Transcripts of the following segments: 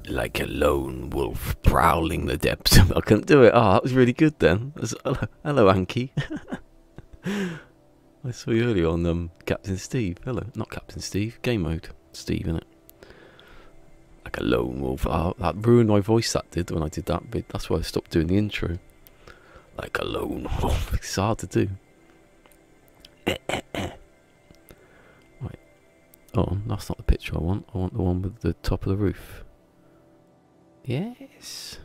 Like a lone wolf prowling the depths. I couldn't do it. Oh, that was really good then. Hello, Anki. I saw you earlier on Captain Steve. Hello, not Captain Steve. Game mode. Steve, innit? Like a lone wolf. Oh, that ruined my voice, that did, when I did that bit. That's why I stopped doing the intro. Like a lone wolf. It's hard to do. Right. Oh, that's not the picture I want. I want the one with the top of the roof. Yes.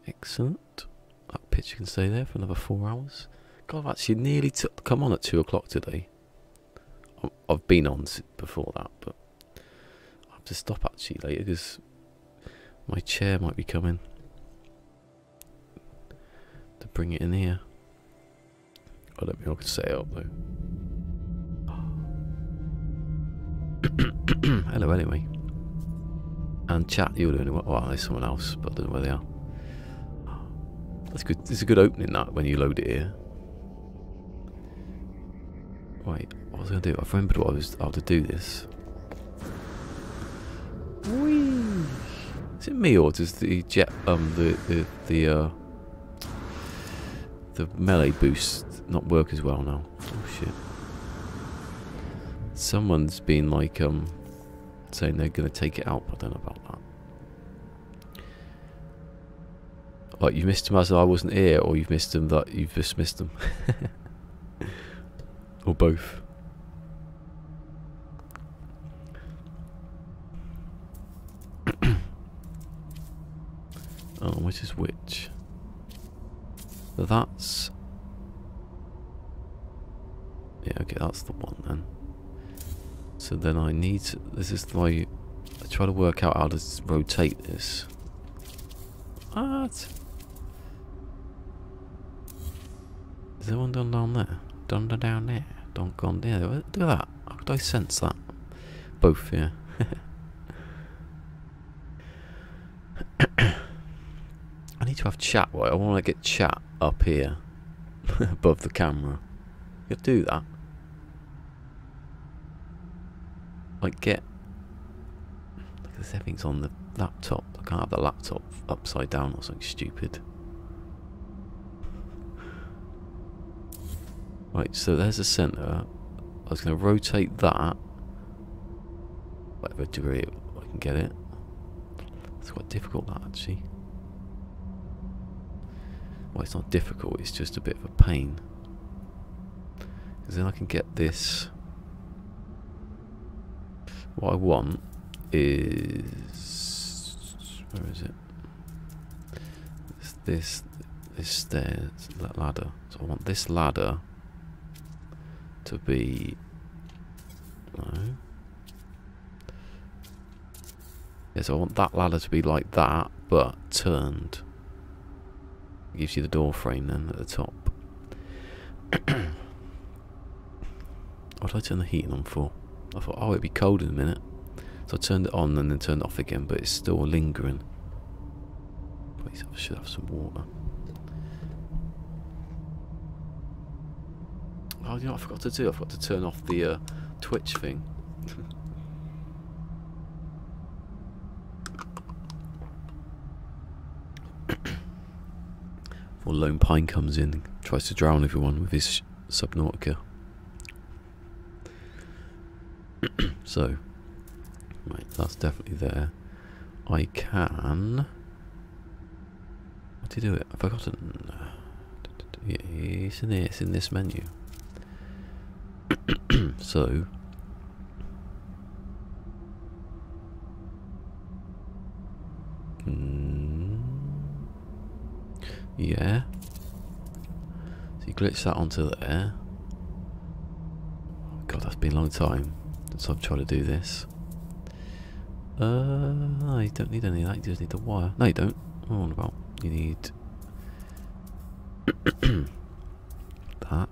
Excellent. That picture can stay there for another 4 hours. God, I've actually nearly come on at 2 o'clock today. I've been on before that, but I have to stop actually later because my chair might be coming to bring it in here. I don't think I can set it up though. Hello, anyway. And chat, you're doing well. Well, there's someone else, but I don't know where they are. That's good. It's a good opening, that, when you load it here. Right, what was I going to do? I've remembered how to do this. Whee! Is it me, or does the the melee boost not work as well now? Oh shit! Someone's been like saying they're going to take it out. I don't know about that. Like, you missed them as I wasn't here, or you've missed them that you've just missed them. Or both. Oh, which is which? So that's... yeah, okay, that's the one then. So then I need to... this is why I try to work out how to rotate this. What? Is there one done down there? Done down there? Don't gone there. Look at that. How could I sense that? Both, yeah. I need to have chat, right? I want to get chat up here above the camera. You could do that. Like, get... because everything's on the laptop. I can't have the laptop upside down or something stupid. Right, so there's the centre. I was going to rotate that. Whatever degree I can get it. It's quite difficult, that, actually. Well, it's not difficult, it's just a bit of a pain. Because then I can get this. What I want is... where is it? This stairs, that ladder. So I want this ladder to be... no. Yeah, so I want that ladder to be like that, but turned. It gives you the door frame then at the top. What did I turn the heating on for? I thought, oh, it'd be cold in a minute. So I turned it on and then turned it off again, but it's still lingering. Please, I should have some water. Oh, you know what I forgot to do? I forgot to turn off the Twitch thing. Before Lone Pine comes in and tries to drown everyone with his Subnautica. So, right, that's definitely there. I can... what did you do it? I've forgotten. Yeah, it's in here, it's in this menu. So... yeah. So you glitch that onto there. God, that's been a long time since I've tried to do this. No, you don't need any of that, you just need the wire. No, you don't. What am I on about? You need... that.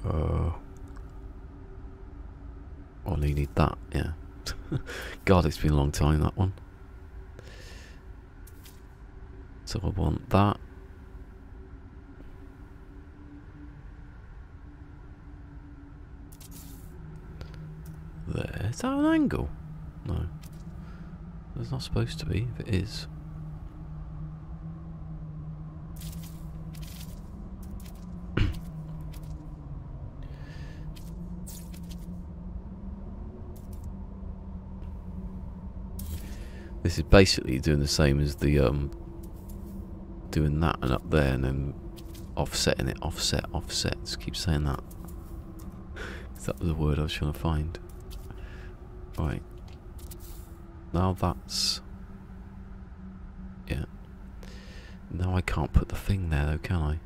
Oh, no, you need that, yeah. God, it's been a long time, that one. So I want that. There. Is that an angle? No. There's not supposed to be, if it is. This is basically doing the same as the doing that and up there and then offsetting it, offset. Just keep saying that. That was the word I was trying to find. Right. Now that's... yeah. Now I can't put the thing there though, can I? I'm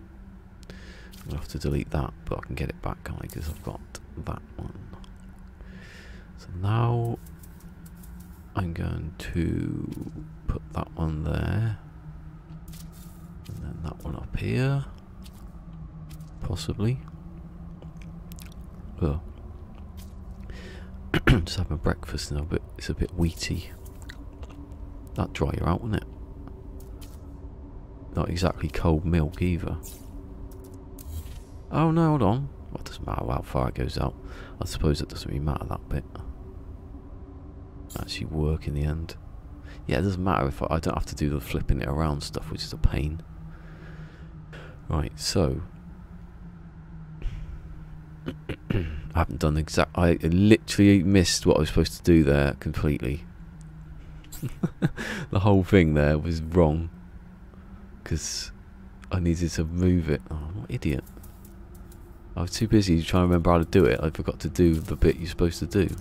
going to have to delete that, but I can get it back, can't I? Because I've got that one. So now I'm going to put that one there. And then that one up here. Possibly. Oh. Just having breakfast now, but it's a bit wheaty. That'd dry you out, wouldn't it? Not exactly cold milk either. Oh no, hold on. Well, it doesn't matter how far it goes out. I suppose it doesn't really matter that bit. Actually work in the end. Yeah, it doesn't matter if I don't have to do the flipping it around stuff, which is a pain. Right, so I haven't done I literally missed what I was supposed to do there completely. The whole thing there was wrong because I needed to move it. Oh, I'm an idiot. I was too busy trying to remember how to do it. I forgot to do the bit you're supposed to do.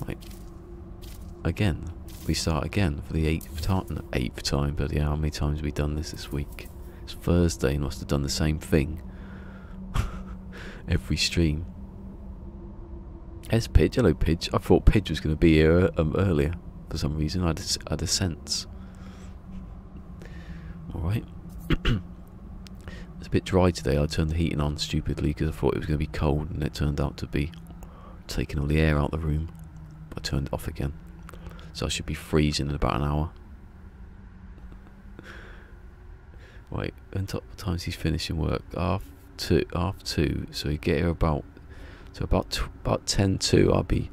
Right. Again. We start again for the 8th time. 8th time, but yeah, how many times have we done this week? It's Thursday and must have done the same thing. Every stream. There's Pidge. Hello, Pidge. I thought Pidge was going to be here earlier for some reason. I had a sense. Alright. It's a bit dry today. I turned the heating on stupidly because I thought it was going to be cold and it turned out to be taking all the air out of the room. I turned it off again. So I should be freezing in about an hour. Wait, and what time's he's finishing work? Half two. So he get here about 10 to. I'll be.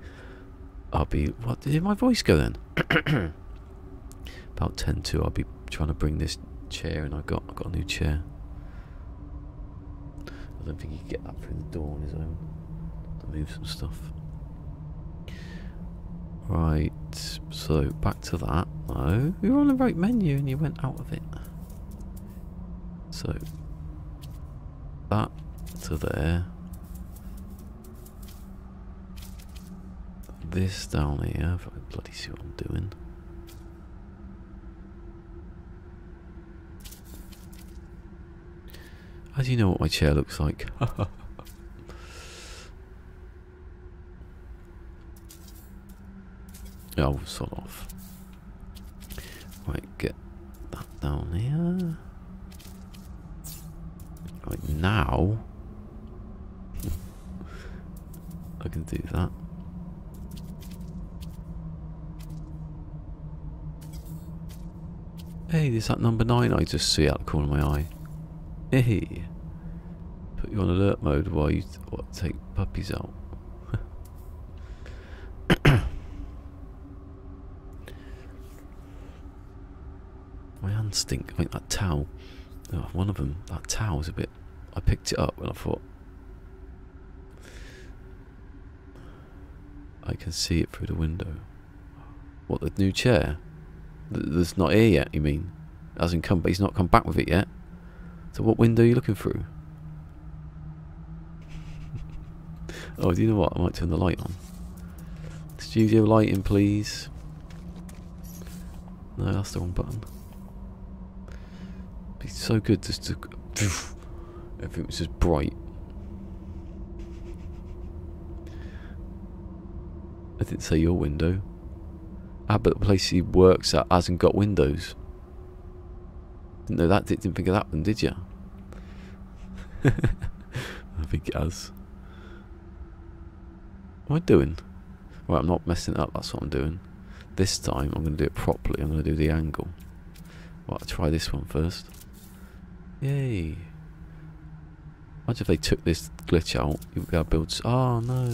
What did my voice go then? About 10 to. I'll be trying to bring this chair, and I got a new chair. I don't think he can get that through the door on his own. To move some stuff. Right. So back to that. No, we were on the right menu, and you went out of it. So that to there. This down here, if I bloody see what I'm doing. How do you know what my chair looks like? Oh, sod off. Right, get that down here. Right, now I can do that. Hey, there's that number 9 I just see out the corner of my eye. Hey, put you on alert mode while you take puppies out. My hands stink. I think that towel, oh, one of them, that towel was a bit, I picked it up and I thought, I can see it through the window. What, the new chair? That's not here yet, you mean? Hasn't come, but he's not come back with it yet. So what window are you looking through? Oh, do you know what? I might turn the light on. Studio lighting, please. No, that's the wrong button. It'd be so good just to... everything was just bright. I didn't say your window. Ah, but the place he works at hasn't got windows. Didn't know that. Didn't think of that one, did you? I think it has. What am I doing? Right, I'm not messing it up. That's what I'm doing. This time, I'm going to do it properly. I'm going to do the angle. Right, I'll try this one first. Yay! Imagine if they took this glitch out. You would be able to build. Oh no!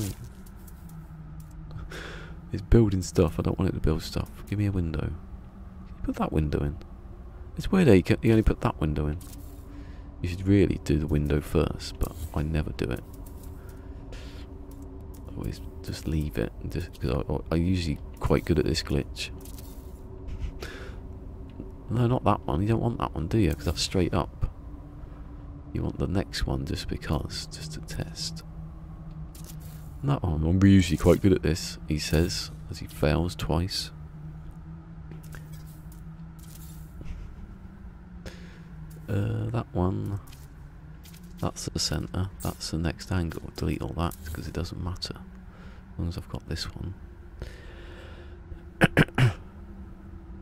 It's building stuff. I don't want it to build stuff. Give me a window. Put that window in. It's weird that you only put that window in. You should really do the window first, but I never do it. I always just leave it, just because I'm usually quite good at this glitch. No, not that one. You don't want that one, do you? Because that's straight up. You want the next one just because, just to test. That one, I'm usually quite good at this, he says, as he fails twice. That one, that's the centre, that's the next angle. Delete all that because it doesn't matter as long as I've got this one.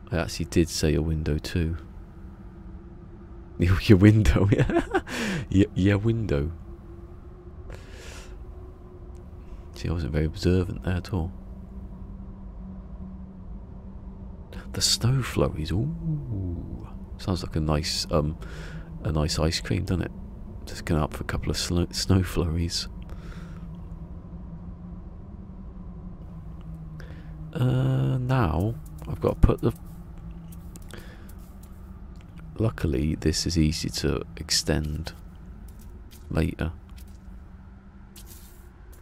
I actually did say a window too. Your window, yeah. Your window. See, I wasn't very observant there at all. The snow flurries, ooh. Sounds like a nice ice cream, doesn't it? Just going up for a couple of snow flurries. Now I've got to put the. Luckily, this is easy to extend later.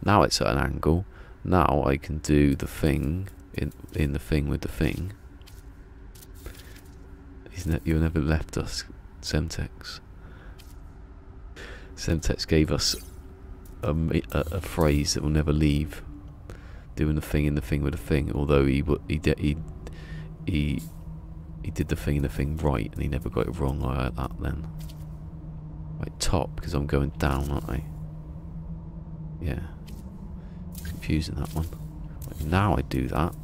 Now it's at an angle. Now I can do the thing in the thing with the thing. You never left us, Semtex. Semtex gave us a phrase that will never leave. Doing the thing in the thing with the thing. Although he did the thing in the thing right, and he never got it wrong like that. Then right top, because I'm going down, aren't I? Yeah. It's confusing, that one. Right, now I do that.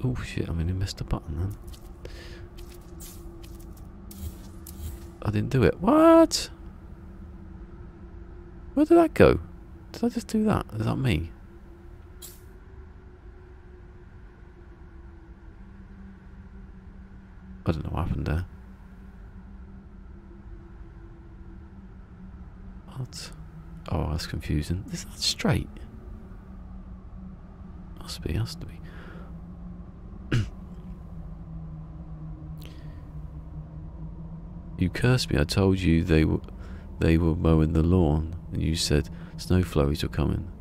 Oh shit, I missed a button then. I didn't do it. What? Where did that go? Did I just do that? Is that me? I don't know what happened there. What? Oh, that's confusing. Is that straight? Must be, has to be. You cursed me. I told you they were mowing the lawn, and you said snow flurries were coming.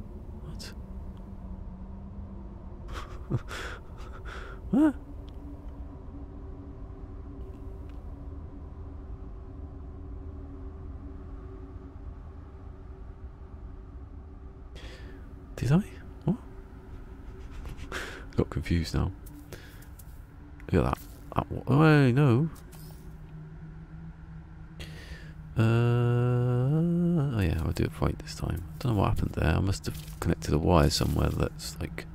What? What? Did I? What? Got confused now. Look at that. Oh, wait, no. Oh yeah, I'll do it right this time. Don't know what happened there. I must have connected a wire somewhere that's like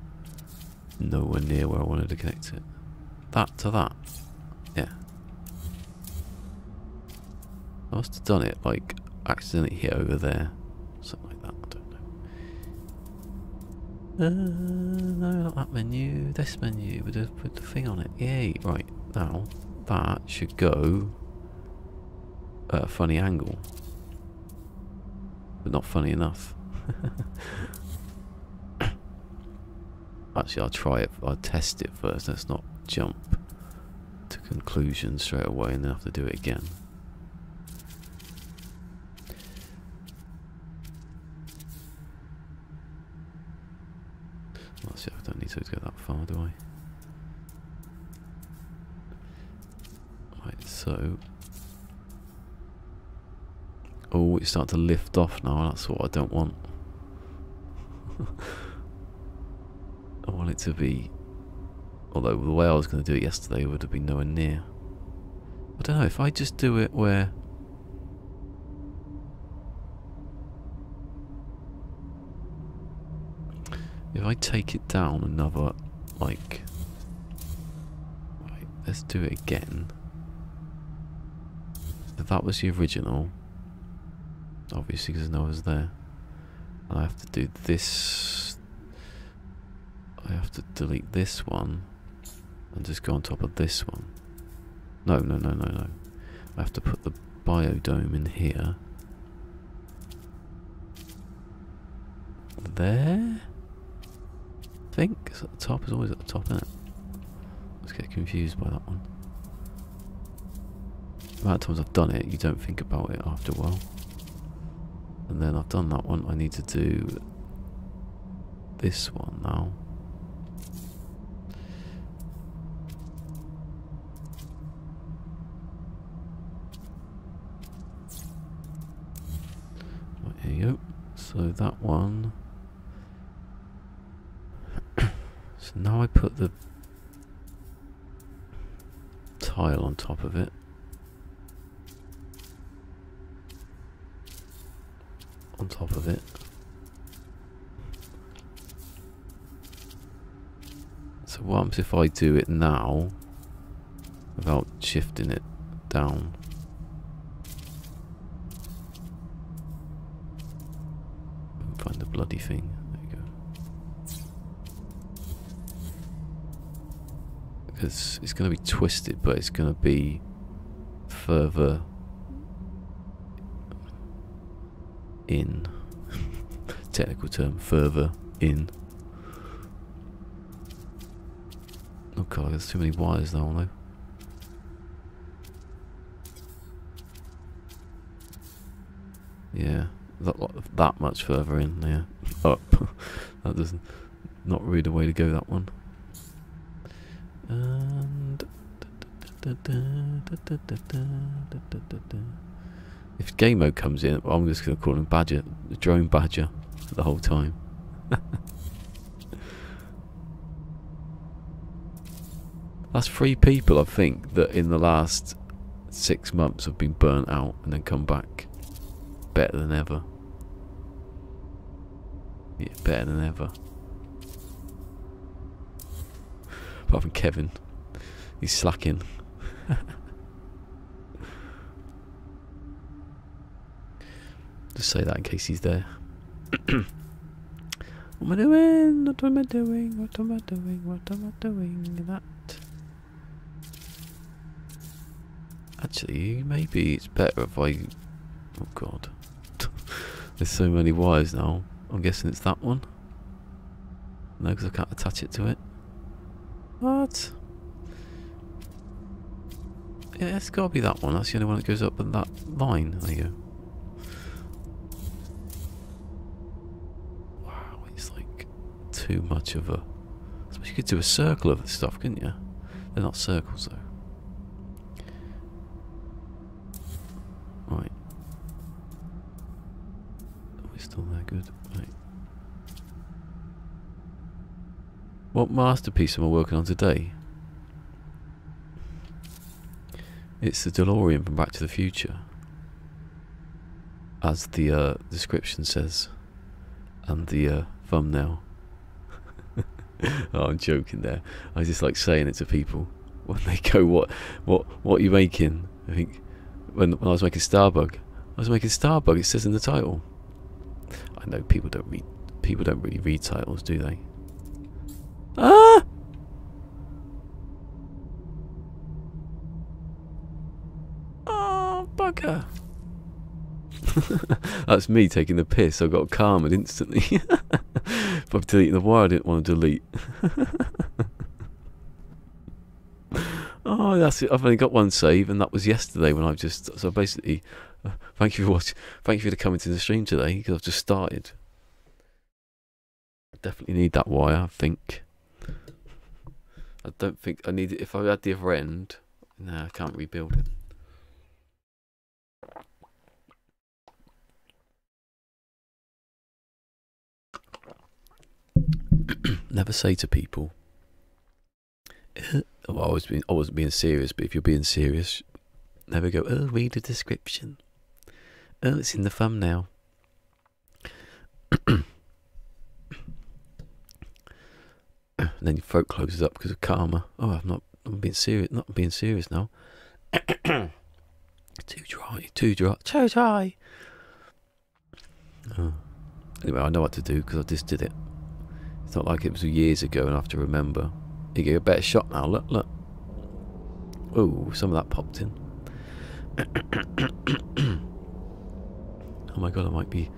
nowhere near where I wanted to connect it. That to that. Yeah. I must have done it like accidentally hit over there. Something like that. I don't know. No, not that menu. This menu with the thing on it. Yay. Right. Now that should go at a funny angle, but not funny enough. Actually, I'll try it. I'll test it first. Let's not jump to conclusions straight away and then have to do it again. Actually, I don't need to go that far, do I? Right, so. Oh, it's starting to lift off now. That's what I don't want. I want it to be. Although the way I was going to do it yesterday would have been nowhere near. I don't know if I just do it where. If I take it down another, like. Right, let's do it again. If that was the original. Obviously, because no one's there. And I have to do this. I have to delete this one and just go on top of this one. No. I have to put the biodome in here. there. I think it's at the top. It's always at the top, isn't it? Let's get confused by that one. The amount of times I've done it, you don't think about it after a while. And then I've done that one. I need to do this one now. Right, here you go. So that one. So now I put the tile on top of it. On top of it. So what happens if I do it now without shifting it down? Find the bloody thing. There you go. Because it's going to be twisted, but it's going to be further in. Technical term, further in. Oh god, there's too many wires now, though. Yeah, that much further in, yeah. Up. That doesn't, not really the way to go, that one. And if game mode comes in, I'm just going to call him Badger, the drone Badger, the whole time. That's 3 people, I think, that in the last 6 months have been burnt out and then come back better than ever. Yeah, better than ever. Apart from Kevin, he's slacking. Just say that in case he's there. What am I doing? What am I doing? What am I doing? What am I doing? That. Actually, maybe it's better if I... Oh god. There's so many wires now. I'm guessing it's that one. No, because I can't attach it to it. What? Yeah, it's got to be that one. That's the only one that goes up in that line. There you go. Wow, it's like too much of a... I suppose you could do a circle of stuff, couldn't you? They're not circles though. Right. Oh, it's still there, good. Right. What masterpiece am I working on today? It's the DeLorean from Back to the Future, as the description says, and the thumbnail. Oh, I'm joking there. I just like saying it to people when they go, what are you making? I think when I was making Starbug, it says in the title. I know people don't really read titles, do they? Ah! Oh, bugger. That's me taking the piss. I got calmed instantly. If I've deleted the wire I didn't want to delete. Oh, that's it. I've only got one save, and that was yesterday when I've just... So basically, thank you for watching. Thank you for coming to the stream today, because I've just started. I definitely need that wire, I think. I don't think I need it. If I had the other end, no, I can't rebuild it. Never say to people, well, I wasn't being serious, but if you're being serious, never go, oh, read the description. Oh, it's in the thumbnail. And then your throat closes up because of karma. Oh, I'm being serious. Not being serious now. Too dry. Oh. Anyway, I know what to do because I just did it. It's not like it was years ago and I have to remember. You get a better shot now. Look. Oh, some of that popped in. Oh my god, I might be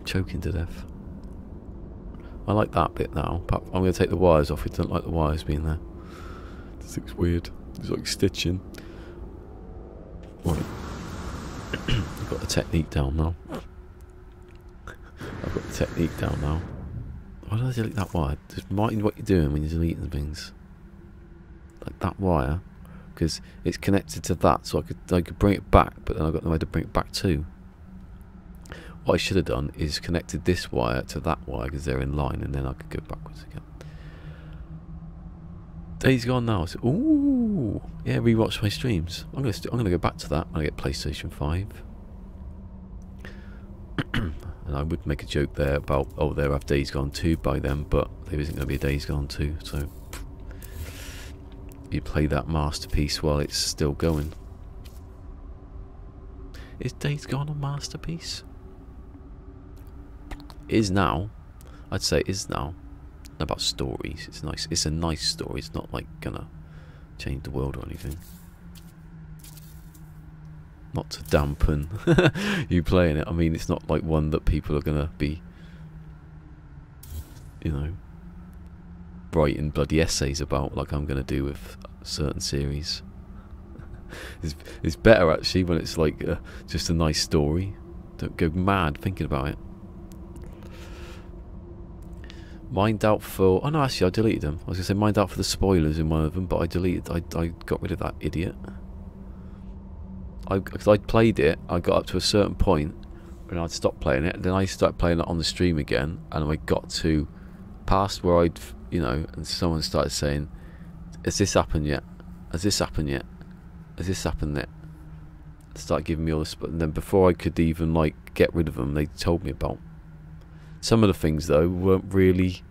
choking to death. I like that bit now. But I'm going to take the wires off. I don't like the wires being there. This looks weird. It's like stitching. Right. I've got the technique down now. I've got the technique down now. Why did I delete that wire? Just mind what you're doing when you're deleting things. Like that wire, because it's connected to that, so I could bring it back, but then I've got no way to bring it back to. What I should have done is connected this wire to that wire because they're in line, and then I could go backwards again. Days Gone now. So, ooh, yeah, rewatch my streams. I'm gonna go back to that when I get PlayStation 5. And I would make a joke there about, oh, they'll have Days Gone 2 by then, but there isn't going to be a Days Gone 2, so you play that masterpiece while it's still going. Is Days Gone a masterpiece? It is now. I'd say it is now. Not about stories. It's nice. It's a nice story. It's not like gonna change the world or anything. Not to dampen you playing it. I mean, it's not like one that people are gonna be, you know, writing bloody essays about like I'm gonna do with certain series. It's better actually when it's like just a nice story. Don't go mad thinking about it. Mind out for... Oh no, actually I deleted them. I was going to say mind out for the spoilers in one of them, but I deleted... I got rid of that idiot. Because I'd played it, I got up to a certain point, and I'd stopped playing it, and then I started playing it on the stream again, and I got to past where I'd... You know, and someone started saying, has this happened yet? Has this happened yet? Has this happened yet? They started giving me all this... And then before I could even, like, get rid of them, they told me about... Some of the things, though, weren't really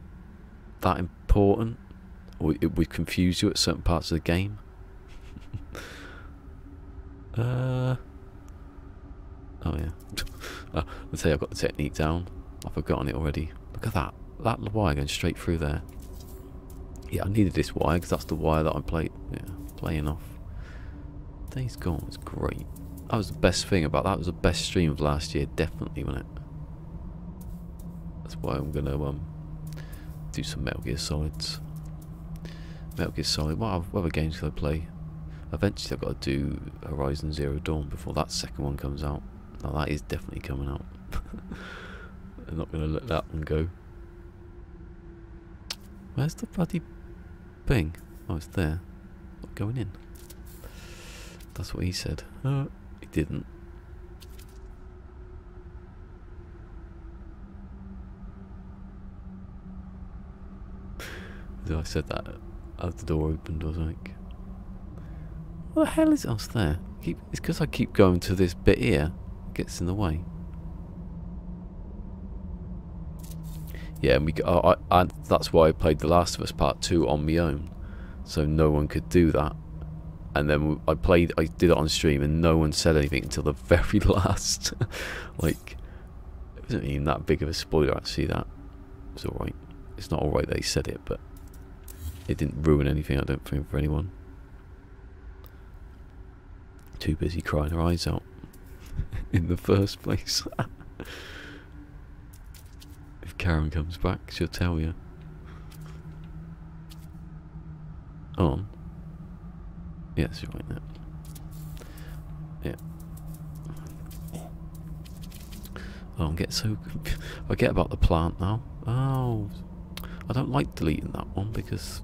that important, or it would confuse you at certain parts of the game. Oh yeah. Let's say I've got the technique down. I've forgotten it already. Look at that. That wire going straight through there. Yeah, I needed this wire because that's the wire that I'm playing off. Days Gone was great. That was the best thing about that. It was the best stream of last year, definitely, wasn't it? That's why I'm gonna do some Metal Gear Solids. Metal Gear Solid. What other games can I play? Eventually, I've got to do Horizon Zero Dawn before that second one comes out. Now that is definitely coming out. I'm not gonna let that one go. Where's the bloody thing? Oh, it's there. Not going in. That's what he said. He didn't. I said that as the door opened or something. What the hell is else there? It's because I keep going to this bit here. It gets in the way. Yeah, and that's why I played The Last of Us Part 2 on my own. So no one could do that. And then I did it on stream and no one said anything until the very last. Like, it wasn't even that big of a spoiler actually, that. It was alright. It's not alright they said it, but it didn't ruin anything, I don't think, for anyone. Too busy crying her eyes out in the first place. If Karen comes back, she'll tell you. On. Yes, you're right there. Yeah. Oh, I get so... I get about the plant now. Oh, I don't like deleting that one because...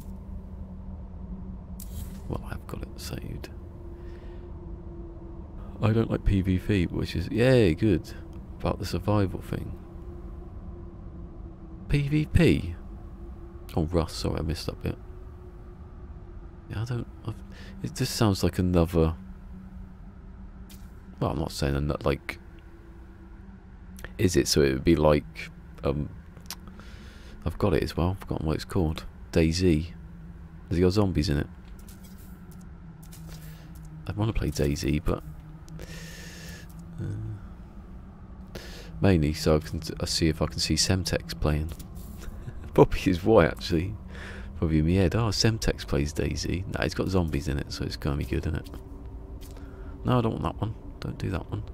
Well, I've got it saved. I don't like PvP, which is... Yay, good. About the survival thing. PvP? Oh, Russ, sorry, I missed that bit. Yeah, it just sounds like another... Well, I'm not saying another, like... Is it? So it would be like... I've got it as well. I've forgotten what it's called. DayZ. Has it got zombies in it? I want to play DayZ, but... mainly so I see if I can see Semtex playing. Probably is why, actually. Probably in my head. Oh, Semtex plays DayZ. No, it's got zombies in it, so it's going to be good, isn't it? No, I don't want that one. Don't do that one.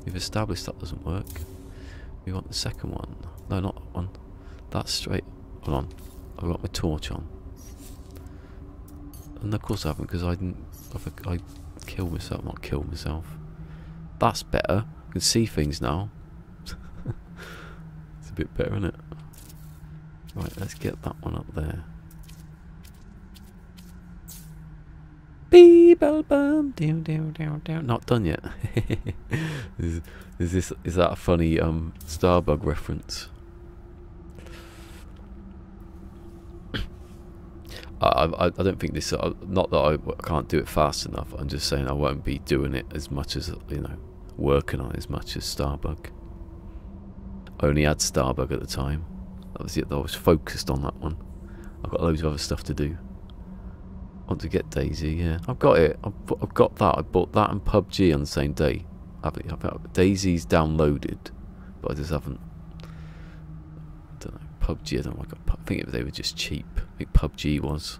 We've established that doesn't work. We want the second one. No, not that one. That's straight. Hold on. I've got my torch on. And of course I haven't, because I didn't. I killed myself. Not killed myself. That's better. I can see things now. It's a bit better, isn't it? Right, let's get that one up there. Beep, bum, down, down, down, down. Not done yet. is that a funny Starbug reference? I don't think this. Not that I can't do it fast enough. I'm just saying I won't be doing it as much as, you know, working on it as much as Starbug. I only had Starbug at the time. That was it. I was focused on that one. I've got loads of other stuff to do. I want to get Daisy. Yeah, I've got it. I've got that. I bought that and PUBG on the same day. Daisy's downloaded, but I just haven't. I don't know. PUBG. I don't know. I think they were just cheap. I think PUBG was,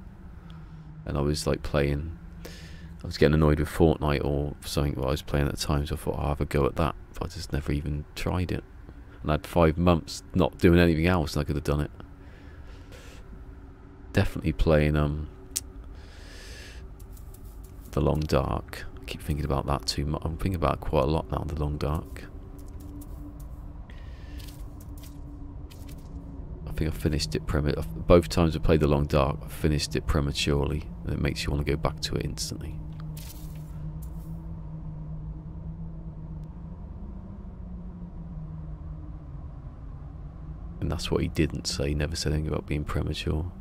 and I was like playing. I was getting annoyed with Fortnite or something that I was playing at the time, so I thought I'll have a go at that. But I just never even tried it. And I had 5 months not doing anything else, and I could have done it. Definitely playing The Long Dark. I keep thinking about that too much. I'm thinking about it quite a lot now, The Long Dark. I think I finished it both times I played The Long Dark, I finished it prematurely, and it makes you want to go back to it instantly. And that's what he didn't say. He never said anything about being premature.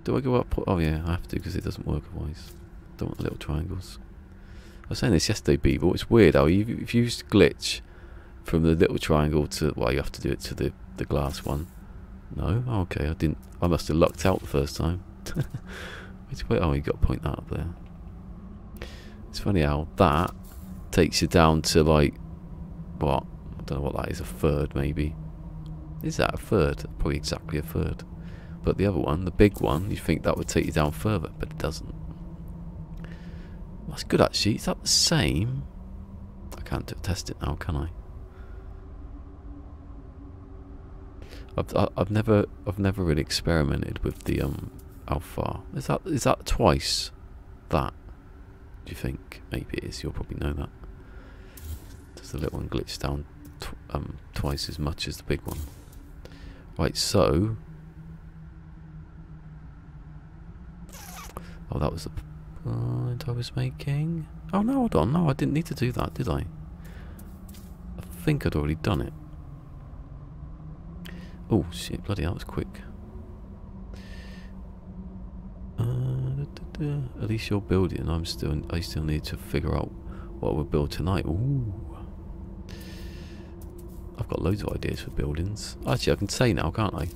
Do I go up? Oh yeah, I have to, because it doesn't work otherwise. Don't want the little triangles. I was saying this yesterday, Beeble. It's weird how if you glitch from the little triangle to, well, you have to do it to the glass one. No? Oh, okay, I didn't. I must have lucked out the first time. Wait, oh, you got to point that up there. It's funny how that takes you down to, like, what? I don't know what that is, a third maybe. Is that a third? Probably exactly a third. But the other one, the big one, you think that would take you down further, but it doesn't. That's good actually. Is that the same? I can't test it now, can I? I've never really experimented with the how far. Is that twice that? Do you think? Maybe it is. You'll probably know that. Does the little one glitch down twice as much as the big one? Right, so. Oh, that was the point I was making. Oh no, hold on. No, I didn't need to do that, did I? I think I'd already done it. Oh shit! Bloody hell, that was quick. At least you're building. I still need to figure out what we'll build tonight. Ooh. I've got loads of ideas for buildings. Actually, I can say now, can't I?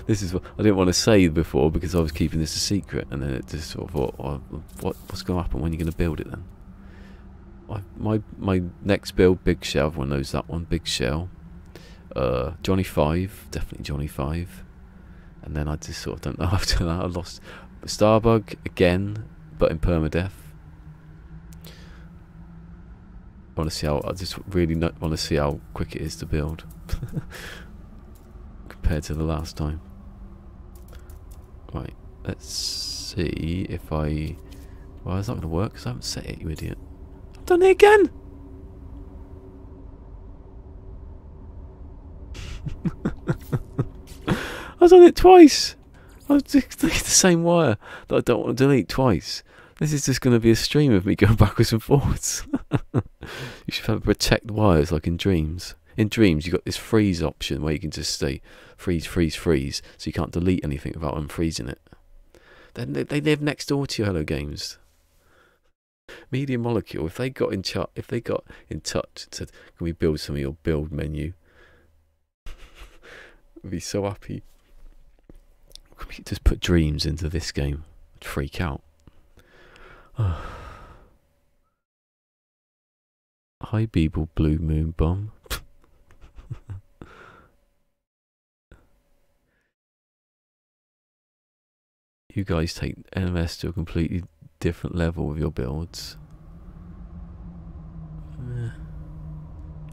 This is what I didn't want to say before because I was keeping this a secret, and then it just sort of thought, oh, what's going to happen when you're going to build it then? My next build, big shell. Everyone knows that one, big shell. Johnny 5, definitely Johnny 5. And then I just sort of don't know after that. I lost Starbug again, but in permadeath. I want to see how. I just really want to see how quick it is to build compared to the last time. Right, let's see if I. Well, it's not going to work because I haven't set it, you idiot. I've done it again. I've done it twice. I've just the same wire that I don't want to delete twice. This is just going to be a stream of me going backwards and forwards. You should have protect wires like in Dreams. In Dreams, you've got this freeze option where you can just say freeze, freeze, freeze, so you can't delete anything without unfreezing it. They live next door to you, Hello Games. Media Molecule, if they got in touch and said, can we build some of your build menu? I'd be so happy. Can we just put Dreams into this game? I'd freak out. Hi Beeble Blue Moon Bomb. You guys take NMS to a completely different level with your builds.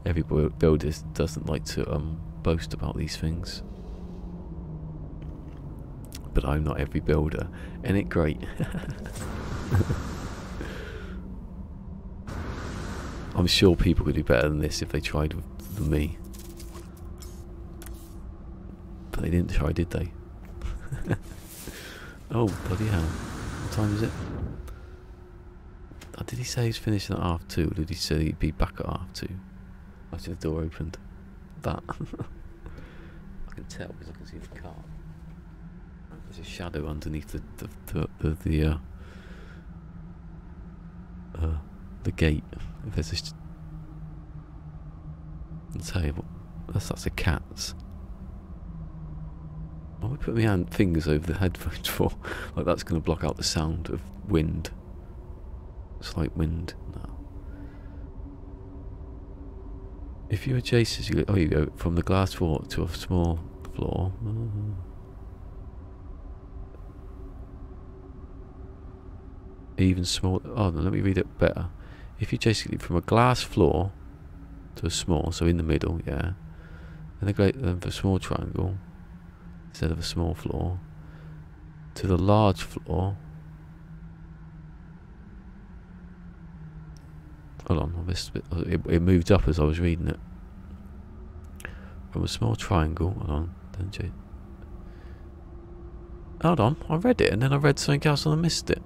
Every builder doesn't like to boast about these things. But I'm not every builder. Ain't it great? I'm sure people could do better than this if they tried than me. But they didn't try, did they? Oh, bloody hell. What time is it? Oh, did he say he's finishing at 2:30, or did he say he'd be back at 2:30? After the door opened. That. I can tell because I can see the car. There's a shadow underneath the gate. If there's a I'll tell you what, that's a cat's. Why would I put my fingers over the headphones for? Like that's going to block out the sound of wind. Slight wind. No. If you adjust as you go, you go from the glass floor to a small floor. Even small. Oh, no, let me read it better. If you basically from a glass floor to a small, so in the middle, yeah, and then for a small triangle instead of a small floor to the large floor. Hold on, I missed a bit. It moved up as I was reading it. From a small triangle. Hold on, hold on, I read it and then I read something else and I missed it.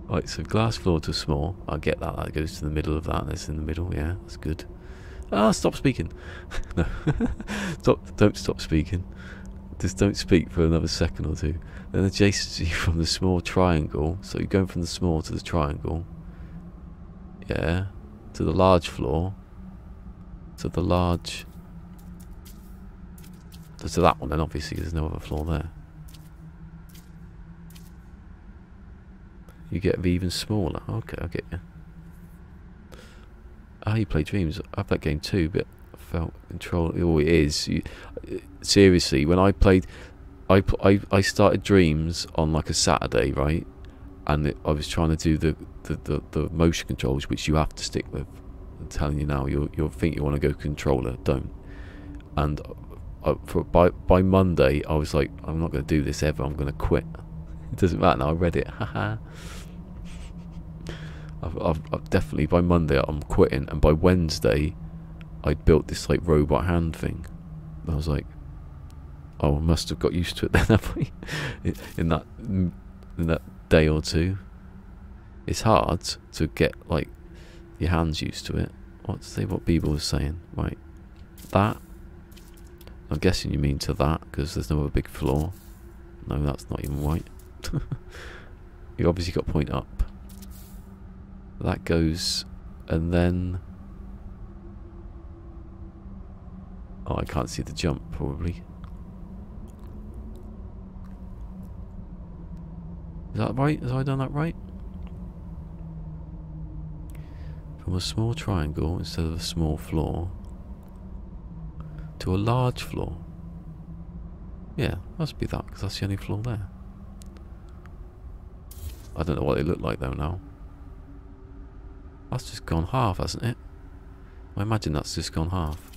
Right, so glass floor to small. I get that. That goes to the middle of that. That's in the middle. Yeah, that's good. Ah, stop speaking. No, don't stop speaking. Just don't speak for another second or two. Then adjacency from the small triangle. So you're going from the small to the triangle. Yeah, to the large floor. To the large. To that one. Then obviously there's no other floor there. You get even smaller. Okay, I get you. Ah, you play Dreams. I have that game too, but I felt control. Oh, it is. Seriously, when I played, I started Dreams on like a Saturday, right? And I was trying to do the motion controls, which you have to stick with. I'm telling you now, you'll think you want to go controller, don't. And by Monday, I was like, I'm not going to do this ever. I'm going to quit. It doesn't matter now. I read it. Haha. I've definitely by Monday I'm quitting, and by Wednesday I'd built this like robot hand thing. I was like, oh, I must have got used to it then, have we? in that day or two. It's hard to get like your hands used to it. What Bieber was saying, right? That. I'm guessing you mean to that because there's no other big floor. No, that's not even right. You obviously got point up. That goes, and then oh, I can't see the jump probably. Is that right? Have I done that right? From a small triangle instead of a small floor to a large floor. Yeah, must be that because that's the only floor there. I don't know what they look like though now. That's just gone half, hasn't it? I imagine that's just gone half.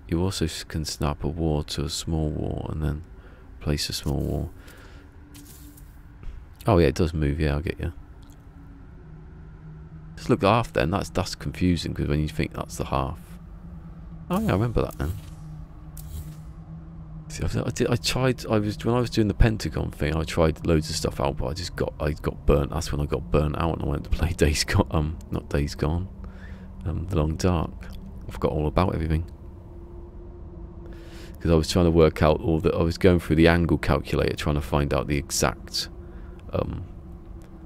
You also can snap a wall to a small wall and then place a small wall. Oh yeah, it does move. Yeah, I'll get you. Just look half then. That's confusing because when you think that's the half. Oh yeah, I remember that then. See, when I was doing the Pentagon thing, I tried loads of stuff out, but I got burnt. That's when I got burnt out, and I went to play Days Gone. Not Days Gone. The Long Dark. I forgot all about everything because I was trying to work out all the. I was going through the angle calculator, trying to find out the exact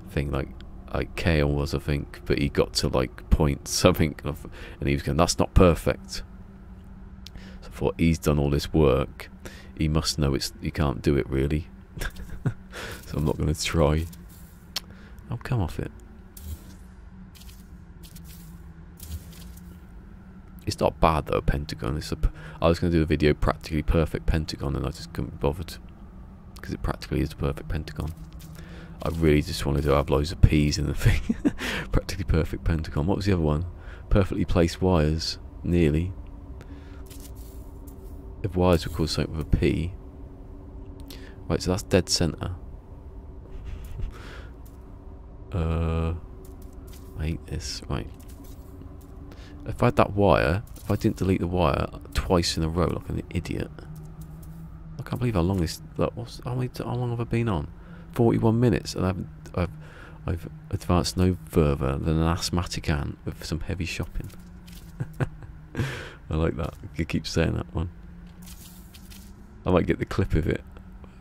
thing. Like Kale was, I think, but he got to like point something, and he was going, "That's not perfect." So I thought, he's done all this work. He must know you can't do it really. So I'm not going to try. I'll come off it. It's not bad though, Pentagon. I was going to do a video practically perfect Pentagon and I just couldn't be bothered. Because it practically is the perfect Pentagon. I really just wanted to have loads of P's in the thing. Practically perfect pentagon. What was the other one? Perfectly placed wires. Nearly. If wires were called something with a P. Right, so that's dead centre. I hate this. Right. If I had that wire, if I didn't delete the wire twice in a row like an idiot. I can't believe how long this. How long have I been on? 41 minutes, and I've advanced no further than an asthmatic ant with some heavy shopping. I like that. I keep saying that one. I might get the clip of it.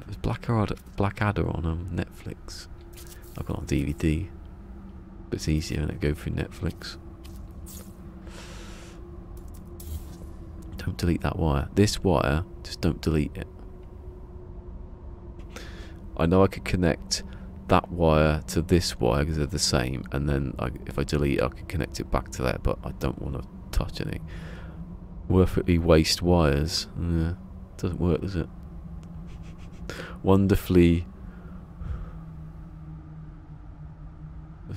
There's Blackadder on Netflix. I've got it on DVD. But it's easier when it go through Netflix. Don't delete that wire. This wire, just don't delete it. I know I could connect that wire to this wire because they're the same, and then if I delete it, I can connect it back to that, but I don't want to touch anything. Worthily waste wires. Doesn't work, does it? Wonderfully.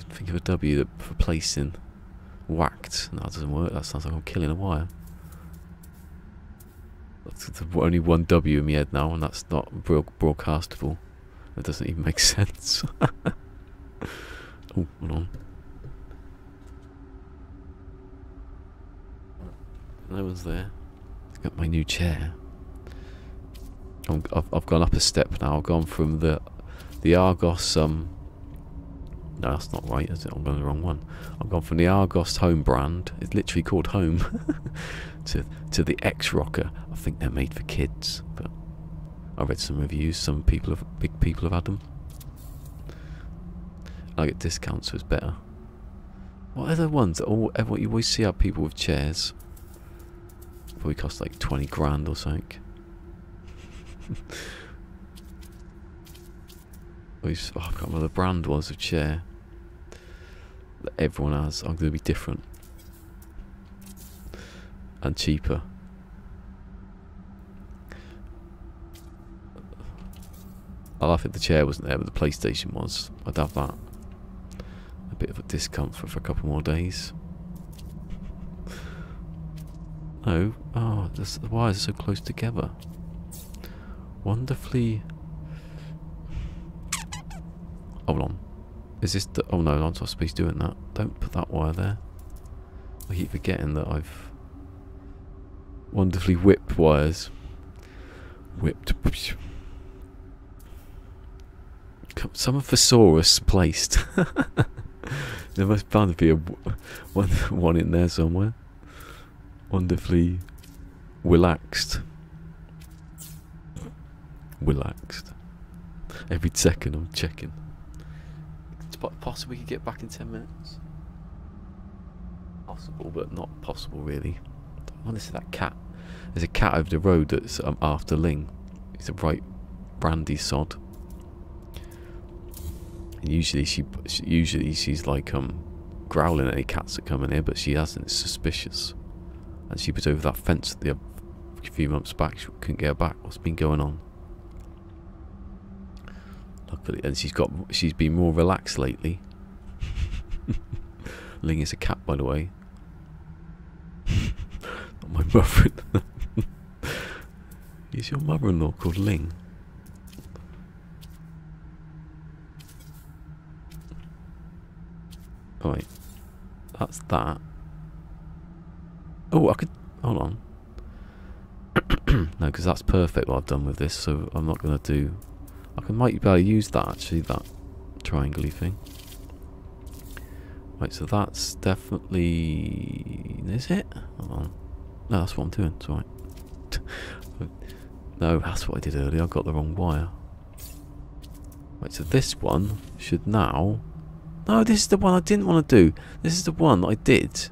Think of a W for placing. Whacked. No, that doesn't work. That sounds like I'm killing a wire. That's only one W in my head now, and that's not broadcastable. That doesn't even make sense. Oh, hold on. No one's there. I've got my new chair. I've gone up a step now. I've gone from the Argos. No, that's not right, is it? I'm going the wrong one. I've gone from the Argos home brand. It's literally called Home. to the X-Rocker. I think they're made for kids, but I read some reviews. Some big people have had them. I get discounts, so it's better. What are the ones that what you always see out people with chairs? Probably cost like 20 grand or something. I can't remember what the brand was of chair that everyone has. I'm going to be different and cheaper. I laugh if the chair wasn't there, but the PlayStation was. I'd have that. A bit of a discomfort for a couple more days. Oh, the wires are so close together. Wonderfully. Hold on. Is this the... Oh no, I'm not supposed to be doing that. Don't put that wire there. I keep forgetting that I've wonderfully whipped wires. Whipped. Some thesaurus placed. There must bound to be one in there somewhere. Wonderfully relaxed. Relaxed. Every second I'm checking. It's possible we could get back in 10 minutes. Possible, but not possible really. I want to see that cat. There's a cat over the road that's after Ling. He's a right brandy sod. And usually she's like growling at any cats that come in here, but she hasn't. It's suspicious. And she was over that fence a few months back. She couldn't get her back. What's been going on? Luckily, and she's been more relaxed lately. Ling is a cat, by the way. Not my mother. Is your mother-in-law called Ling? Alright, that's that. Oh, I could... Hold on. No, because that's perfect what I've done with this, so I'm not going to do... I might be able to use that, actually, that triangle-y thing. Right, so that's definitely... Is it? Hold on. No, that's what I'm doing, it's alright. No, that's what I did earlier, I got the wrong wire. Right, so this one should now... No, this is the one I didn't want to do. This is the one that I did.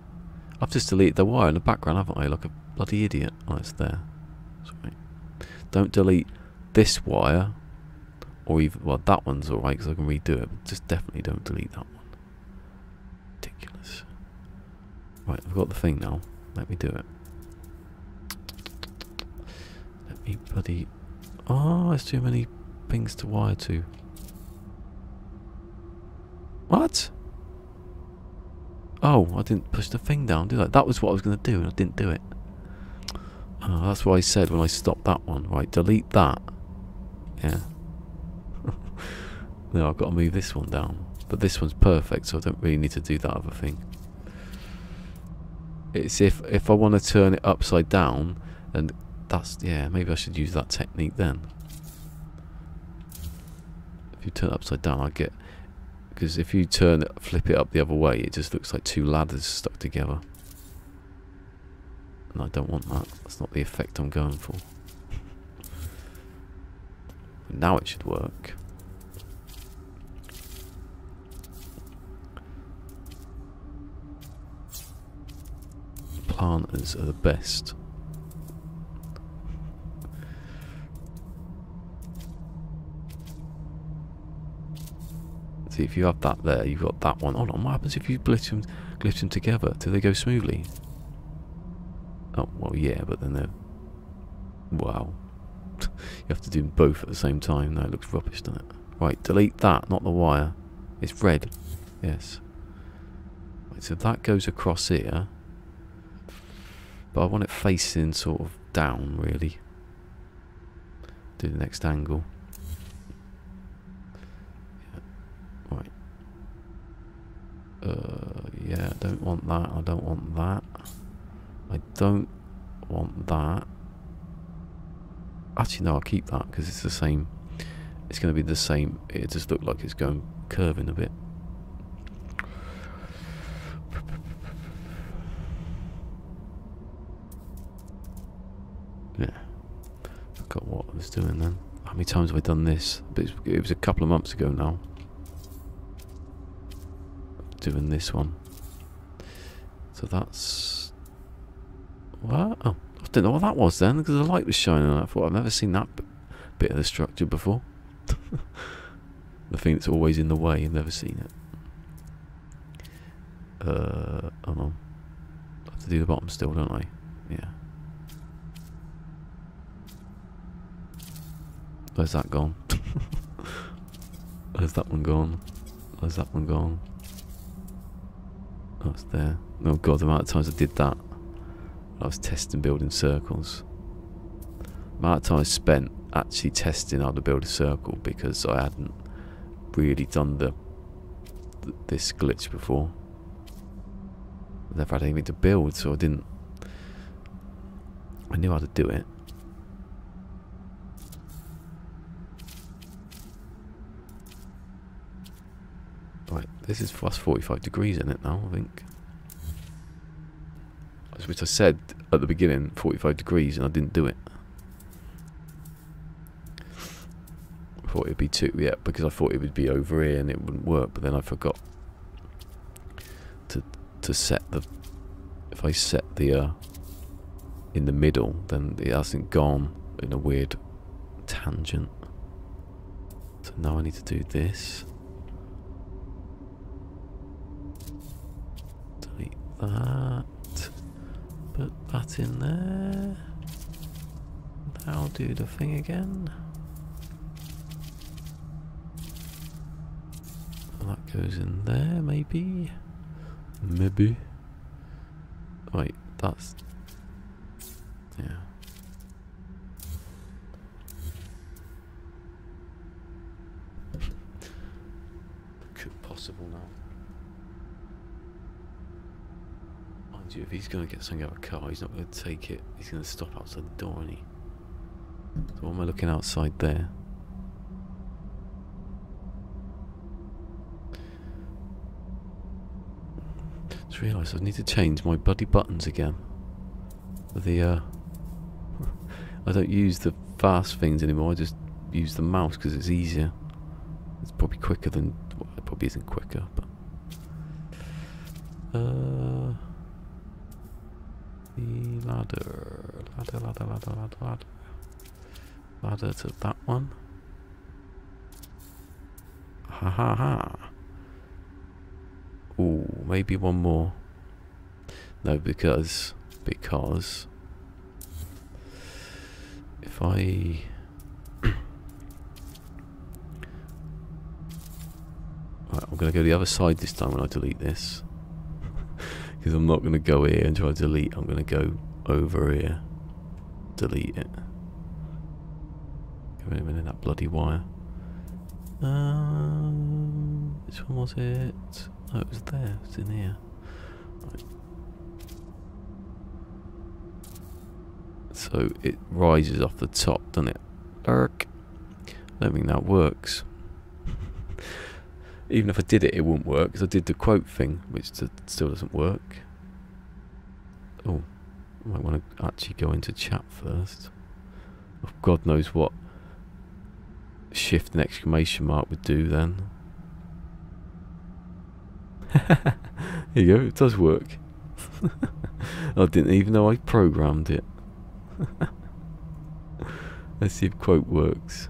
I've just deleted the wire in the background, haven't I? Like a bloody idiot. Oh, it's there. Sorry. Don't delete this wire. Or even... Well, that one's alright because I can redo it. But just definitely don't delete that one. Ridiculous. Right, I've got the thing now. Let me do it. Let me bloody... Oh, there's too many things to wire to. What? Oh, I didn't push the thing down, did I? That was what I was going to do, and I didn't do it. Oh, that's what I said when I stopped that one. Right, delete that. Yeah. No, I've got to move this one down. But this one's perfect, so I don't really need to do that other thing. It's if I want to turn it upside down, and that's, yeah, maybe I should use that technique then. If you turn it upside down, I get, because if you flip it up the other way, it just looks like two ladders stuck together. And I don't want that. That's not the effect I'm going for. Now it should work. Planters are the best. See, if you have that there, you've got that one. Hold on, what happens if you glitch them together? Do they go smoothly? Oh, well, yeah, but then they're... Wow. You have to do them both at the same time. No, it looks rubbish, doesn't it? Right, delete that, not the wire. It's red. Yes. Right, so that goes across here. But I want it facing sort of down, really. Do the next angle. Yeah. Right. Yeah, I don't want that. I don't want that. I don't want that. Actually, no, I'll keep that because it's the same. It's going to be the same. It just looked like it's going curving a bit. Yeah. Forgot what I was doing then. How many times have I done this? But it was a couple of months ago now. Doing this one. So that's... What? Oh, I didn't know what that was then because the light was shining on it. I thought I've never seen that bit of the structure before. The thing that's always in the way, I've never seen it. Hold on. I have to do the bottom still, don't I? Yeah. Where's that gone? Where's that one gone? Where's that one gone? Oh, it's there. Oh god, the amount of times I did that. I was testing building circles. The amount of time I spent actually testing how to build a circle because I hadn't really done this glitch before. I never had anything to build, so I knew how to do it. Right, this is plus 45 degrees in it now, I think. Which I said at the beginning, 45 degrees, and I didn't do it. I thought it would be because I thought it would be over here and it wouldn't work, but then I forgot to set the... If I set the in the middle, then it hasn't gone in a weird tangent. So now I need to do this. Delete that. Put that in there. Now do the thing again. And that goes in there, maybe. Maybe. Wait, that's... Yeah. Could possible now. Mind you, if he's going to get something out of a car, he's not going to take it. He's going to stop outside the door, isn't he? So what am I looking outside there? Just realised I need to change my bloody buttons again. I don't use the fast things anymore. I just use the mouse because it's easier. It's probably quicker than... Well, it probably isn't quicker, but... The ladder. Ladder to that one. Ha ha ha. Ooh, maybe one more. No, because if I Right, I'm going to go the other side this time when I delete this. Because I'm not going to go here and try to delete. I'm going to go over here. Delete it. Get rid of that bloody wire. Which one was it? Oh, it was there. It's in here. Right. So it rises off the top, doesn't it? Erk. I don't think that works. Even if I did it, it wouldn't work because I did the quote thing, which still doesn't work. Oh, I might want to actually go into chat first. Oh, God knows what shift and exclamation mark would do then. Here you go, it does work. I didn't even know I programmed it. Let's see if quote works.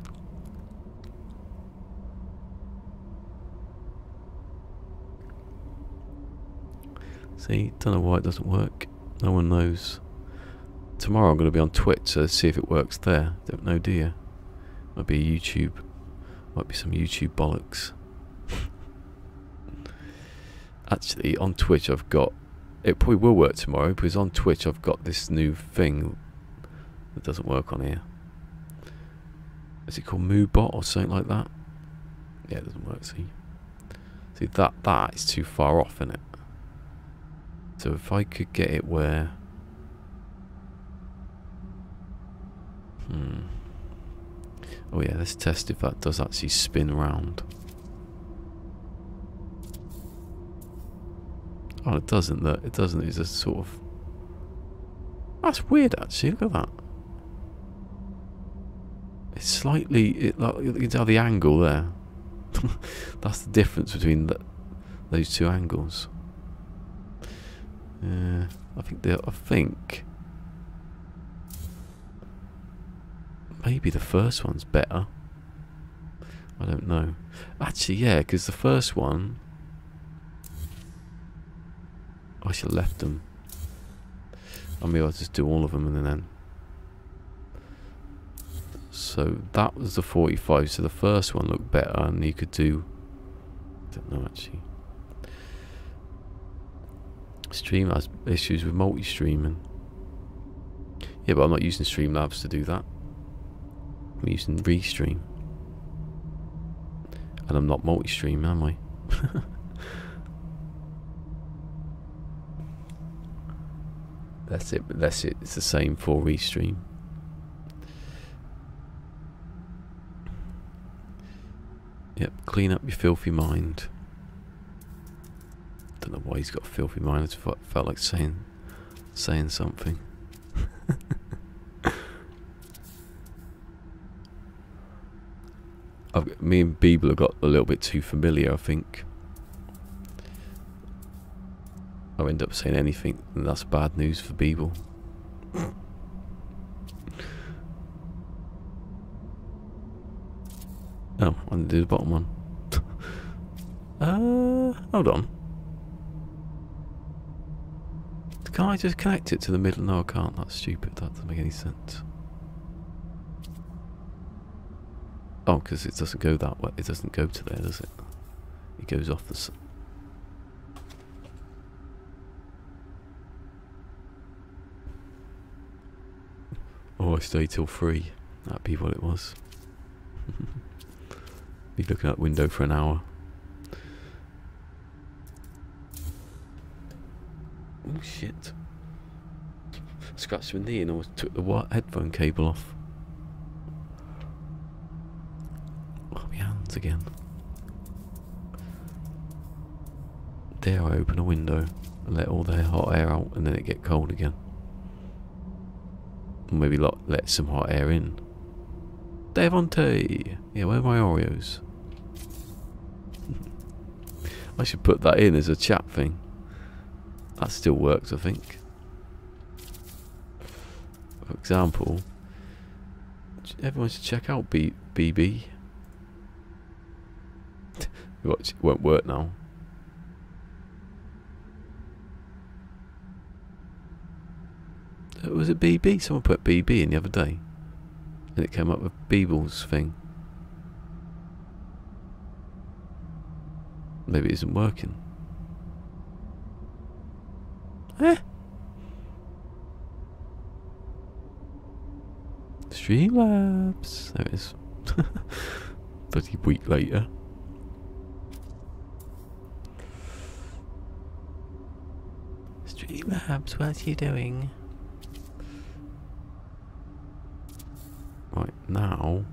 See, don't know why it doesn't work. No one knows. Tomorrow I'm going to be on Twitch, so let's see if it works there. Don't know, do you? Might be a YouTube. Might be some YouTube bollocks. Actually, on Twitch I've got... It probably will work tomorrow, because on Twitch I've got this new thing that doesn't work on here. Is it called MooBot or something like that? Yeah, it doesn't work, see? See, that is too far off, isn't it? So if I could get it where... Oh yeah, let's test if that does actually spin around. Oh, it doesn't. It doesn't. It's just sort of... That's weird, actually. Look at that. It's slightly... Like, you can tell the angle there. That's the difference between those two angles. I think maybe the first one's better. I don't know. Actually, yeah, because the first one I should have left them. I mean, I'll just do all of them and then. So that was the 45. So the first one looked better, and you could do. I don't know actually. Stream has issues with multi-streaming. Yeah, but I'm not using Streamlabs to do that. I'm using Restream. And I'm not multi-stream, am I? That's it, but that's it. It's the same for Restream. Yep, clean up your filthy mind. Don't know why he's got a filthy mind. I just felt like saying something. Me and Beeble have got a little bit too familiar, I think. I end up saying anything, and that's bad news for Beeble. Oh, I didn't do the bottom one. Hold on. Can I just connect it to the middle? No, I can't. That's stupid. That doesn't make any sense. Oh, because it doesn't go that way. It doesn't go to there, does it? It goes off the... Oh, I stayed till 3. That'd be what it was. Be looking out the window for an hour. Oh shit. Scratched my knee and almost took the headphone cable off. Oh, my hands again. Dare I open a window and let all the hot air out and then it get cold again? Or maybe let some hot air in. Devontae! Yeah, where are my Oreos? I should put that in as a chat thing. That still works, I think. For example, everyone should check out BB. It won't work now. Was it BB? Someone put BB in the other day. And it came up with Beeble's thing. Maybe it isn't working. Eh? Streamlabs. There it is. 30 week later. Streamlabs, what are you doing? Right, now.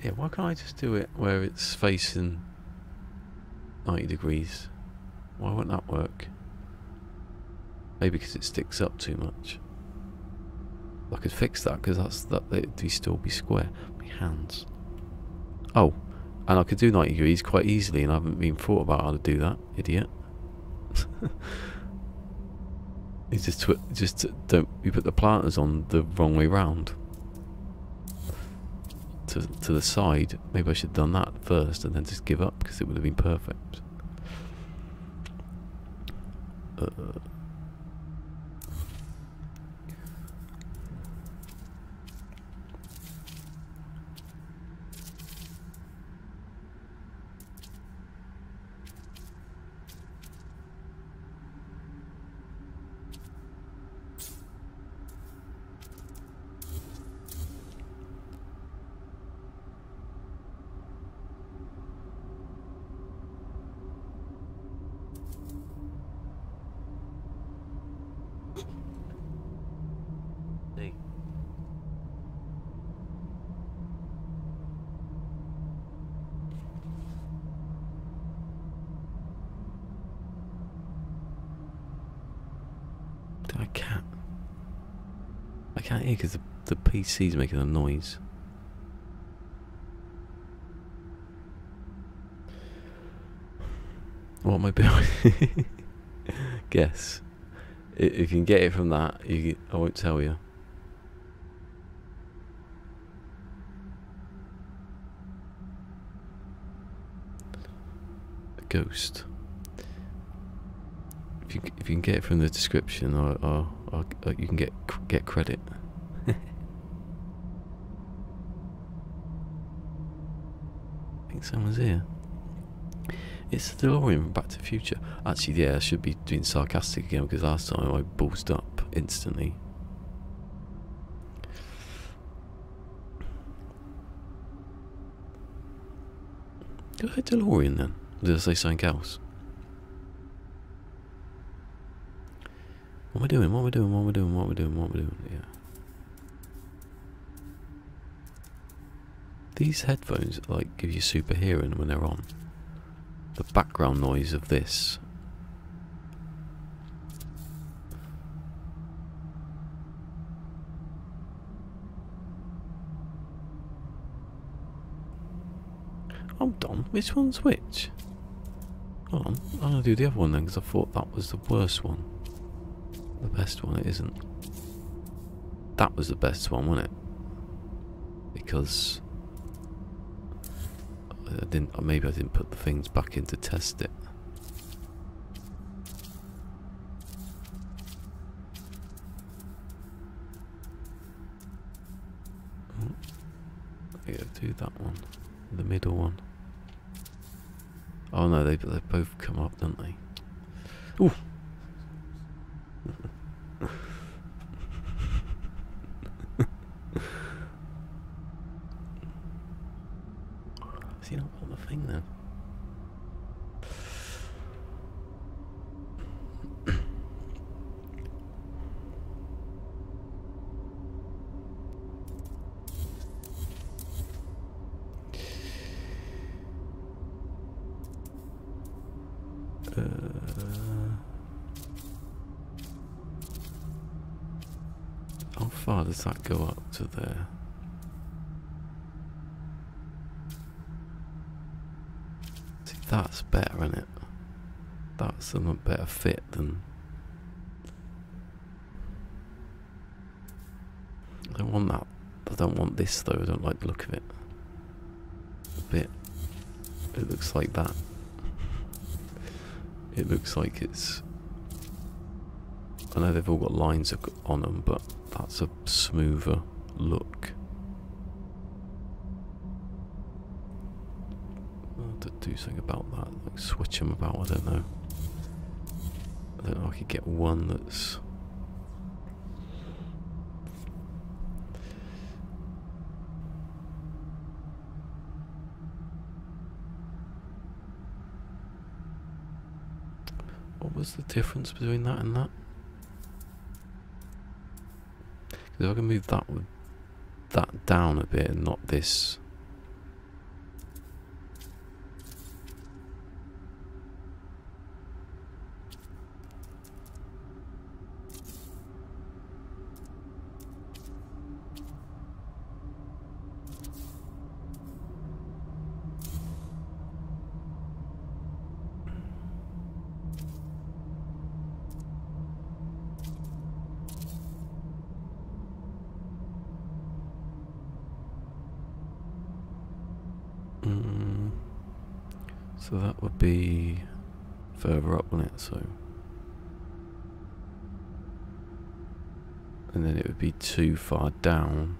Yeah, why can't I just do it where it's facing 90 degrees? Why won't that work? Maybe because it sticks up too much. I could fix that because it'd still be square. My hands. Oh, and I could do 90 degrees quite easily, and I haven't even thought about how to do that, idiot. It's just don't you put the planters on the wrong way round. To the side. Maybe I should have done that first and then just give up because it would have been perfect. I can't hear because the PC's making a noise. What am I building? Guess. If you can get it from that, I won't tell you. A ghost. If you can get it from the description, you can get credit. I think someone's here. It's the DeLorean from Back to the Future. Actually, yeah, I should be doing sarcastic again because last time I ballsed up instantly. Go ahead, DeLorean then. Did I say something else? What am I doing? What am I doing? What am I doing? What am I doing? What am I doing? Yeah. These headphones like give you super hearing when they're on. The background noise of this. I'm done. Which one's which? Hold on. I'm going to do the other one then because I thought that was the worst one. The best one, it isn't. That was the best one, wasn't it? Because maybe I didn't put the things back in to test it. Yeah, do that one, the middle one. Oh no, they both come up, don't they? Ooh. Has he not got the thing then? How far does that go up to there? See, that's better, isn't it? That's a much better fit than... I don't want that. I don't want this though. I don't like the look of it. A bit. It looks like that. It looks like it's I know they've all got lines on them, but that's a smoother look. I'll have to do something about that, like switch them about, I don't know. I don't know if I could get one that's... What was the difference between that and that? Because if I can move that down a bit and not this. So that would be further up, wouldn't it? So, and then it would be too far down.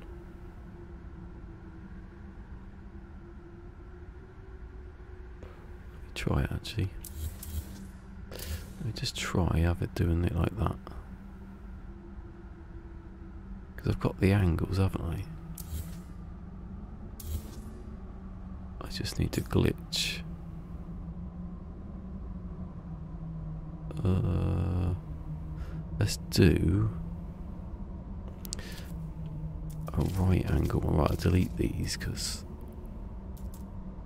Let me try it actually. Let me just try have it doing it like that. Because I've got the angles, haven't I? I just need to glitch. Let's do a right angle one. Right, I'll delete these because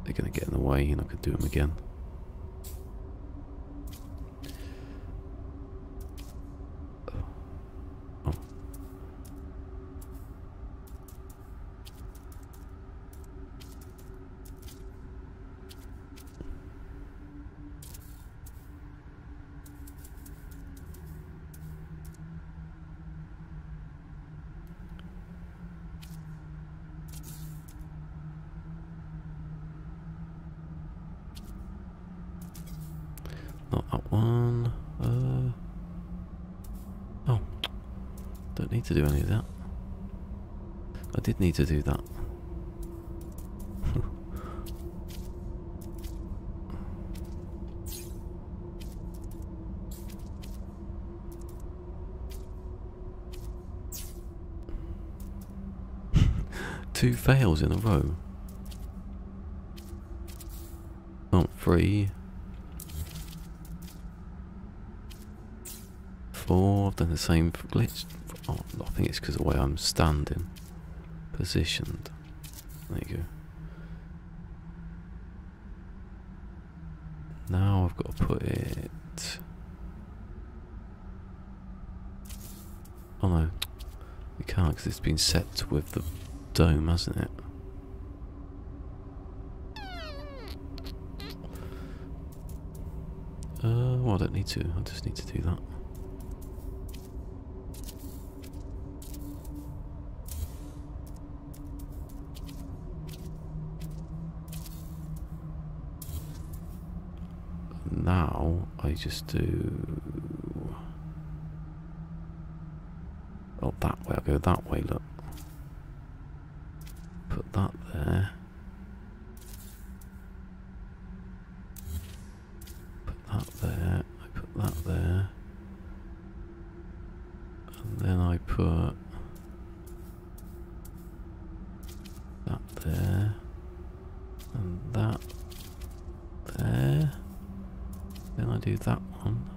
they're going to get in the way and I could do them again. Oh. Not that one. Oh, don't need to do any of that. I did need to do that. Two fails in a row. Not 3. 4, I've done the same glitch. Oh, I think it's because of the way I'm standing, positioned. There you go. Now I've got to put it. Oh no, we can't because it's been set with the dome, hasn't it? Well, I don't need to. I just need to do that. Now I just do, oh, that way. I'll go that way, look. Put that there. Put that there. I put that there. And then I put that there. And that there. Then I do that one.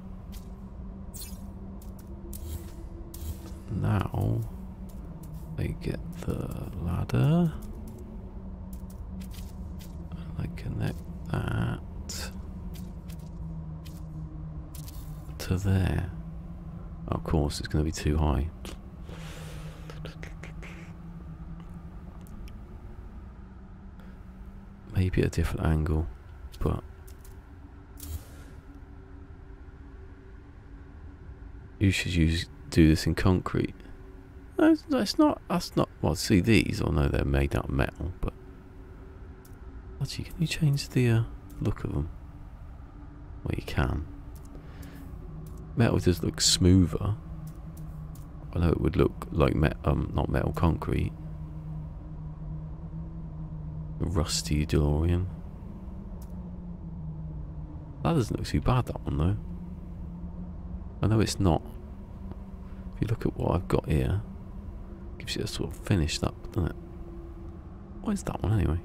Now I get the ladder. And I connect that to there. Of course, it's going to be too high. Maybe at a different angle, but you should do this in concrete. No, it's not. That's not. Well, see these. I know they're made out of metal, but actually, can you change the look of them? Well, you can. Metal does look smoother, I know it would look like not metal, concrete. A rusty DeLorean. That doesn't look too bad, that one though. I know it's not. If you look at what I've got here, gives you a sort of finish, that, doesn't it? What is that one anyway?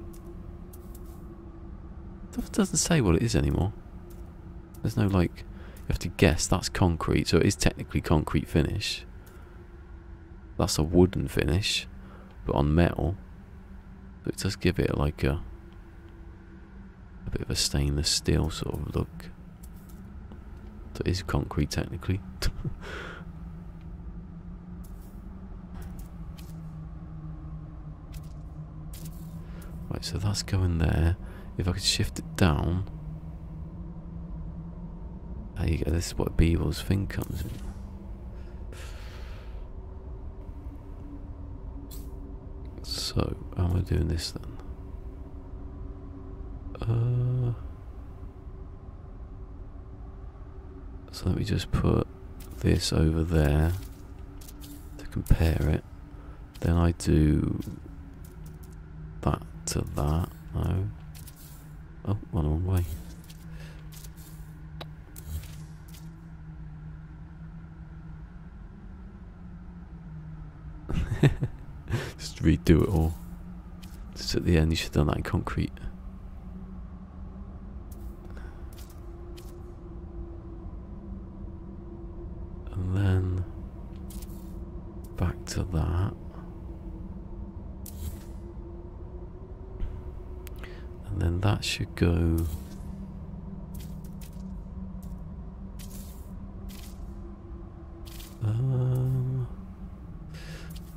It doesn't say what it is anymore. There's no, like, you have to guess. That's concrete, so it is technically concrete finish. That's a wooden finish, but on metal. But it does give it like a bit of a stainless steel sort of look. So it is concrete technically. Right, so that's going there. If I could shift it down. There you go, this is what Beeble's thing comes in. So, how am I doing this then? So let me just put this over there to compare it. Then I do that to that. No. Oh, wrong way. Just redo it all. Just at the end, you should have done that in concrete. And then back to that. And then that should go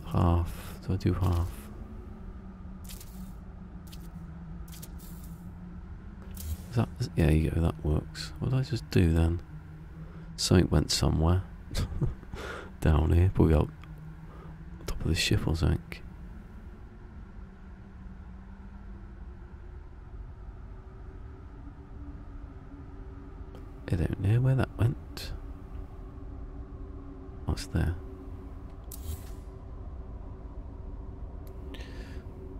half. Do I do half? Is that, yeah, you go, that works. What did I just do then? Something went somewhere. Down here, probably out top of the ship or something. I don't know where that went. What's there?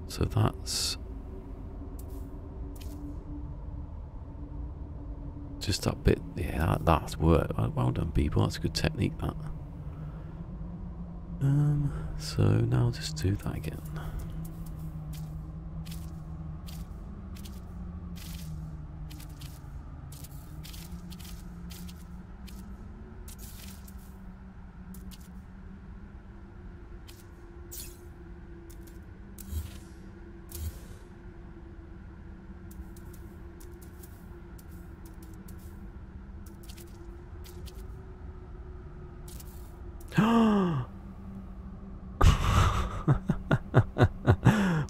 So that's just that bit. Yeah, that's work. Well done, people. That's a good technique, that. So now I'll just do that again.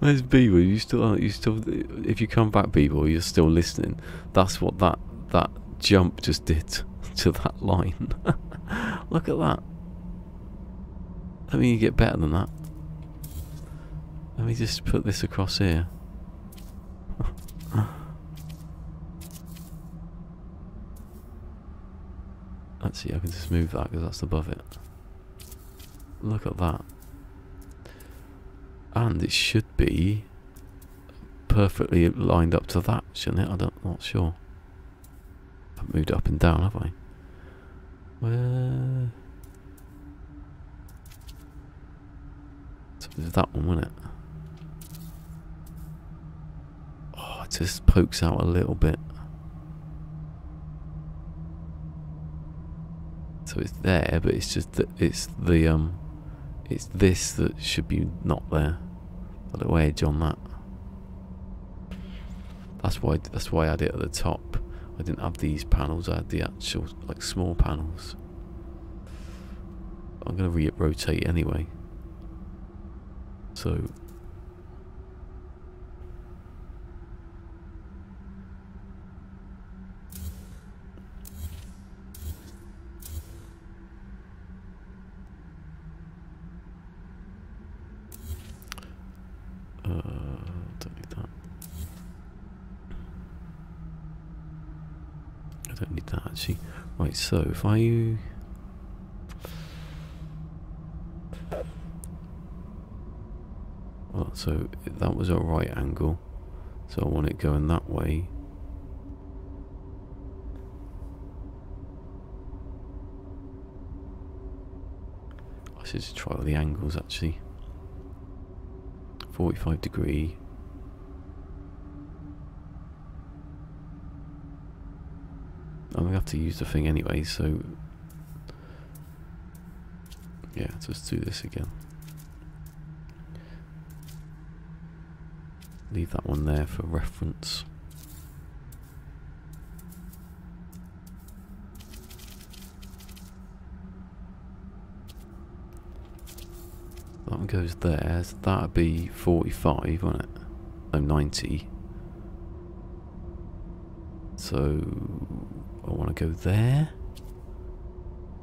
Where's Beaver? You still, if you come back, Beaver, you're still listening. That's what that jump just did to that line. Look at that. I mean, you get better than that. Let me just put this across here. Let's see, I can just move that because that's above it. Look at that. And it should be perfectly lined up to that, shouldn't it? I'm not sure. I've moved up and down, have I? Where? So there's that one, wasn't it? Oh, it just pokes out a little bit. So it's there, but it's just that it's this that should be not there. A little edge on that. That's why I had it at the top. I didn't have these panels. I had the actual like small panels. I'm gonna rotate anyway. So. Don't need that. I don't need that actually. Right, so if I remember. So that was a right angle. So I want it going that way. I should just try all the angles actually. 45°. I'm gonna have to use the thing anyway, so yeah, just do this again. Leave that one there for reference. That one goes there, so that'd be 45, wouldn't it? No, 90. So I want to go there.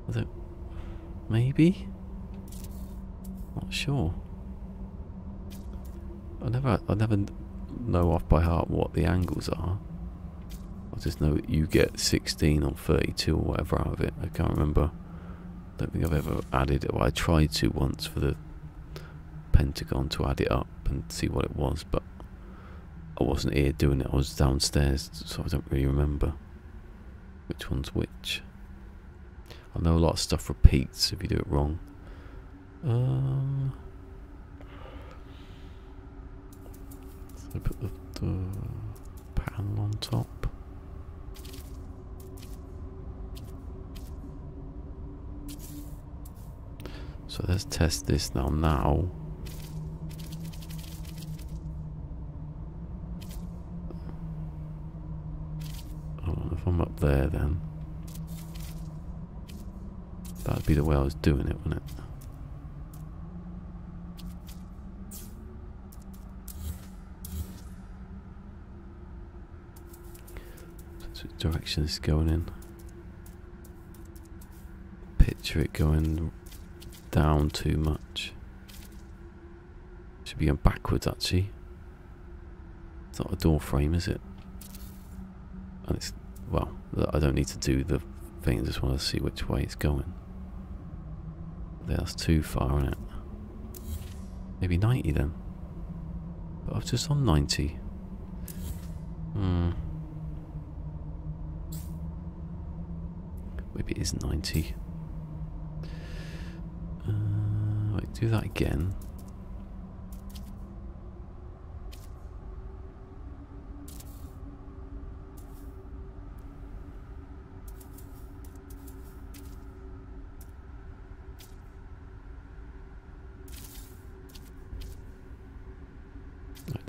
I don't. Maybe. Not sure. I never know off by heart what the angles are. I just know that you get 16 or 32 or whatever out of it. I can't remember. Don't think I've ever added it. Well, I tried to once for the Pentagon to add it up and see what it was, but I wasn't here doing it. I was downstairs, so I don't really remember which one's which. I know a lot of stuff repeats if you do it wrong. So put the panel on top. So let's test this now. If I'm up there, then that'd be the way I was doing it, wouldn't it? So which direction is it going in? Picture it going down too much. Should be going backwards actually. It's not a door frame, is it? And it's, well, I don't need to do the thing, I just want to see which way it's going. That's too far, isn't it? Maybe 90 then. But I was just on 90. Maybe it is 90. Wait, do that again.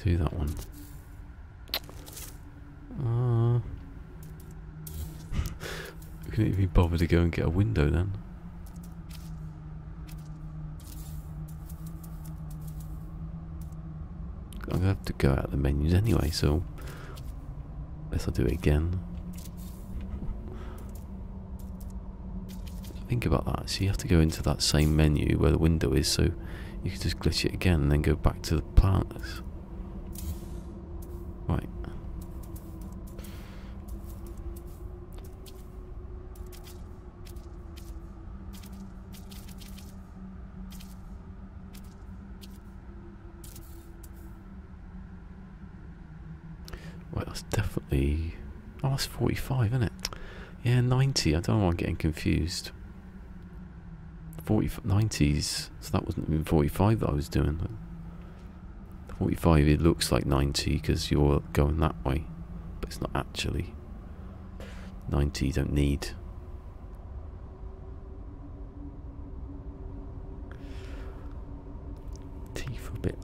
Do that one. We couldn't even bother to go and get a window then. I'm gonna have to go out of the menus anyway, so unless I do it again. Think about that. So you have to go into that same menu where the window is, so you can just glitch it again and then go back to the planters. Right. Right, that's definitely... Oh, that's 45, isn't it? Yeah, 90. I don't know why I'm getting confused. 90s, so that wasn't even 45 that I was doing. 45, it looks like 90 because you're going that way, but it's not actually. 90 you don't need. Teeth a bit.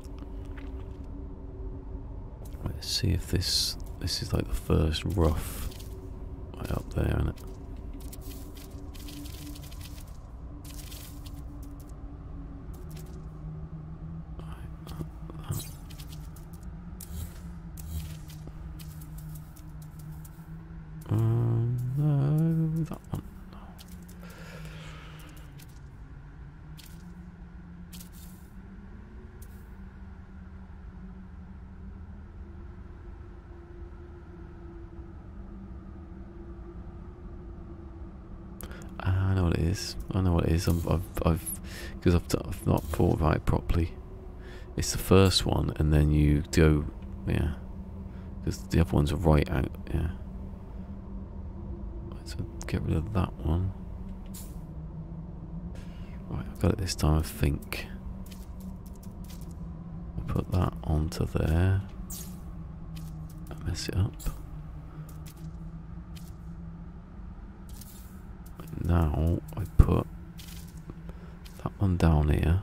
Let's see if this is like the first rough right up there, isn't it? No, that one. No. I know what it is. I know what it is. I've because I've not thought about it properly. It's the first one, and then you go, yeah, because the other ones are right out, yeah. Right, so get rid of that one. Right, I've got it this time, I think. I'll put that onto there. Mess it up. Now I put that one down here.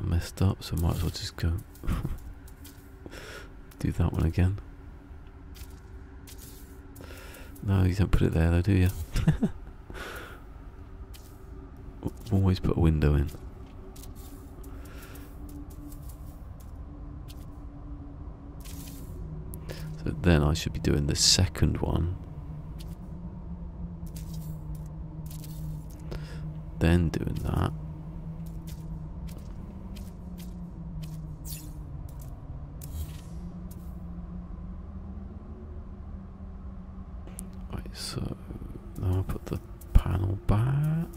Messed up, so might as well just go do that one again. No, you don't put it there though, do you? Always put a window in. So then I should be doing the second one. Then doing that. Right, so now I'll put the panel back.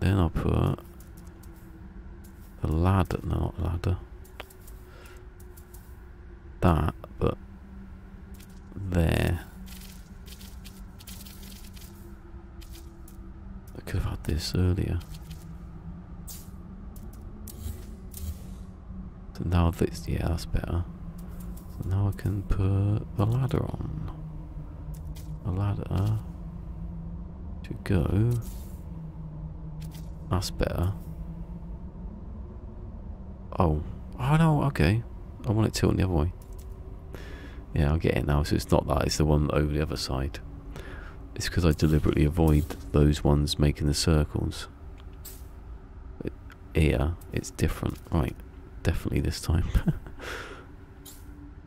Then I'll put the ladder, no, not ladder. That, but there. I could have had this earlier. So now this, yeah, that's better. So now I can put the ladder on. The ladder to go. That's better. Oh no, okay. I want it tilting the other way. Yeah, I get it now. So it's not that, it's the one over the other side. It's because I deliberately avoid those ones making the circles. But here, it's different. Right, definitely this time.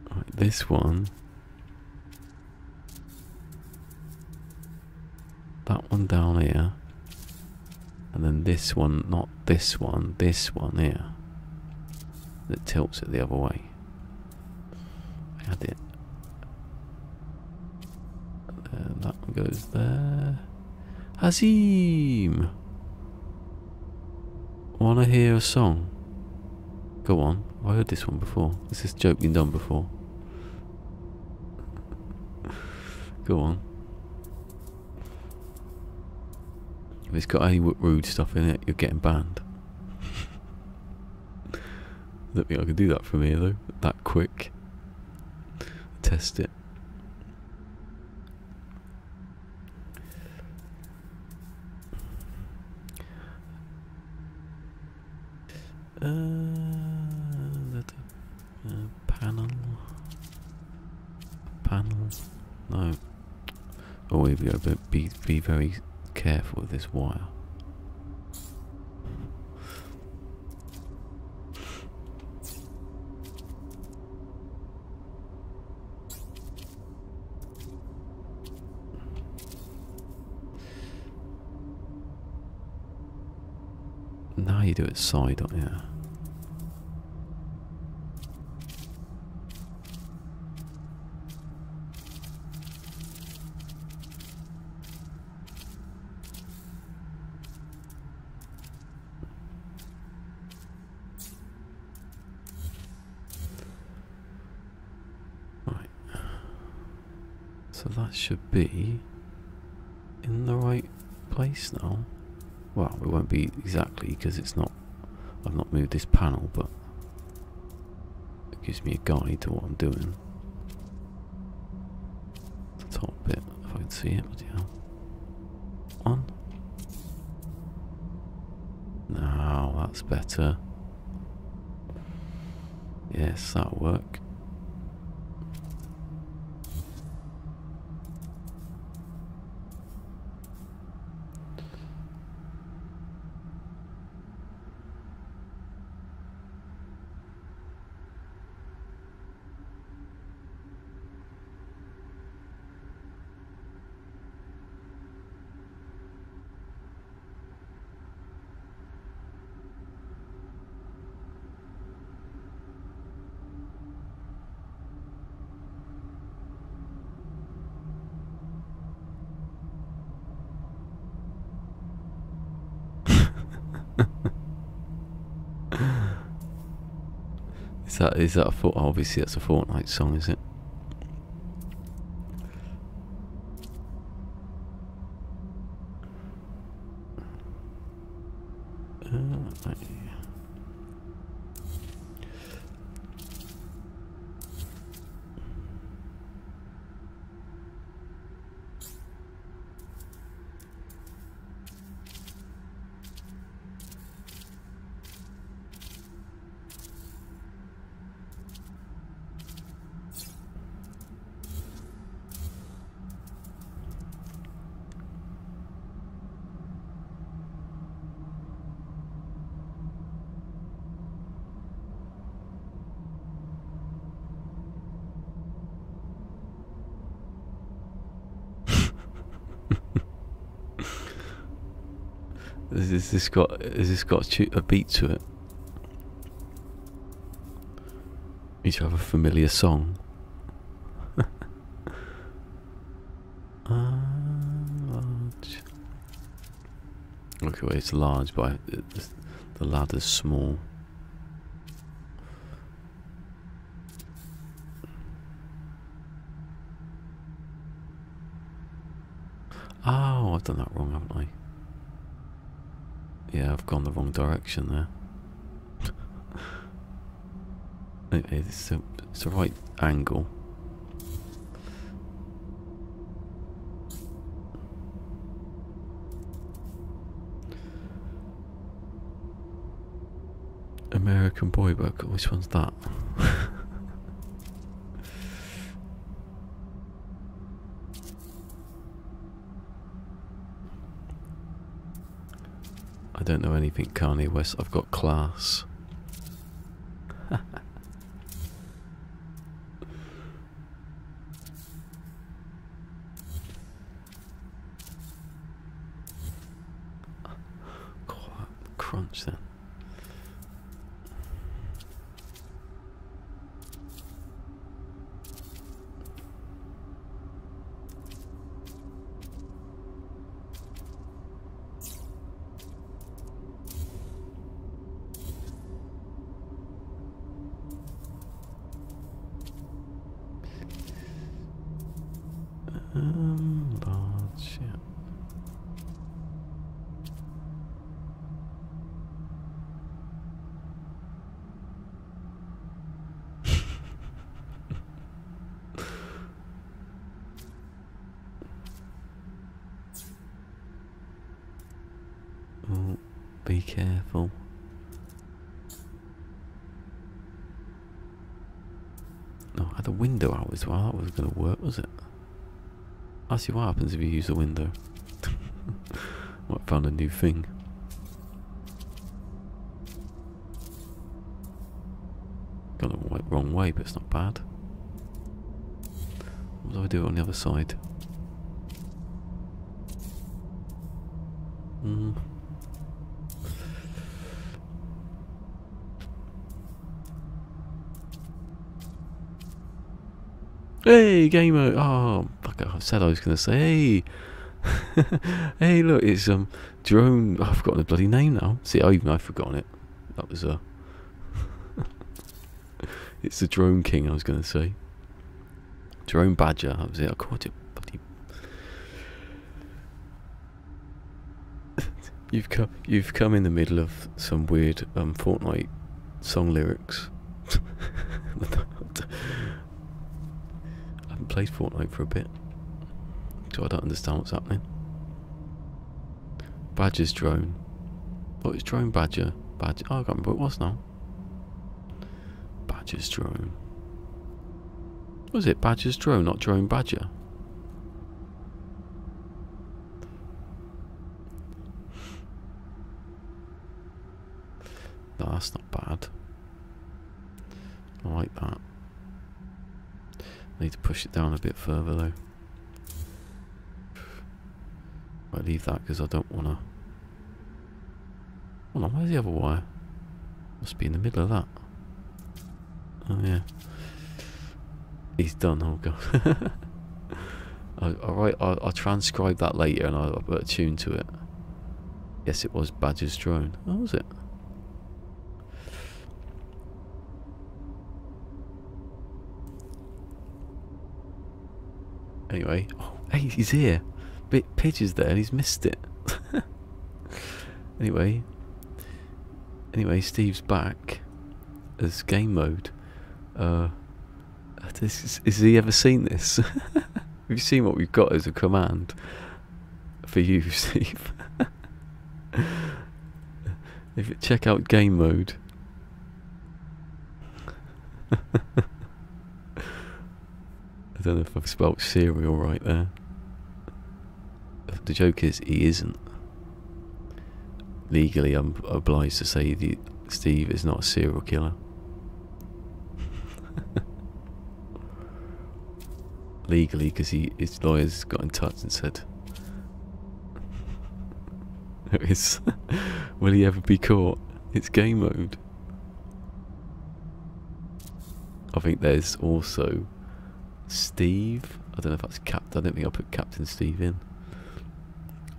Right, this one. That one down here. And then this one, not this one here. That tilts it the other way. I had it. And that one goes there. Hazim! Wanna hear a song? Go on. I heard this one before. This has joke been done before. Go on. If it's got any rude stuff in it, you're getting banned. I don't think I can do that from here though, that quick. Test it. Panel. No. Oh, here we go. But be very careful with this wire. Now you do it side on here. Right. So that should be in the right place now. Well, it won't be exactly because it's not, I've not moved this panel, but it gives me a guide to what I'm doing. The top bit, if I can see it, but yeah. One. Now that's better. Yes, that'll work. Is that a obviously that's a Fortnite song, is it? Right. Has this got a beat to it? You should have a familiar song. Large. Okay, well, it's large, but the ladder's small. Oh, I've done that wrong, haven't I? Yeah, I've gone the wrong direction there. It's the right angle. American Boy Book, which one's that? I don't know anything Kanye West. I've got Class. Crunch then. Large, yeah. Oh, be careful. No, I had the window out as well. That was going to work, was it? I see what happens if you use the window. Might have found a new thing. Gone the wrong way, but it's not bad. What do I do on the other side? Hey, gamer! Oh, fuck! I said I was going to say, hey, hey, look, it's drone. Oh, I've forgotten the bloody name now. See, I've forgotten it. That was it's the Drone King. I was going to say, Drone Badger. That was it. I caught it. Bloody. You've come in the middle of some weird Fortnite song lyrics. I haven't played Fortnite for a bit, so I don't understand what's happening. Badger's drone. Oh, it's Drone Badger. Badger. Oh, I can't remember what it was now. Badger's drone. Was it Badger's drone, not Drone Badger? No, that's not bad. I like that. I need to push it down a bit further though. I'll leave that because I don't want to. Hold on, where's the other wire? Must be in the middle of that. Oh yeah. He's done, oh god. Alright, I'll transcribe that later and I'll put a tune to it. Yes, it was Badger's drone. Oh, was it? Anyway, oh, hey, he's here. Pidge is there and he's missed it. Anyway, Steve's back as game mode. Has he ever seen this? Have you seen what we've got as a command for you, Steve? Check out game mode. I don't know if I've spelt cereal right there. The joke is he isn't. Legally, I'm obliged to say that Steve is not a serial killer. Legally, because his lawyers got in touch and said, will he ever be caught? It's game mode. I think there's also Steve. I don't know if that's Captain. I don't think I put Captain Steve in.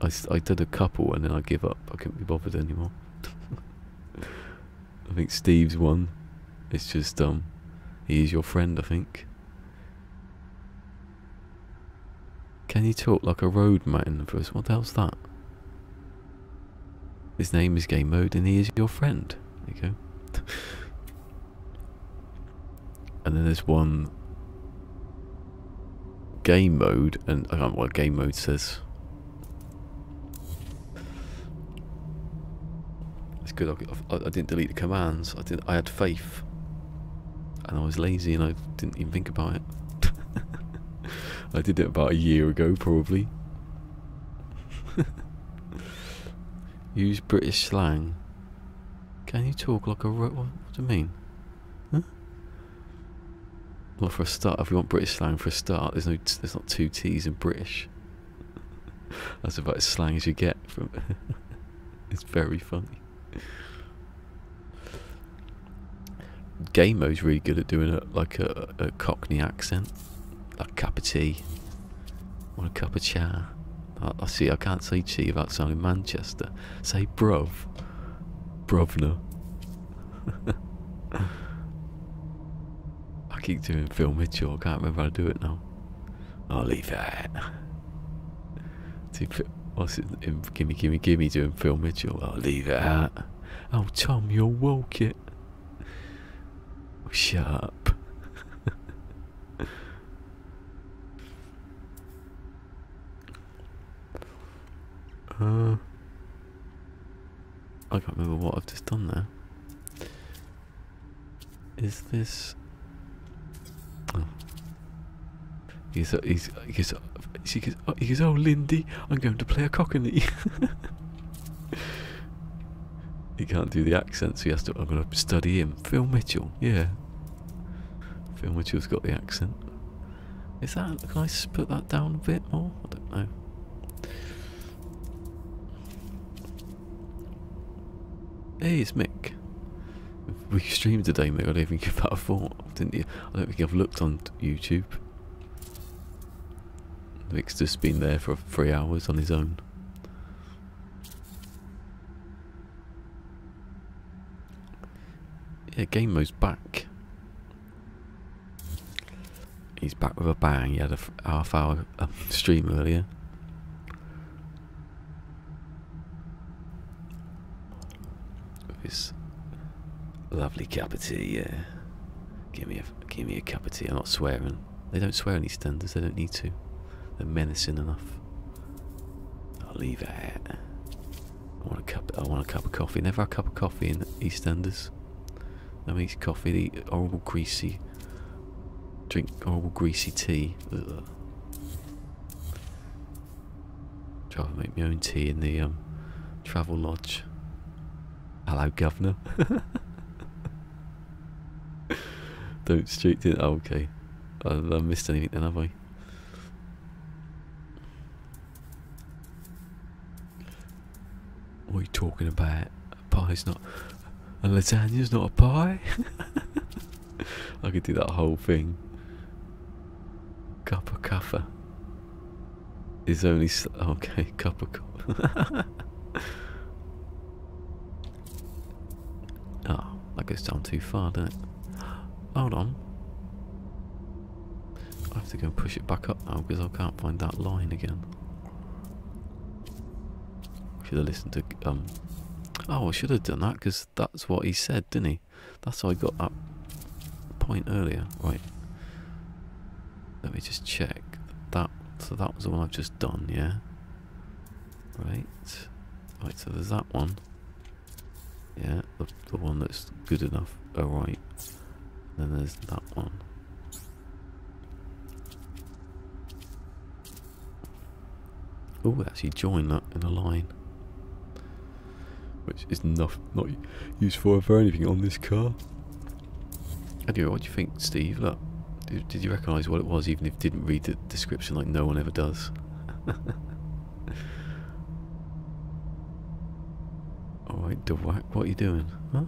I did a couple and then I give up. I couldn't be bothered anymore. I think Steve's one. It's just he is your friend, I think. Can you talk like a roadman for us? What the hell's that? His name is game mode and he is your friend. There you go. And then there's one game mode, and I can't remember what game mode says. It's good. I didn't delete the commands. I had faith, and I was lazy, and I didn't even think about it. I did it about a year ago, probably. Use British slang. Can you talk like a what do you mean? Huh? Well, for a start, if we want British slang for a start, there's not two T's in British. That's about as slang as you get from. It's very funny. Game mode's really good at doing a Cockney accent, like cup of tea, want a cup of cha. I see. I can't say tea without sounding Manchester. Say bruv, bruvna. I keep doing Phil Mitchell. I can't remember how to do it now. I'll leave that. What's it? Gimme doing Phil Mitchell. I'll leave it out. Oh, Tom, you'll walk it. Oh, shut up. I can't remember what I've just done there. Is this? Oh. He goes, oh, Lindy, I'm going to play a cockney. He can't do the accent, so he has to. I'm going to study him. Phil Mitchell, yeah. Phil Mitchell's got the accent. Is that? Can I put that down a bit more? I don't know. Hey, it's Mick. We streamed today, Mick. I don't even give that a thought, didn't you? I don't think I've looked on YouTube. Mick's just been there for 3 hours on his own. Yeah, Game Mo's back. He's back with a bang. He had a half-hour stream earlier. With his lovely cup of tea. Yeah, give me a cup of tea. I'm not swearing. They don't swear in EastEnders. They don't need to. They're menacing enough. I'll leave it. I want a cup of coffee. Never a cup of coffee in EastEnders. No one eats coffee. They eat horrible greasy. Drink horrible greasy tea. Ugh. Try to make my own tea in the travel lodge. Hello, governor. Don't street it. Oh, okay. I missed anything then, have I? What are you talking about? A pie's not. A lasagna's not a pie? I could do that whole thing. Cup of cuffer is only. Okay, cup of coffee. Oh, that goes down too far, doesn't it? Hold on. I have to go and push it back up now because I can't find that line again. Should have listened to oh, I should have done that because that's what he said, didn't he? That's how I got that point earlier. Right. Let me just check that. So that was the one I've just done, yeah. Right. Right. So there's that one. Yeah, the one that's good enough. Oh, right. Then there's that one. Oh, actually join that in a line. Which is not useful for anything on this car. Anyway, what do you think, Steve? Look, did you recognise what it was, even if you didn't read the description like no one ever does? Alright, DeWhack, what are you doing? Huh?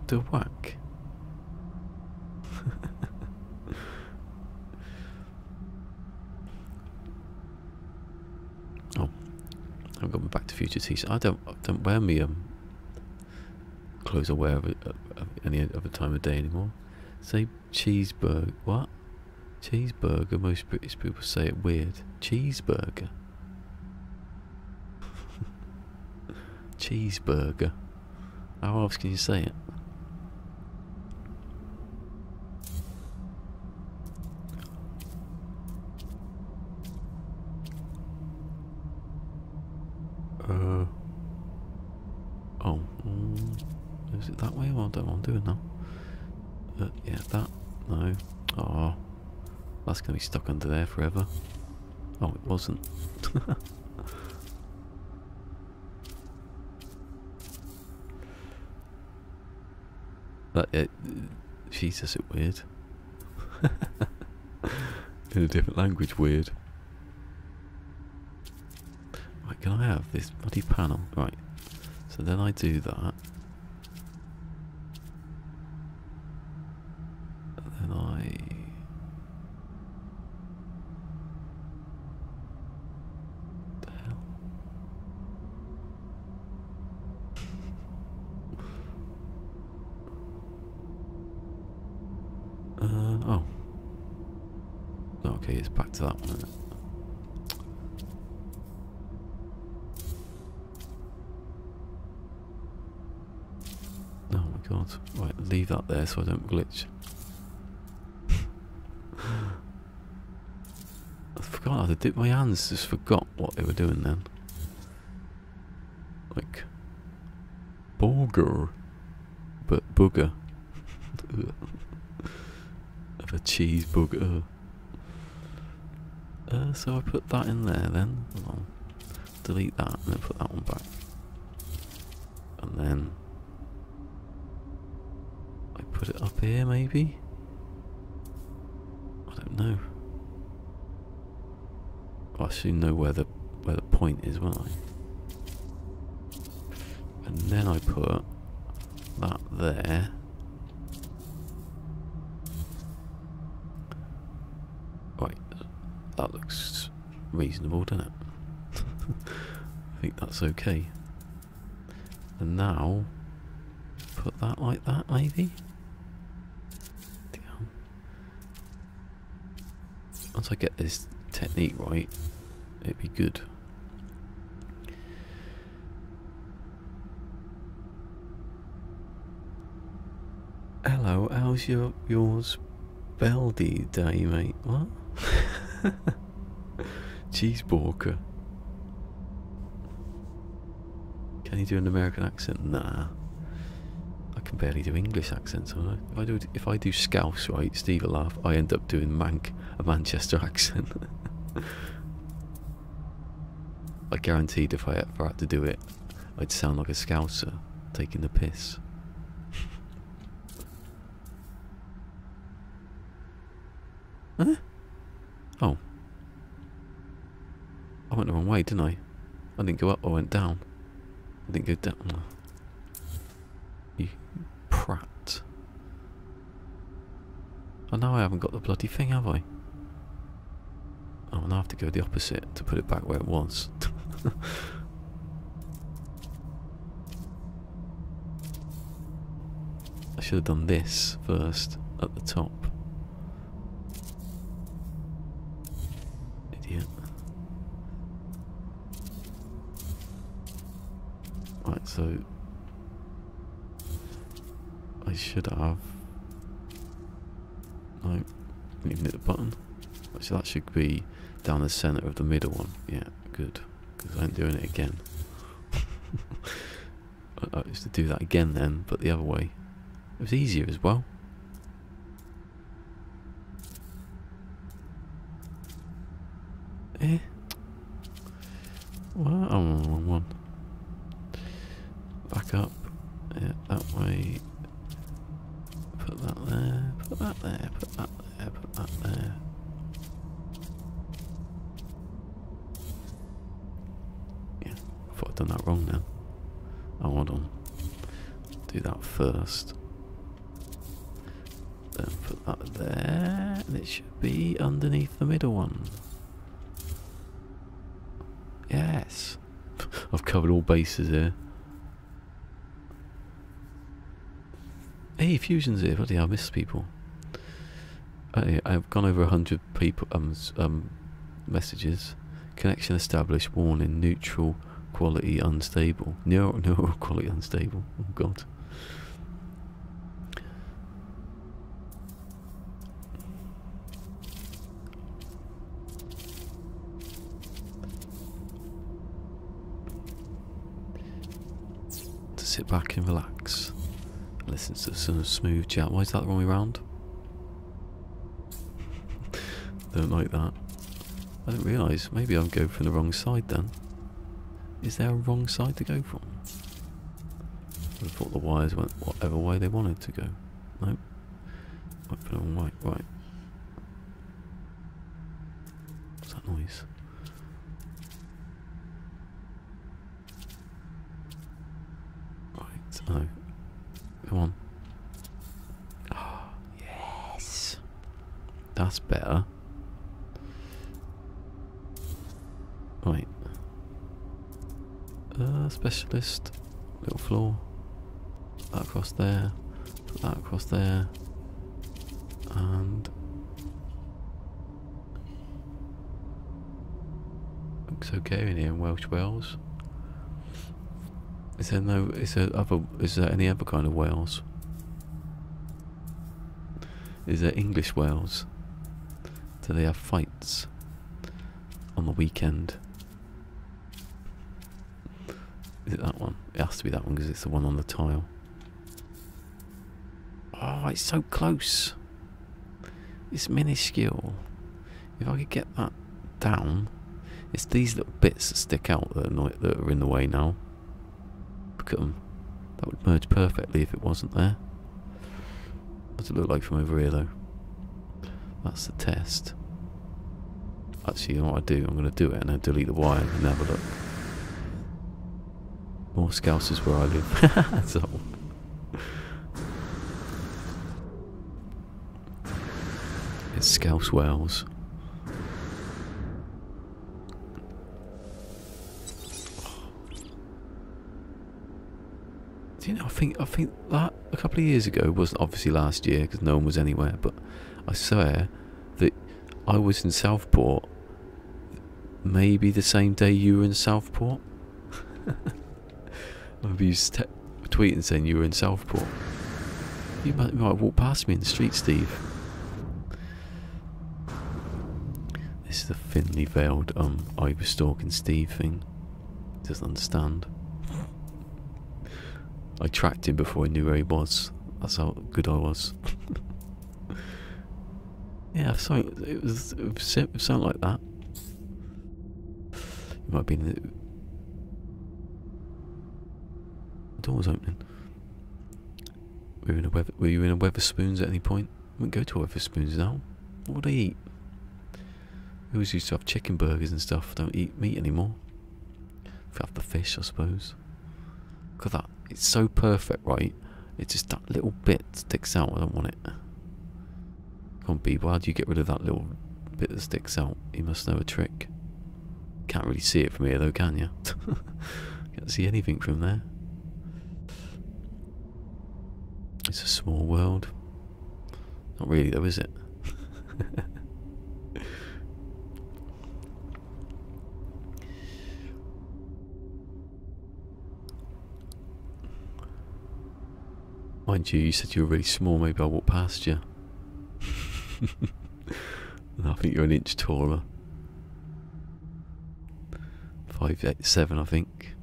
DeWhack? Oh, I've got my Back to Future t-shirt. I don't wear me clothes I wear of any other time of day anymore. Say cheeseburger. What? Cheeseburger. Most British people say it weird. Cheeseburger. Cheeseburger. How else can you say it? Oh, is it that way? Well, I don't know what I'm doing now. Yeah, that. No. Oh, that's going to be stuck under there forever. Oh, it wasn't. She says it weird. In a different language, weird. Right, can I have this bloody panel? Right. So then I do that. And then I... What the hell? Oh. Okay, it's back to that one, isn't it? Oh my god. Right, leave that there so I don't glitch. I forgot how to do. My hands just forgot what they were doing then. Like burger, but booger. Of a cheeseburger. So I put that in there then. I'll delete that and then put that one back. And then I put it up here maybe? I don't know. I soon know where the point is, won't I? And then I put that there. Right, that looks reasonable, doesn't it? I think that's okay. And now put that like that maybe? Damn. Once I get this technique right, it'd be good. Hello, how's yours Beldy day, mate? What? Cheeseburger. Can you do an American accent? Nah. I can barely do English accents. If I do Scouse, right, Steve will laugh. I end up doing a Manchester accent. I guaranteed if I ever had to do it, I'd sound like a Scouser taking the piss. Huh? Oh. I went the wrong way, didn't I? I didn't go up, I went down. I didn't go down. Oh. You prat. Oh, now I haven't got the bloody thing, have I? Oh, now I have to go the opposite to put it back where it was. I should have done this first, at the top. Idiot. Right, so I should have. No, didn't even hit the button. So that should be down the centre of the middle one. Yeah, good. Because I ain't doing it again. I used to do that again then, but the other way. It was easier as well. Eh? Well, I'm on the wrong one. Back up. Yeah, that way. Put that there. Put that there. Put that there. Put that there. Yeah, I thought I'd done that wrong now. Oh, hold on. Do that first. Then put that there. And it should be underneath the middle one. Yes. I've covered all bases here. Hey, Fusion's here. Bloody hell, I miss people. I've gone over 100 people messages. Connection established. Warning. Neutral quality unstable. Neural quality unstable. Oh god. To sit back and relax. Listen to some smooth chat. Why is that the wrong way round? Don't like that. I didn't realise. Maybe I'm going from the wrong side then. Is there a wrong side to go from? I thought the wires went whatever way they wanted to go. Nope. Went for the wrong way. Right. What's that noise? Right. Oh. Come on. Oh, yes. That's better. Right. Specialist. Little floor. Put that across there. Put that across there. And looks okay in here in Welsh Wales. Is there any other kind of Wales? Is there English Wales? Do they have fights on the weekend? Is it that one? It has to be that one because it's the one on the tile. Oh, it's so close. It's minuscule. If I could get that down. It's these little bits that stick out that are in the way now. Look at them. That would merge perfectly if it wasn't there. What does it look like from over here though? That's the test. Actually, you know what I do? I'm going to do it and then delete the wire and have a look. More Scousers where I live. So. It's Scouse Wales. Do you know, I think that a couple of years ago, wasn't obviously last year because no one was anywhere, but I swear that I was in Southport maybe the same day you were in Southport. Maybe you tweeting saying you were in Southport. You might walk past me in the street, Steve. This is a thinly veiled I was stalking Steve thing. Doesn't understand. I tracked him before I knew where he was. That's how good I was. Yeah, it was something like that. You might have been. The door was opening. Were you in a Weatherspoons at any point? I wouldn't go to Weatherspoons now. What would I eat? We always used to have chicken burgers and stuff. Don't eat meat anymore. Have the fish, I suppose. Look at that. It's so perfect, right? It's just that little bit sticks out. I don't want it. Come on, Beeb. How do you get rid of that little bit that sticks out? You must know a trick. Can't really see it from here, though, can you? Can't see anything from there. It's a small world. Not really, though, is it? Mind you, you said you were really small, maybe I'll walk past you. And I think you're an inch taller. 5'7", I think.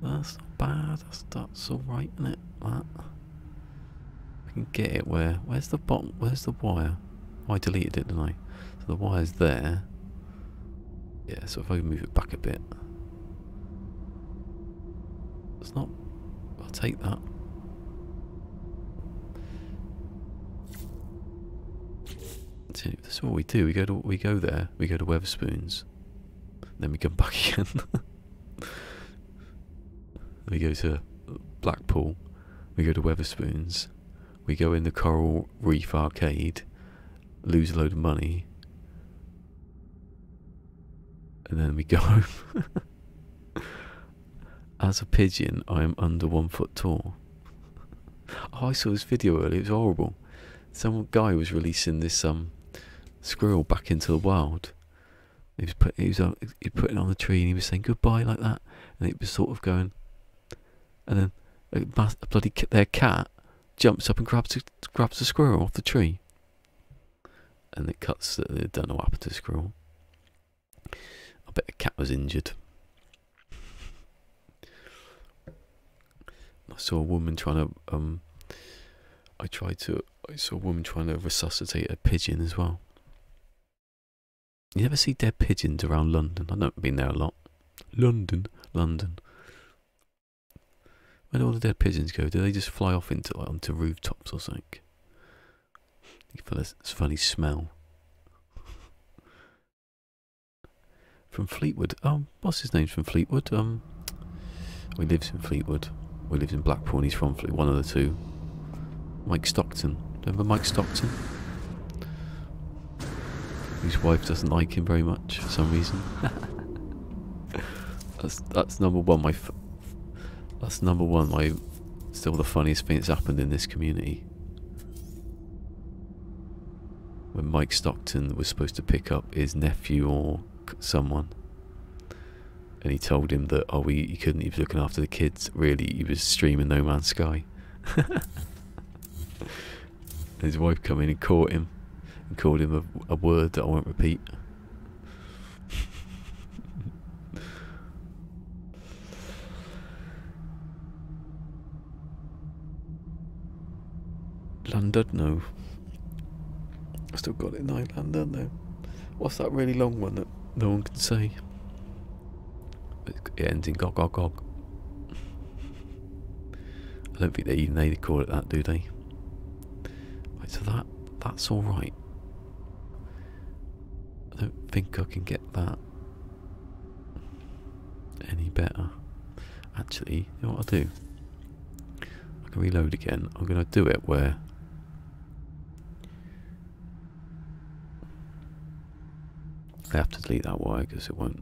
That's not bad, that's alright, isn't it? That. I can get it where's the bottom, where's the wire? Oh, I deleted it, didn't I? So the wire's there. Yeah, so if I move it back a bit. It's not, I'll take that. That's what we do. We go there. We go to Weatherspoons, then we come back again. We go to Blackpool. We go to Weatherspoons. We go in the Coral Reef Arcade, lose a load of money, and then we go home. As a pigeon, I am under 1 foot tall. Oh, I saw this video earlier. It was horrible. Some guy was releasing this squirrel back into the wild. He was putting it on the tree, and he was saying goodbye like that, and it was sort of going, and then a bloody their cat jumps up and grabs the squirrel off the tree, and it cuts. They don't know what happened to the squirrel. I bet the cat was injured. I saw a woman trying to I saw a woman trying to resuscitate a pigeon as well. You never see dead pigeons around London. I've not been there a lot. London. Where do all the dead pigeons go? Do they just fly off onto rooftops or something? It's a funny smell. From Fleetwood. What's his name from Fleetwood? He lives in Fleetwood. He lives in Blackpool and he's from Fleetwood. One of the two. Mike Stockton. Remember Mike Stockton? His wife doesn't like him very much for some reason. That's number one. That's number one. Still the funniest thing that's happened in this community. When Mike Stockton was supposed to pick up his nephew or someone, and he told him that he couldn't. He was looking after the kids. Really, he was streaming No Man's Sky. And his wife come in and caught him, and called him a word that I won't repeat. London, no. I still got it. No, London, no. What's that really long one that no one can say? It ends in gog, gog, gog. I don't think they call it that, do they? Right, so that's all right. I don't think I can get that any better. Actually, you know what I'll do? I can reload again. I'm going to do it where I have to delete that wire because it won't.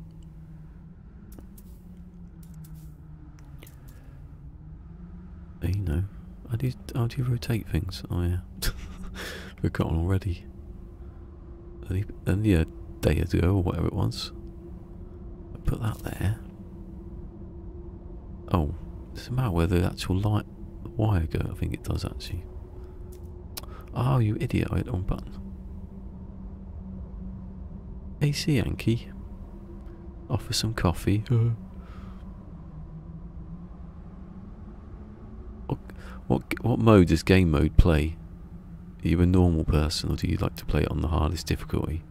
You know, how do you rotate things? Oh yeah, forgotten already. Only a day ago or whatever it was. I put that there. Oh, does it matter where the actual wire go? I think it does actually. Oh, you idiot! I hit the wrong button. AC Yankee. Offer some coffee. What mode does game mode play? Are you a normal person or do you like to play it on the hardest difficulty?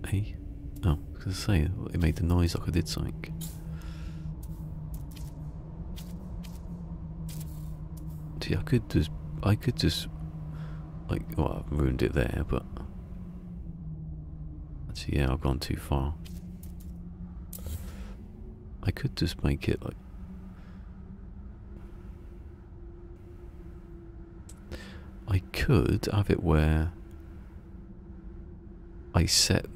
Hey? Oh, I was going to say, it made the noise like I did something. See, I could just, like, well, I've ruined it there, but actually, yeah, I've gone too far. I could just make it like, could have it where I set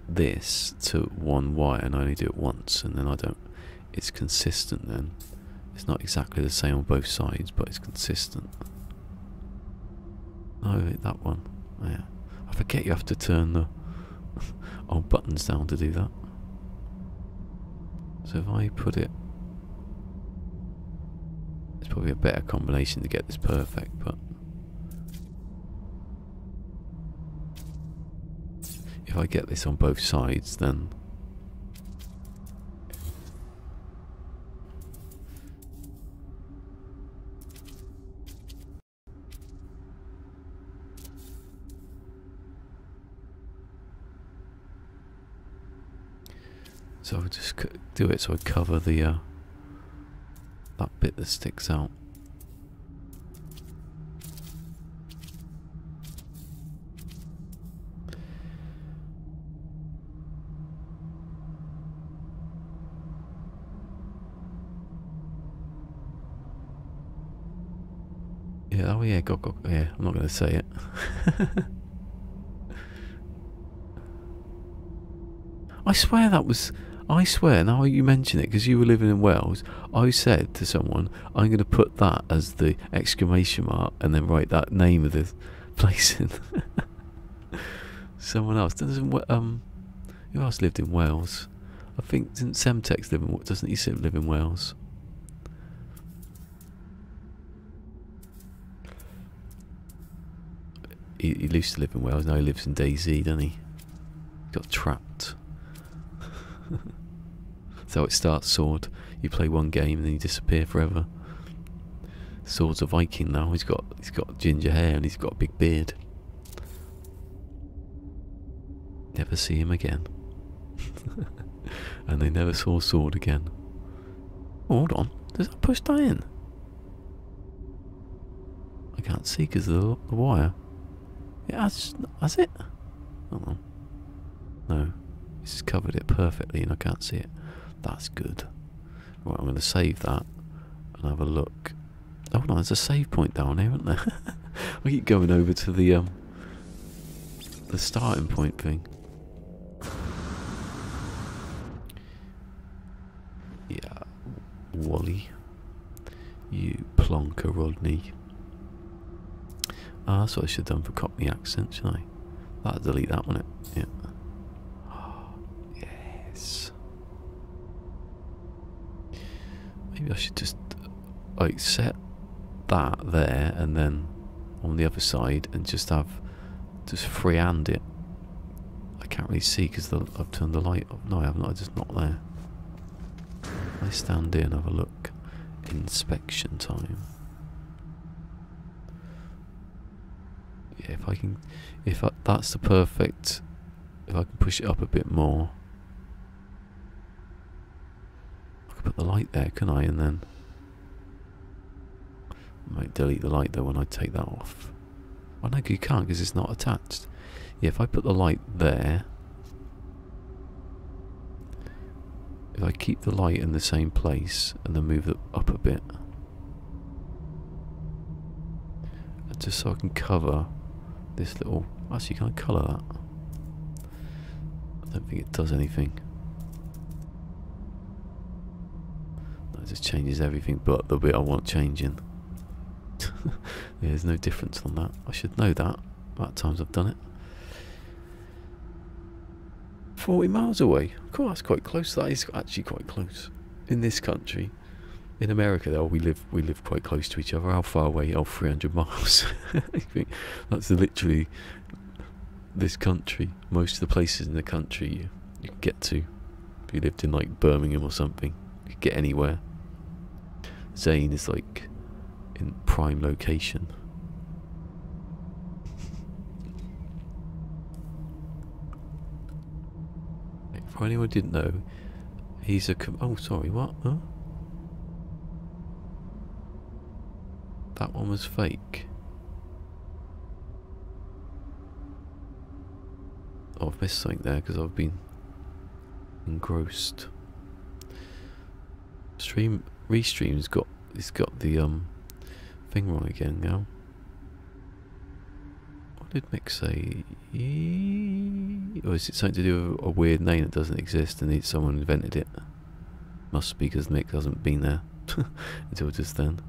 this to one wire and I only do it once, and then I don't. It's consistent then. It's not exactly the same on both sides, but it's consistent. No, that one. Yeah. I forget you have to turn the old buttons down to do that. So if I put it, it's probably a better combination to get this perfect, but if I get this on both sides, then so I'll just do it so I cover the that bit that sticks out. Yeah, oh yeah, yeah, I'm not going to say it. I swear that was, I swear, now you mention it, because you were living in Wales, I said to someone, I'm going to put that as the exclamation mark and then write that name of the place in. Someone else, who else lived in Wales? I think, didn't Semtex live in, doesn't he live in Wales? He used to live in Wales, now he lives in DayZ, doesn't he? He got trapped. So it starts, Sword. You play one game and then you disappear forever. Sword's a Viking now. He's got ginger hair and he's got a big beard. Never see him again. And they never saw Sword again. Oh, hold on. Does that push that in? I can't see because of the wire. Yeah, has it? Hold on. No. This has covered it perfectly and I can't see it. That's good. Right, I'm going to save that and have a look. Oh no, there's a save point down here, isn't there? I keep going over to the starting point thing. Yeah, Wally. You plonker, Rodney. Ah, that's what I should have done for Cockney accent, shouldn't I? That'll delete that, won't it? Yeah. Yes. Maybe I should just like set that there and then on the other side and just freehand it. I can't really see because I've turned the light off. No, I haven't. I'm just not there. I stand here and have a look. Inspection time. Yeah, that's the perfect. If I can push it up a bit more, I could put the light there, can I? And then I might delete the light though when I take that off. Oh no, you can't because it's not attached. Yeah, if I put the light there, if I keep the light in the same place and then move it up a bit, just so I can cover this little. Actually, can I colour that? I don't think it does anything. It just changes everything but the bit I want changing. Yeah, there's no difference on that. I should know that. About times I've done it. 40 miles away. Cool, that's quite close. That is actually quite close. In this country. In America, though, we live quite close to each other. How far away? Oh, 300 miles. I think that's literally this country. Most of the places in the country you can get to. If you lived in like Birmingham or something, you could get anywhere. Zane is like in prime location. For anyone who didn't know, he's a. Oh, sorry, what? Huh? That one was fake. Oh, I've missed something there because I've been engrossed. Restream's got the thing wrong again now. did Mick say? Or is it something to do with a weird name that doesn't exist and someone invented it? Must be, because Mick hasn't been there until just then.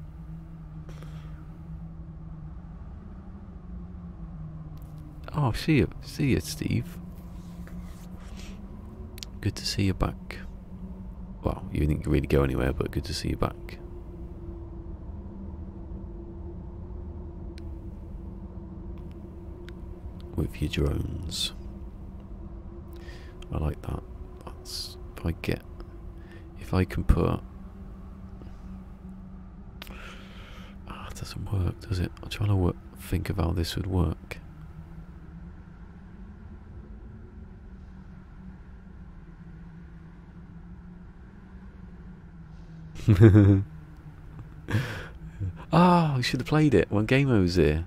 Oh, see you, Steve. Good to see you back. Well, you didn't really go anywhere, but good to see you back. With your drones. I like that. That's if I can put it doesn't work, does it? I'm trying to think of how this would work. Ah, I should have played it when Gameo was here.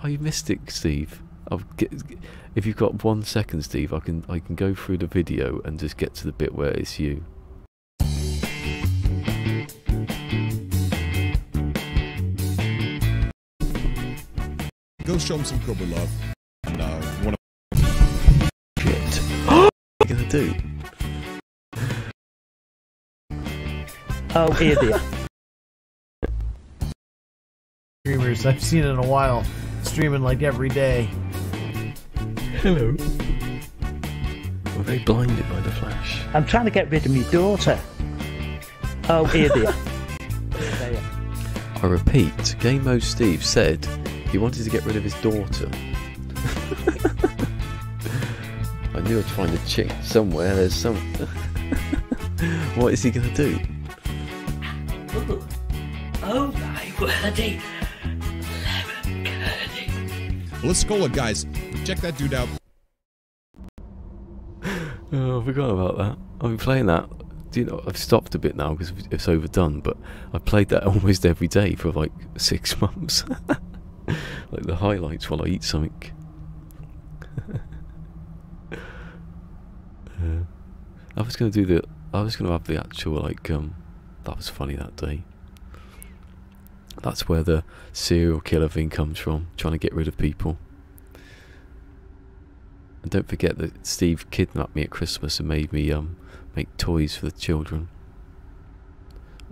Oh, you missed it, Steve. If you've got 1 second, Steve, I can go through the video and just get to the bit where it's you. Go show him some Cobra love. And one of shit. What are you gonna do? Oh, idiot. Streamers I've seen in a while, streaming like every day. Hello. Were they blinded by the flash? I'm trying to get rid of my daughter. Oh, idiot. I repeat, Game Mode Steve said he wanted to get rid of his daughter. I knew I'd find a chick somewhere. There's some. What is he gonna do? Ooh. Oh my wordy. Lemon curdy. Ballisticola, guys. Check that dude out. Oh, I forgot about that. I've been playing that. Do you know, I've stopped a bit now because it's overdone, but I played that almost every day for like 6 months. Like the highlights while I eat something. I was going to have the actual, like, that was funny that day. That's where the serial killer thing comes from, trying to get rid of people. And don't forget that Steve kidnapped me at Christmas and made me make toys for the children.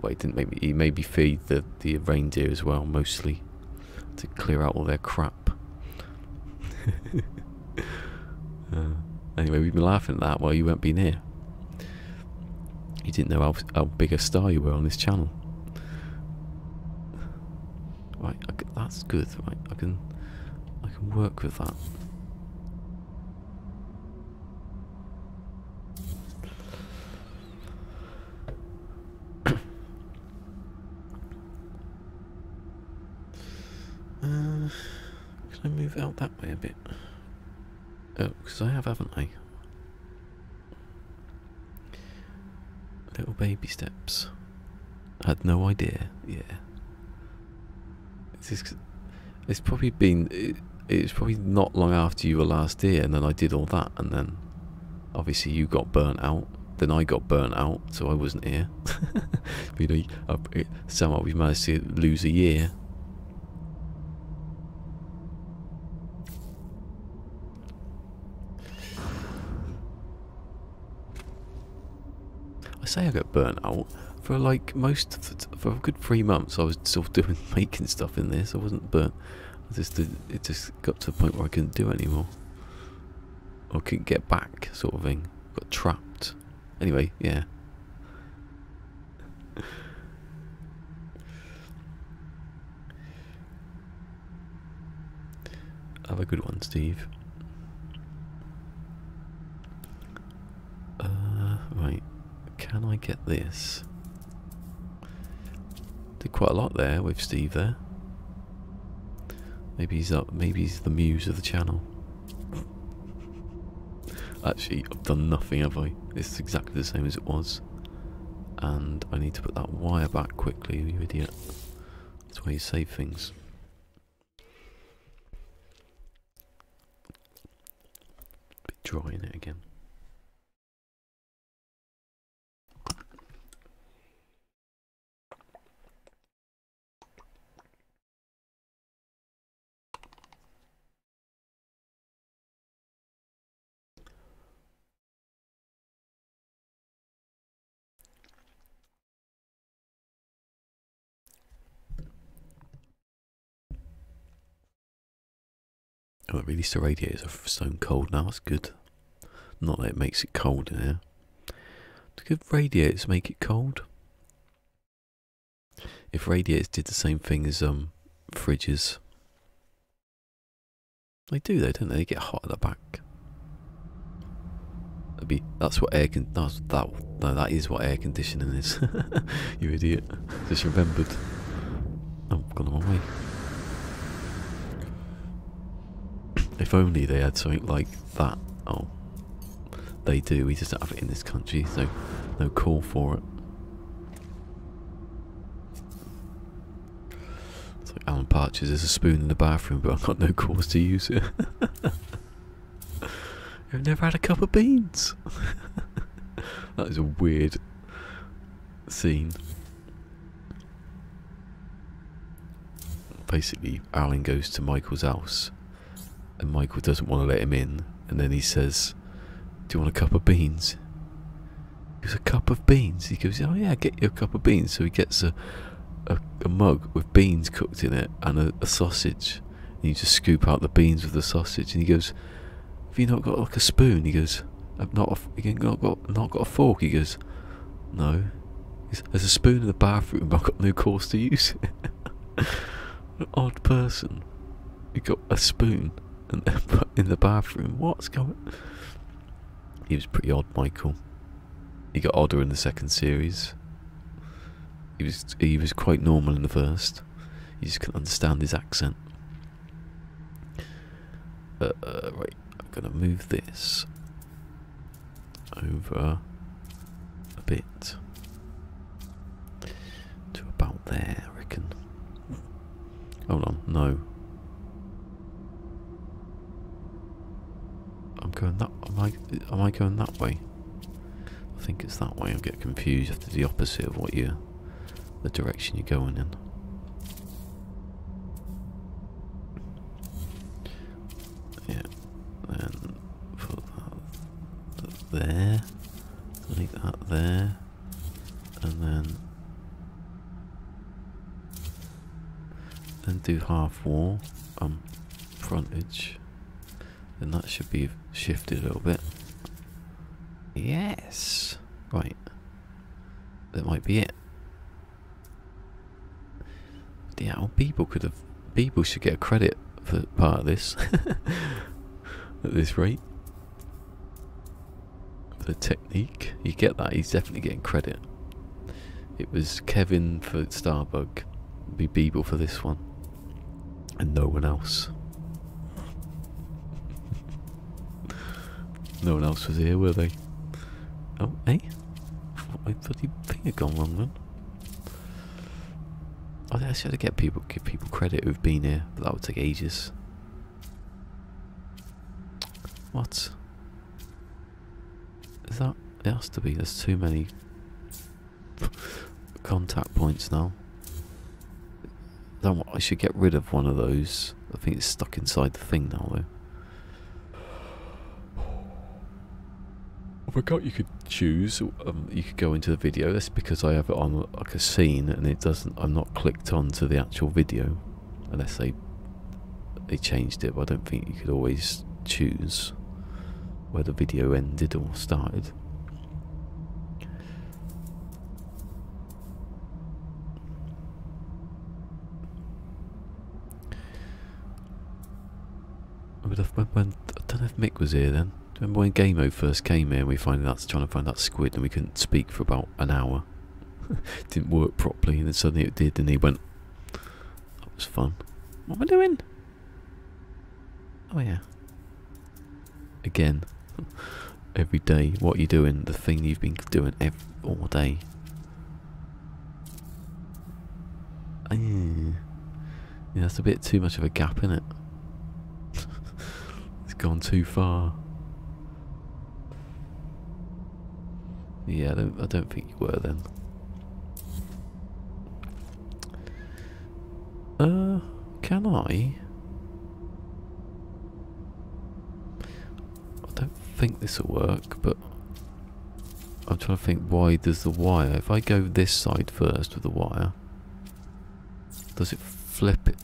Well, he didn't make me. He made me feed the reindeer as well, mostly to clear out all their crap. Anyway, we've been laughing at that while you weren't been here. You didn't know how big a star you were on this channel. Right, that's good. Right, I can work with that. Can I move out that way a bit? Oh, because I have, haven't I? Little baby steps. I had no idea. Yeah. It's probably been. It's probably not long after you were last here, and then I did all that, and then obviously you got burnt out. Then I got burnt out, so I wasn't here. You know, somehow we managed to lose a year. I say I got burnt out for like for a good 3 months. I was still making stuff in this. I wasn't burnt. It just got to the point where I couldn't do it anymore. I couldn't get back, sort of thing. Got trapped. Anyway, yeah. Have a good one, Steve. Right. Can I get this? Did quite a lot there with Steve there. Maybe he's up. Maybe he's the muse of the channel. Actually, I've done nothing, have I? It's exactly the same as it was. And I need to put that wire back quickly, you idiot. That's where you save things. Bit dry in it again. Oh, at least the radiators are stone cold now, that's good. Not that it makes it cold in here. Do good radiators make it cold? If radiators did the same thing as fridges. They do though, don't they? They get hot at the back. That's what that is what air conditioning is. You idiot. Just remembered. Oh, gone on my way. If only they had something like that. Oh. They do, we just don't have it in this country, so no call for it. It's like Alan Partridge, there's a spoon in the bathroom, but I've got no cause to use it. I've never had a cup of beans. That is a weird scene. Basically, Alan goes to Michael's house, and Michael doesn't want to let him in, and then he says, "Do you want a cup of beans?" He goes, "A cup of beans?" He goes, "Oh yeah, get you a cup of beans." So he gets a mug with beans cooked in it and a sausage, and you just scoop out the beans with the sausage, and he goes, "Have you not got like a spoon?" He goes, "I've not got a fork." He goes, "No." He goes, "There's a spoon in the bathroom, but I've got no cause to use it." An odd person. He got a spoon and in the bathroom. What's going on? He was pretty odd, Michael. He got odder in the second series. He was quite normal in the first. You just couldn't understand his accent. Right, I'm gonna move this over a bit to about there, I reckon. Hold on, no. I'm going that. Am I going that way? I think it's that way. I get confused. You have to do the opposite of the direction you're going in. Yeah. Then put that there. Like that there, and then do half wall frontage. Then that should be shifted a little bit. Yes. Right. That might be it. Yeah, well, people should get a credit for part of this. At this rate. For the technique. You get that, he's definitely getting credit. It was Kevin for Starbug. It'd be Beeble for this one. And no one else. No one else was here, were they? Oh, hey? I thought my thing had gone wrong then. I should have give people credit who've been here, but that would take ages. What? Is that? It has to be. There's too many contact points now. I should get rid of one of those. I think it's stuck inside the thing now, though. I forgot you could choose. You could go into the video. That's because I have it on like a scene, and it doesn't. I'm not clicked onto the actual video, unless they changed it. But I don't think you could always choose where the video ended or started. I don't know if Mick was here then. Do you remember when Game Mode first came here and we trying to find that squid and we couldn't speak for about an hour? Didn't work properly, and then suddenly it did, and he went, that was fun. What am I doing? Oh yeah. Again. Every day. What are you doing? The thing you've been doing all day. Yeah, that's a bit too much of a gap, isn't it? It's gone too far. Yeah, I don't think you were then. Can I? I don't think this will work, but I'm trying to think, why does the wire, if I go this side first with the wire, does it flip it?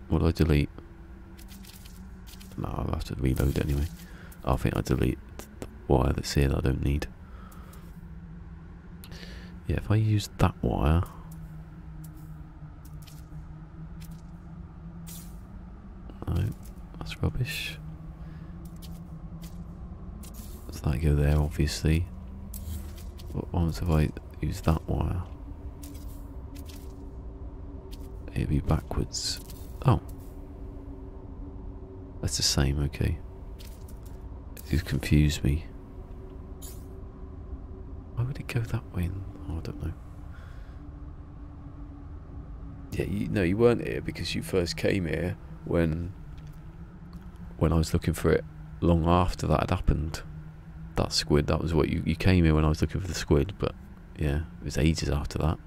What do I delete? No, I'll have to reload it anyway. I think I delete the wire that's here that I don't need. Yeah, if I use that wire. No, that's rubbish. So that go there, obviously. What happens if I use that wire? It'd be backwards. Oh. That's the same, okay. It just confused me. Why would it go that way? Oh, I don't know. Yeah, no, you weren't here because you first came here when I was looking for it long after that had happened. That squid, that was what you came here when I was looking for the squid, but yeah, it was ages after that.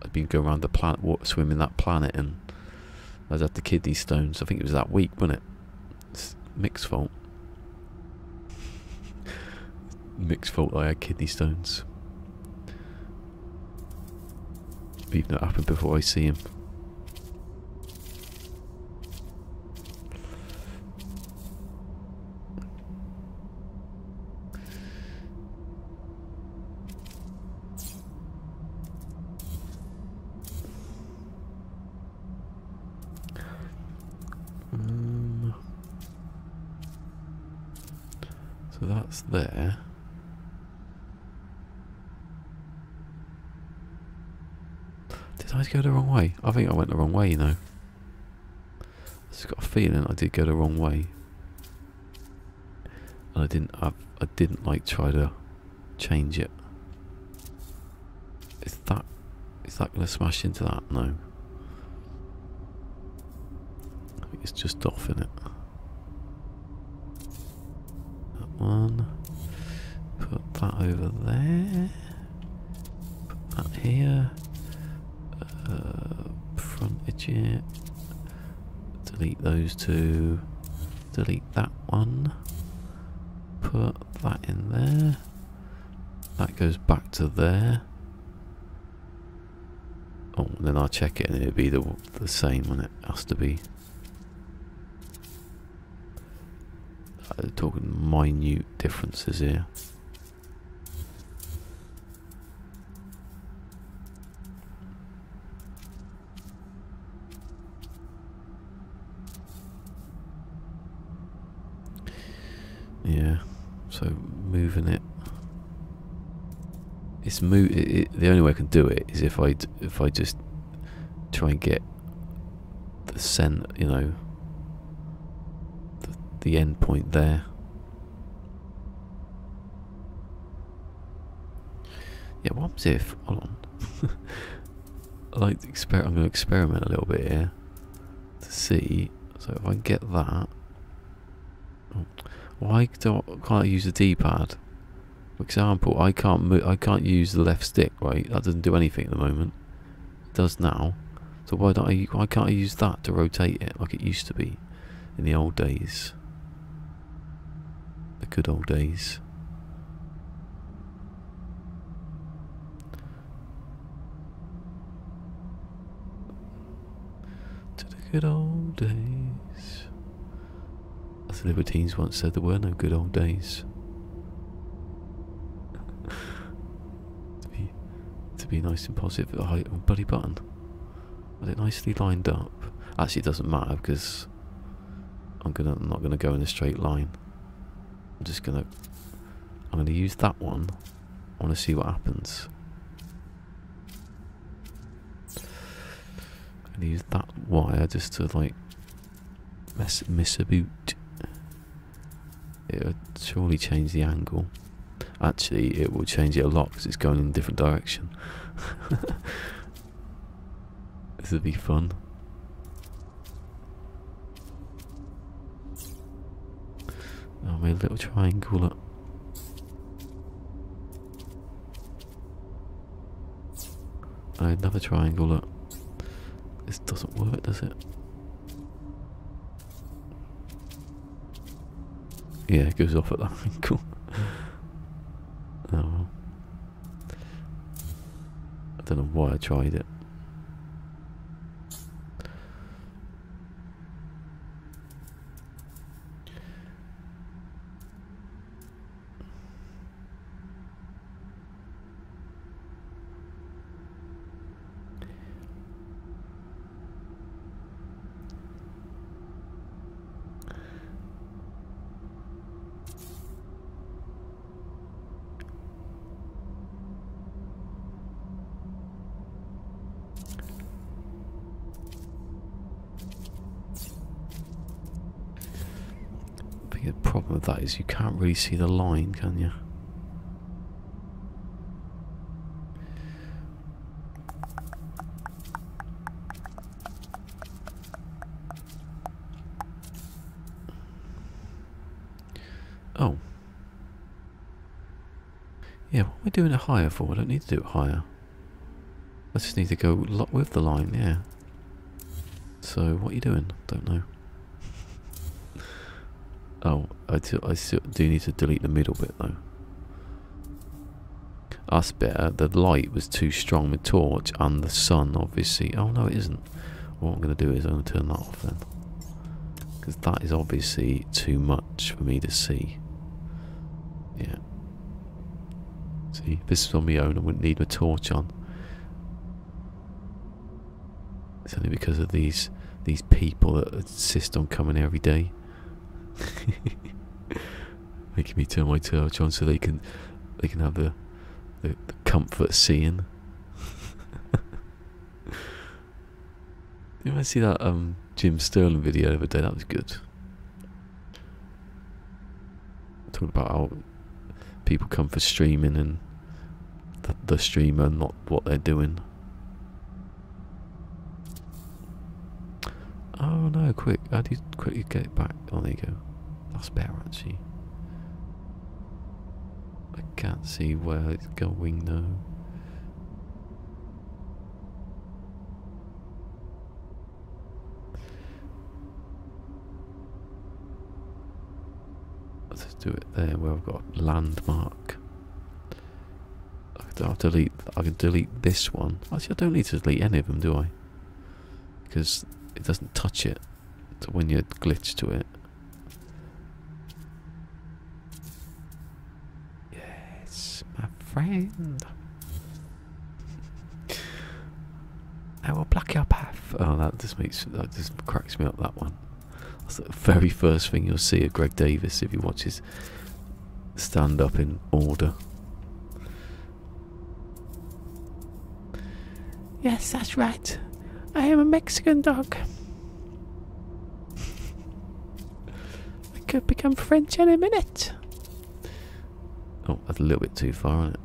I'd been going around the planet, swimming that planet, and I was at the kidney stones. I think it was that week, wasn't it? It's Mick's fault. Mick's fault I had kidney stones. Even though it happened before I see him. So that's there. Did I go the wrong way? I think I went the wrong way, you know. I just got a feeling I did go the wrong way. And I didn't like try to change it. Is that gonna smash into that? No. I think it's just off in it. That one. Put that over there. Put that here. Frontage it. Delete those two. Delete that one. Put that in there. That goes back to there. Oh, and then I'll check it and it'll be the same when it has to be. I'm talking minute differences here. Yeah, so moving it. It's the only way I can do it is if I just try and get the you know, the end point there. Yeah, what happens if? Hold on. I'm going to experiment a little bit here to see. So if I can get that. Oh. Why can't I use the D-pad? For example, I can't use the left stick, right? That doesn't do anything at the moment. It does now. So why can't I use that to rotate it like it used to be in the old days? The good old days. To the good old days. As the Libertines once said, there were no good old days. to be nice and positive, the height of a bloody button. Was it nicely lined up? Actually, it doesn't matter because I'm not gonna go in a straight line. I'm gonna use that one. I want to see what happens. I'm gonna use that wire just to like miss a boot. It'll surely change the angle. Actually, it will change it a lot because it's going in a different direction. This will be fun. I made a little triangle up. Another triangle up. This doesn't work, does it? Yeah, it goes off at that angle. Oh. I don't know why I tried it. think the problem with that is you can't really see the line, can you? Oh. Yeah, what am I doing it higher for? I don't need to do it higher. I just need to go with the line, yeah. So, what are you doing? Don't know. Oh, I still do need to delete the middle bit though. That's better. The light was too strong with torch and the sun, obviously. Oh no, it isn't. What I'm going to do is I'm going to turn that off then. Because that is obviously too much for me to see. Yeah. See, if this is on my own, I wouldn't need my torch on. It's only because of these people that insist on coming every day. Making me turn my torch on so they can have the comfort of seeing. You might see that Jim Sterling video the other day. That was good. Talking about how people come for streaming and the streamer, not what they're doing. Oh no, quick. How do you quickly get it back? Oh, there you go. That's better actually. I can't see where it's going though. Let's do it there where I've got a landmark. I can delete this one. Actually, I don't need to delete any of them, do I? Because it doesn't touch it. So when you glitch to it. Yes, my friend. I will block your path. Oh, that just cracks me up, that one. That's the very first thing you'll see of Greg Davis if you watch his stand up in order. Yes, that's right. I am a Mexican dog. I could become French in a minute. Oh, that's a little bit too far, isn't it?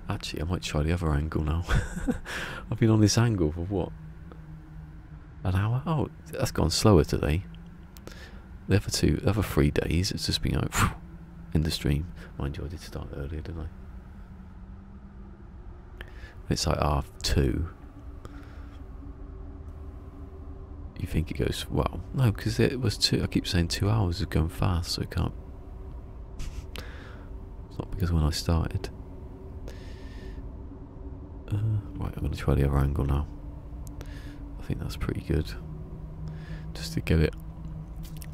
Actually, I might try the other angle now. I've been on this angle for what? An hour? Oh, that's gone slower today. The other 3 days, it's just been like, in the stream. Mind you, I did start earlier, didn't I? It's like half 2. You think it goes, well, no, because it was 2, I keep saying 2 hours is going fast, so it can't. It's not because when I started. Right, I'm going to try the other angle now. I think that's pretty good. Just to get it.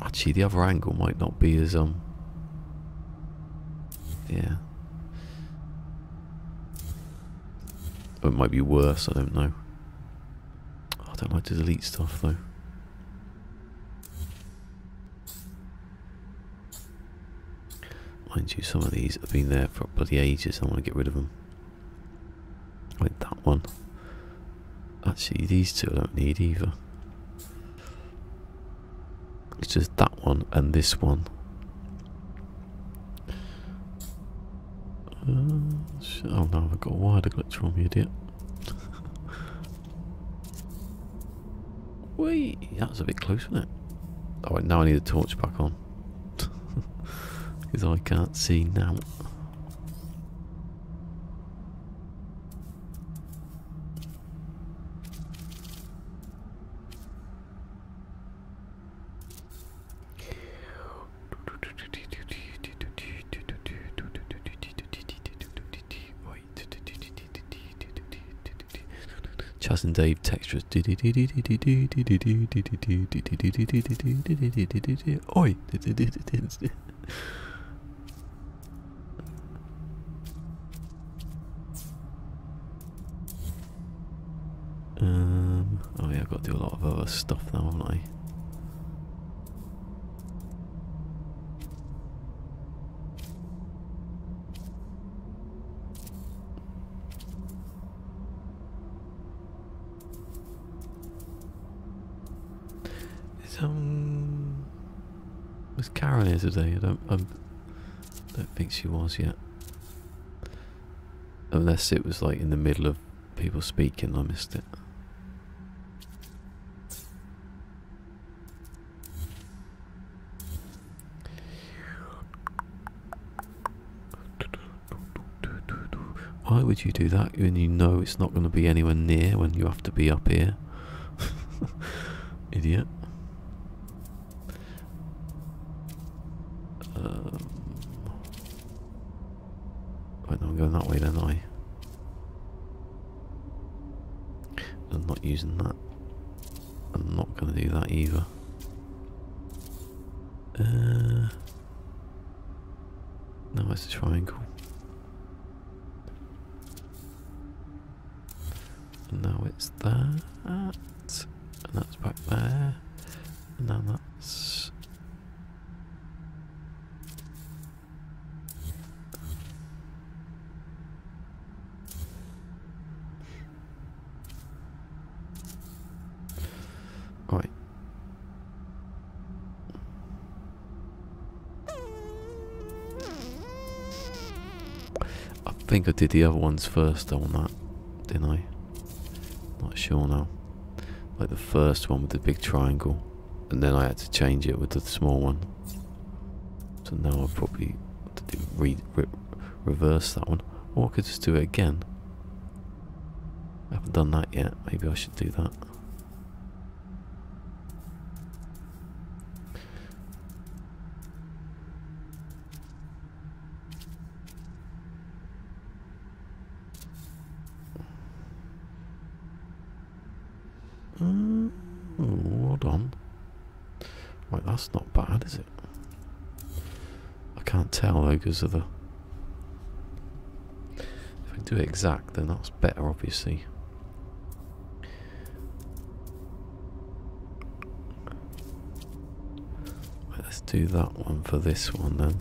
Actually, the other angle might not be as yeah. Or it might be worse, I don't know. I don't like to delete stuff though. Mind you, some of these have been there for bloody ages. I want to get rid of them. Like that one. Actually, these two I don't need either. It's just that one and this one. Oh no, I've got a wider glitch wrong, you idiot. Wait, that was a bit close, wasn't it? Oh, now I need the torch back on. Because I can't see now. Chaz and Dave textures. Oi! Oh yeah, I've got to do a lot of other stuff now, haven't I? Was Karen here today? I don't think she was yet. Unless it was like in the middle of people speaking, I missed it. Why would you do that when you know it's not going to be anywhere near when you have to be up here? Idiot. Wait, no, I'm going that way then, I'm not using that. I'm not going to do that either. No, it's a triangle. And now it's that, and that's back there, and now that's... Right. I think I did the other ones first on that, didn't I? Not sure now. Like the first one with the big triangle, and then I had to change it with the small one. So now I'll probably have to do reverse that one, or I could just do it again. I haven't done that yet. Maybe I should do that. Hold on. Right, that's not bad, is it? I can't tell though because of the... If I do it exact, then that's better, obviously. Right, let's do that one for this one then.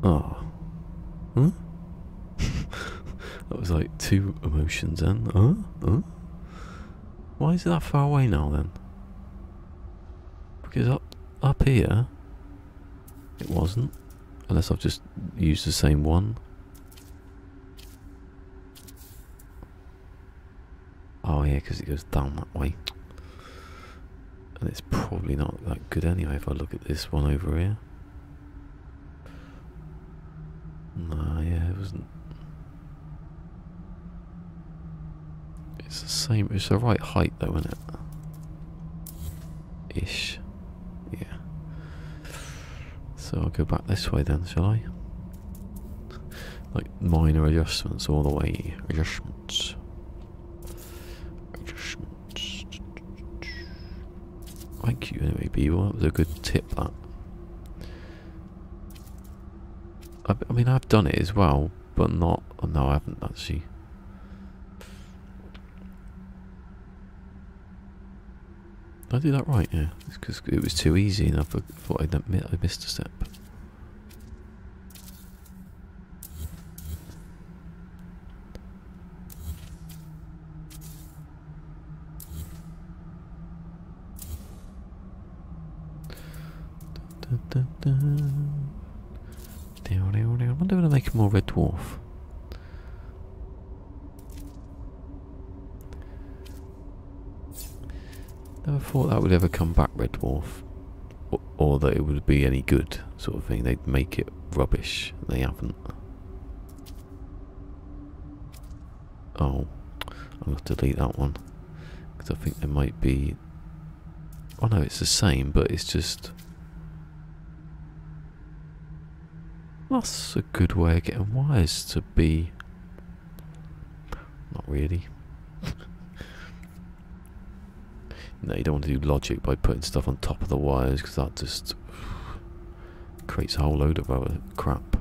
Oh. Huh? That was like two emotions then. Huh? Why is it that far away now then? Because up here it wasn't. Unless I've just used the same one. Oh yeah, because it goes down that way. And it's probably not that good anyway if I look at this one over here. No, yeah, it wasn't. It's the same, it's the right height though, isn't it? Ish. Yeah. So I'll go back this way then, shall I? Like minor adjustments all the way. Adjustments. Thank you anyway, people. That was a good tip, that. I mean, I've done it as well, but not... Oh, no, I haven't actually. Did I do that right? Yeah. It's because it was too easy and I thought I missed a step. I wonder if I make more red dwarf. Never thought that would ever come back, red dwarf, or that it would be any good, sort of thing. They'd make it rubbish. They haven't. Oh, I'll have to delete that one because I think there might be. Oh no, it's the same, but it's just. That's a good way of getting wires to be. Not really. No, you don't want to do logic by putting stuff on top of the wires because that just creates a whole load of other crap.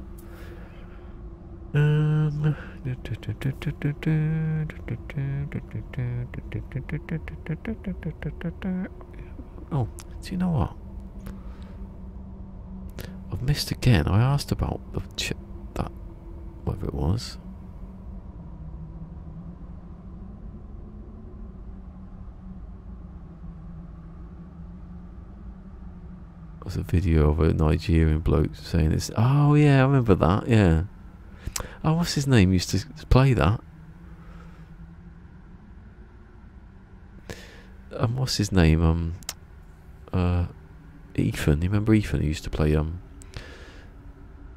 Oh, do you know what? I've missed again. I asked about the chip, that, whatever it was. There's a video of a Nigerian bloke saying this. Oh yeah, I remember that. Yeah. Oh, what's his name? Used to play that. What's his name? Ethan. You remember Ethan? He used to play.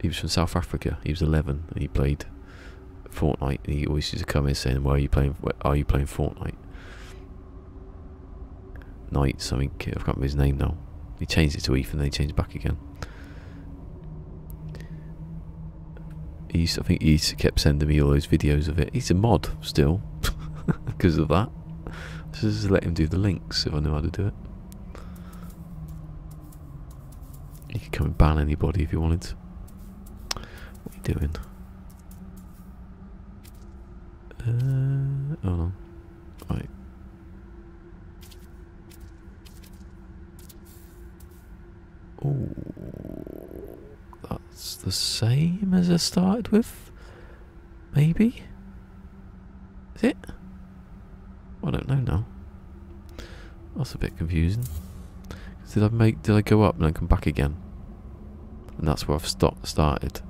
He was from South Africa. He was 11 and he played Fortnite. And he always used to come in saying, "Why are you playing? Are you playing Fortnite?" Knight something. I can't remember his name now. He changed it to Ethan, then he changed it back again. I think he kept sending me all those videos of it. He's a mod still because of that. Just let him do the links if I know how to do it. You could come and ban anybody if you wanted. What are you doing? Hold on. Right. Oh, that's the same as I started with. Maybe. Is it? I don't know now. That's a bit confusing. Did I go up and then come back again? And that's where I've started.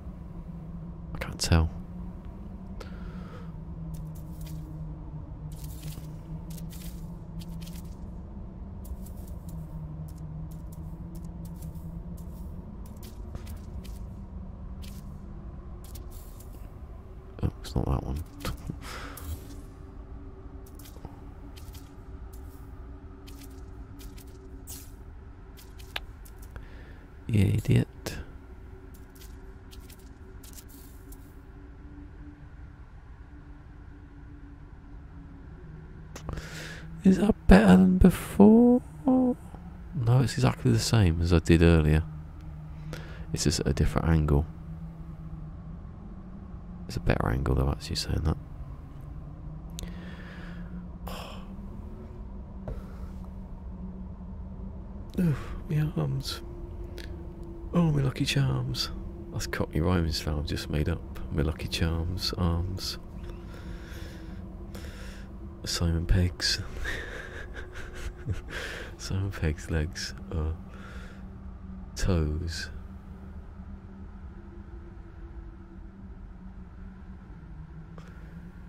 I can't tell. Oh, it's not that one. You idiot. Is that better than before? No, it's exactly the same as I did earlier. It's just at a different angle. It's a better angle though, actually saying that. Oh, my arms. Oh, my Lucky Charms. That's Cockney rhyming style I've just made up. My Lucky Charms, arms. Simon Pegg's. Simon Pegg's legs. Toes.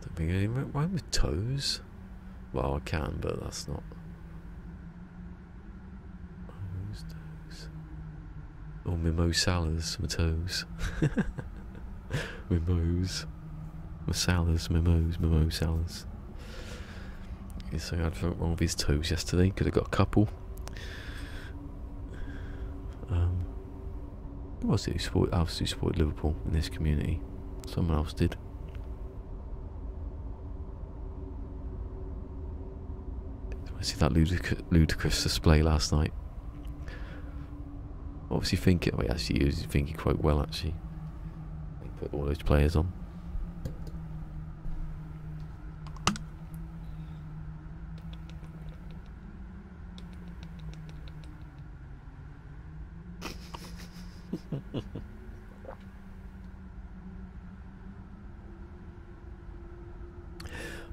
Don't think any rhyme with toes. Well, I can, but that's not. Oh, my Mo Salahs, my toes. My Mo's. My Salahs, my Mo's, my Mo Salahs. So I had something wrong with his toes yesterday. Could have got a couple. Who was it who supported Liverpool in this community? Someone else did. I see that ludicrous display last night. What was he thinking? Wait, actually, he was thinking quite well, actually. He put all those players on.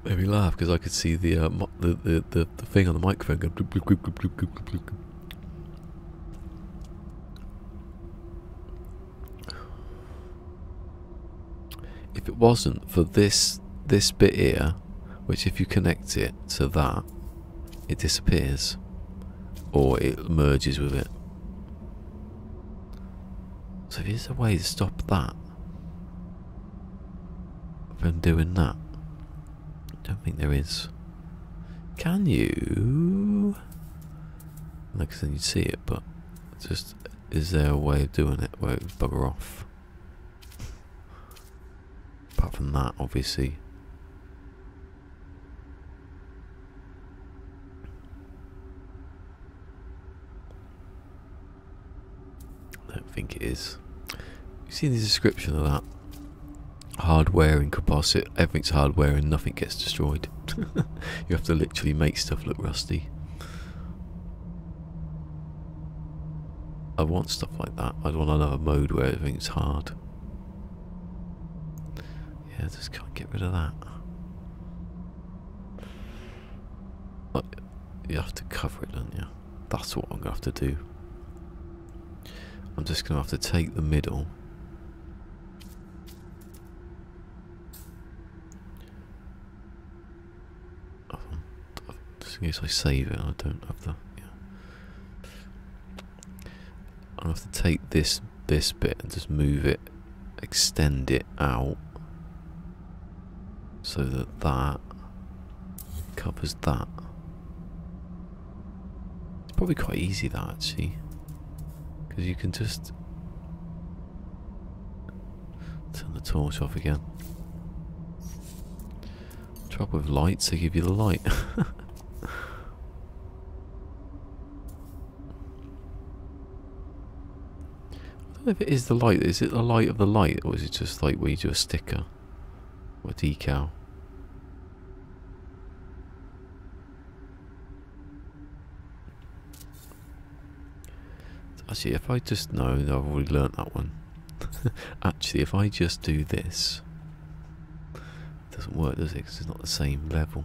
Made me laugh because I could see the thing on the microphone go bloop, bloop, bloop, bloop, bloop, bloop, bloop, bloop. If it wasn't for this bit here, which if you connect it to that, it disappears or it merges with it. So if there's a way to stop that from doing that, Don't think there is. Can you? No, because then you'd see it, but just, is there a way of doing it where it would bugger off? Apart from that, obviously. I don't think it is. You see the description of that? Hardware and composite, everything's hardware and nothing gets destroyed. You have to literally make stuff look rusty. I want stuff like that. I want another mode where everything's hard. Yeah, just can't get rid of that. But you have to cover it, don't you? That's what I'm going to have to do. I'm just going to have to take the middle. Just in case I save it, I don't have the... I have to take this bit and just move it, extend it out so that that covers that. It's probably quite easy that actually, because you can just turn the torch off again. Trouble with lights, they give you the light. I don't know if it is the light. Is it the light of the light, or is it just like where you do a sticker or a decal? Actually, if I just know, I've already learnt that one. Actually, if I just do this, it doesn't work, does it? Because it's not the same level.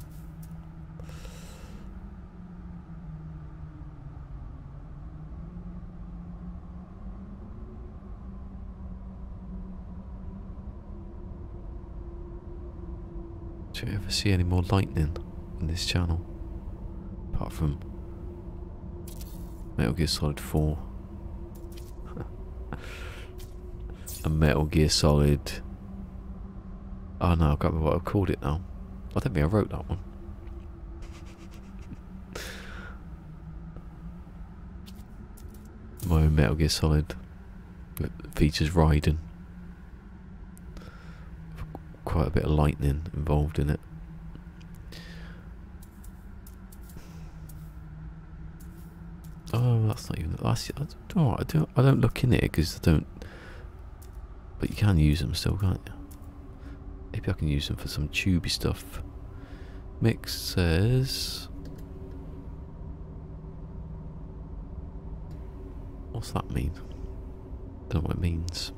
Do you ever see any more lightning in this channel? Apart from Metal Gear Solid 4 and Metal Gear Solid... Oh no, I can't remember what I called it now. I don't think I wrote that one. My own Metal Gear Solid features riding. Quite a bit of lightning involved in it. Oh, that's not even. That's, I don't look in it because I don't. But you can use them still, can't you? Maybe I can use them for some tubey stuff. Mix says. What's that mean? Don't know what it means.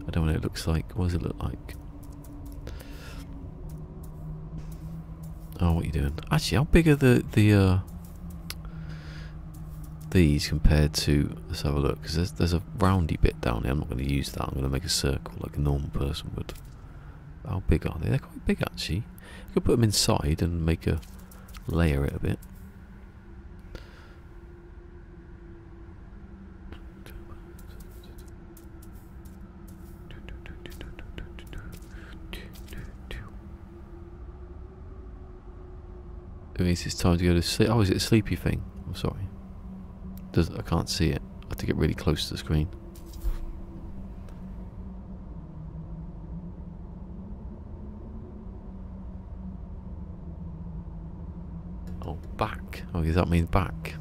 I don't know what it looks like. What does it look like? Oh, what are you doing? Actually, how big are these compared to? Let's have a look. Because there's a roundy bit down here. I'm not going to use that. I'm going to make a circle like a normal person would. How big are they? They're quite big actually. You could put them inside and make a layer it a bit. It means it's time to go to sleep. Oh, is it a sleepy thing? I'm sorry. I can't see it. I have to get really close to the screen. Oh, back. Oh, does that mean back?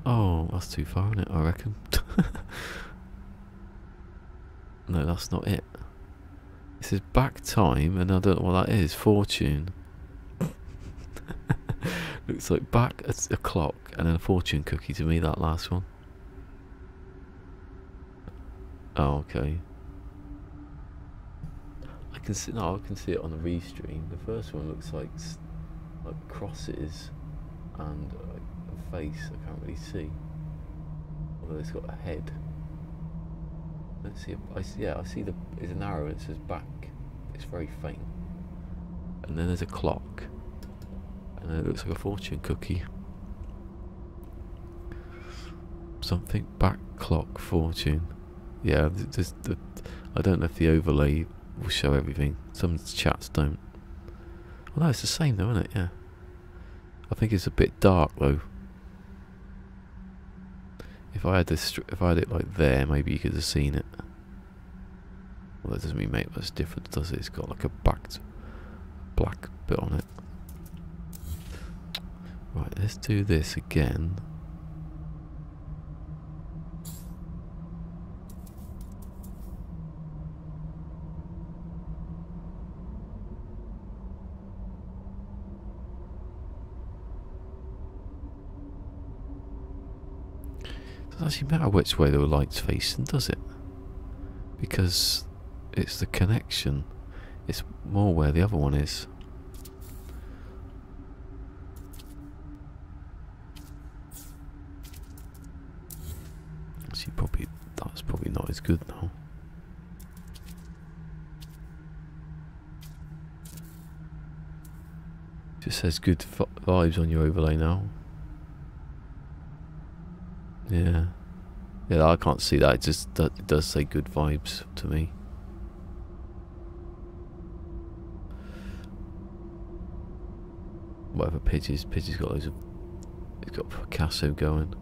Oh, that's too far, isn't it? I reckon. No, that's not it. This is back time, and I don't know what that is. Fortune. Looks like back a clock and then a fortune cookie to me, that last one. Oh, okay. I can see. No, I can see it on the restream. The first one looks like crosses and a face. I can't really see. Although it's got a head. Let's see. I see there's an arrow. It says back. It's very faint. And then there's a clock. And then it looks like a fortune cookie. Something back clock fortune. Yeah, I don't know if the overlay will show everything. Some chats don't. Oh no, it's the same though, isn't it? Yeah. I think it's a bit dark though. If I had this, if I had it like there, maybe you could have seen it. Well, that doesn't really make much difference, does it? It's got like a backed black bit on it. Right, let's do this again. Doesn't actually matter which way the light's facing, does it? Because it's the connection. It's more where the other one is. Actually, that's probably not as good now. Just says good vibes on your overlay now. Yeah. Yeah, I can't see that. It just it does say good vibes to me. Whatever Pidgey's got loads of. He's got Picasso going.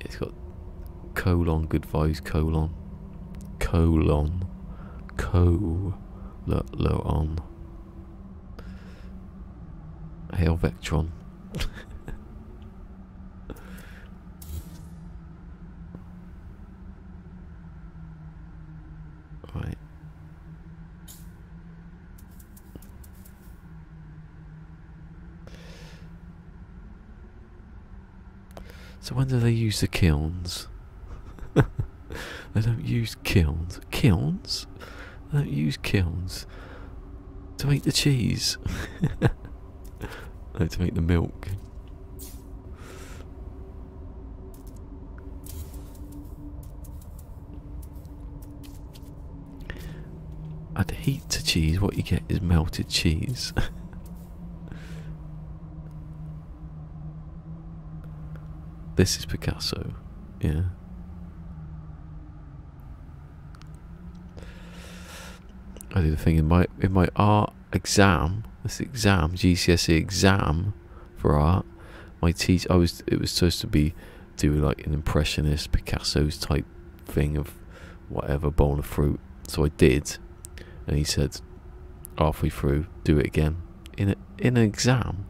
It's got colon good vibes colon on. Hail Vectron. Right. So when do they use the kilns? They don't use kilns. Kilns? They don't use kilns to make the cheese. No, to make the milk. Add heat to cheese, what you get is melted cheese. This is Picasso, yeah. I did a thing in my art exam, this exam, GCSE exam for art. My teacher, it was supposed to be do like an impressionist Picasso's type thing of whatever bowl of fruit. So I did. And he said, halfway through, do it again. In an exam,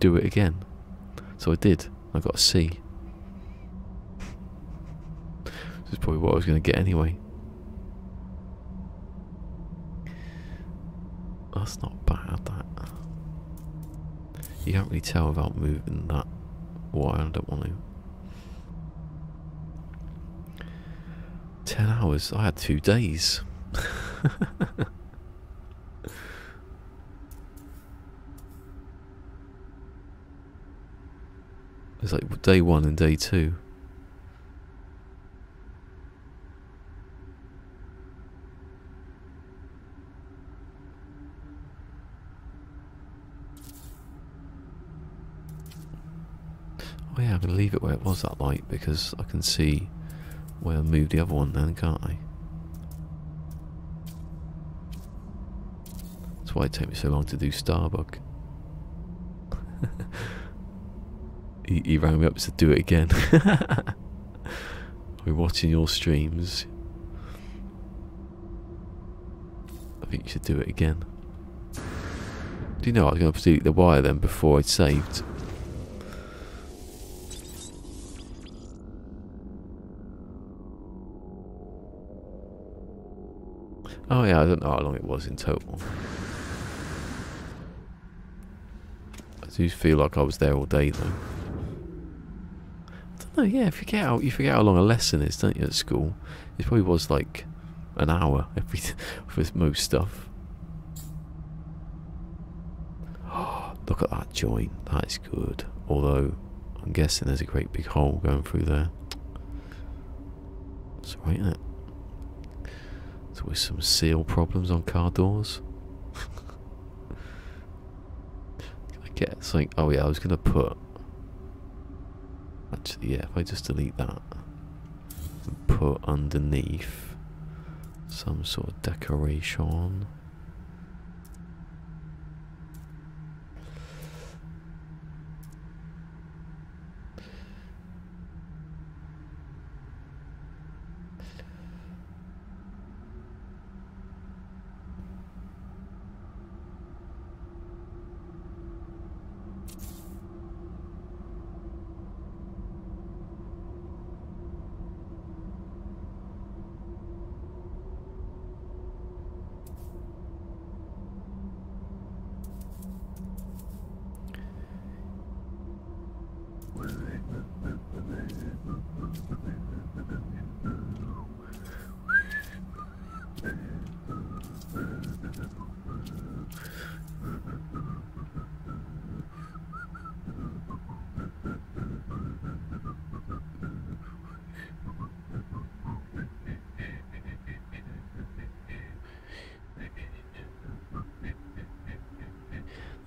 do it again. So I did. I got a C. This is probably what I was going to get anyway. That's not bad, that. You can't really tell without moving that wire. I don't want to. 10 hours. I had 2 days. It's like day 1 and day 2. Oh yeah, I'm going to leave it where it was, that light, because I can see where I moved the other one then, can't I? That's why it took me so long to do Starbuck. he rang me up to do it again. We're watching your streams. I think you should do it again. Do you know I was going to delete the wire then before I'd saved? Oh yeah, I don't know how long it was in total. I do feel like I was there all day though. I don't know, yeah, you forget how long a lesson is, don't you, at school? It probably was like an hour for most stuff. Look at that joint, that is good. Although, I'm guessing there's a great big hole going through there. That's right, isn't it? So with some seal problems on car doors. I get something. Oh yeah, I was gonna put a actually, yeah, if I just delete that and put underneath some sort of decoration.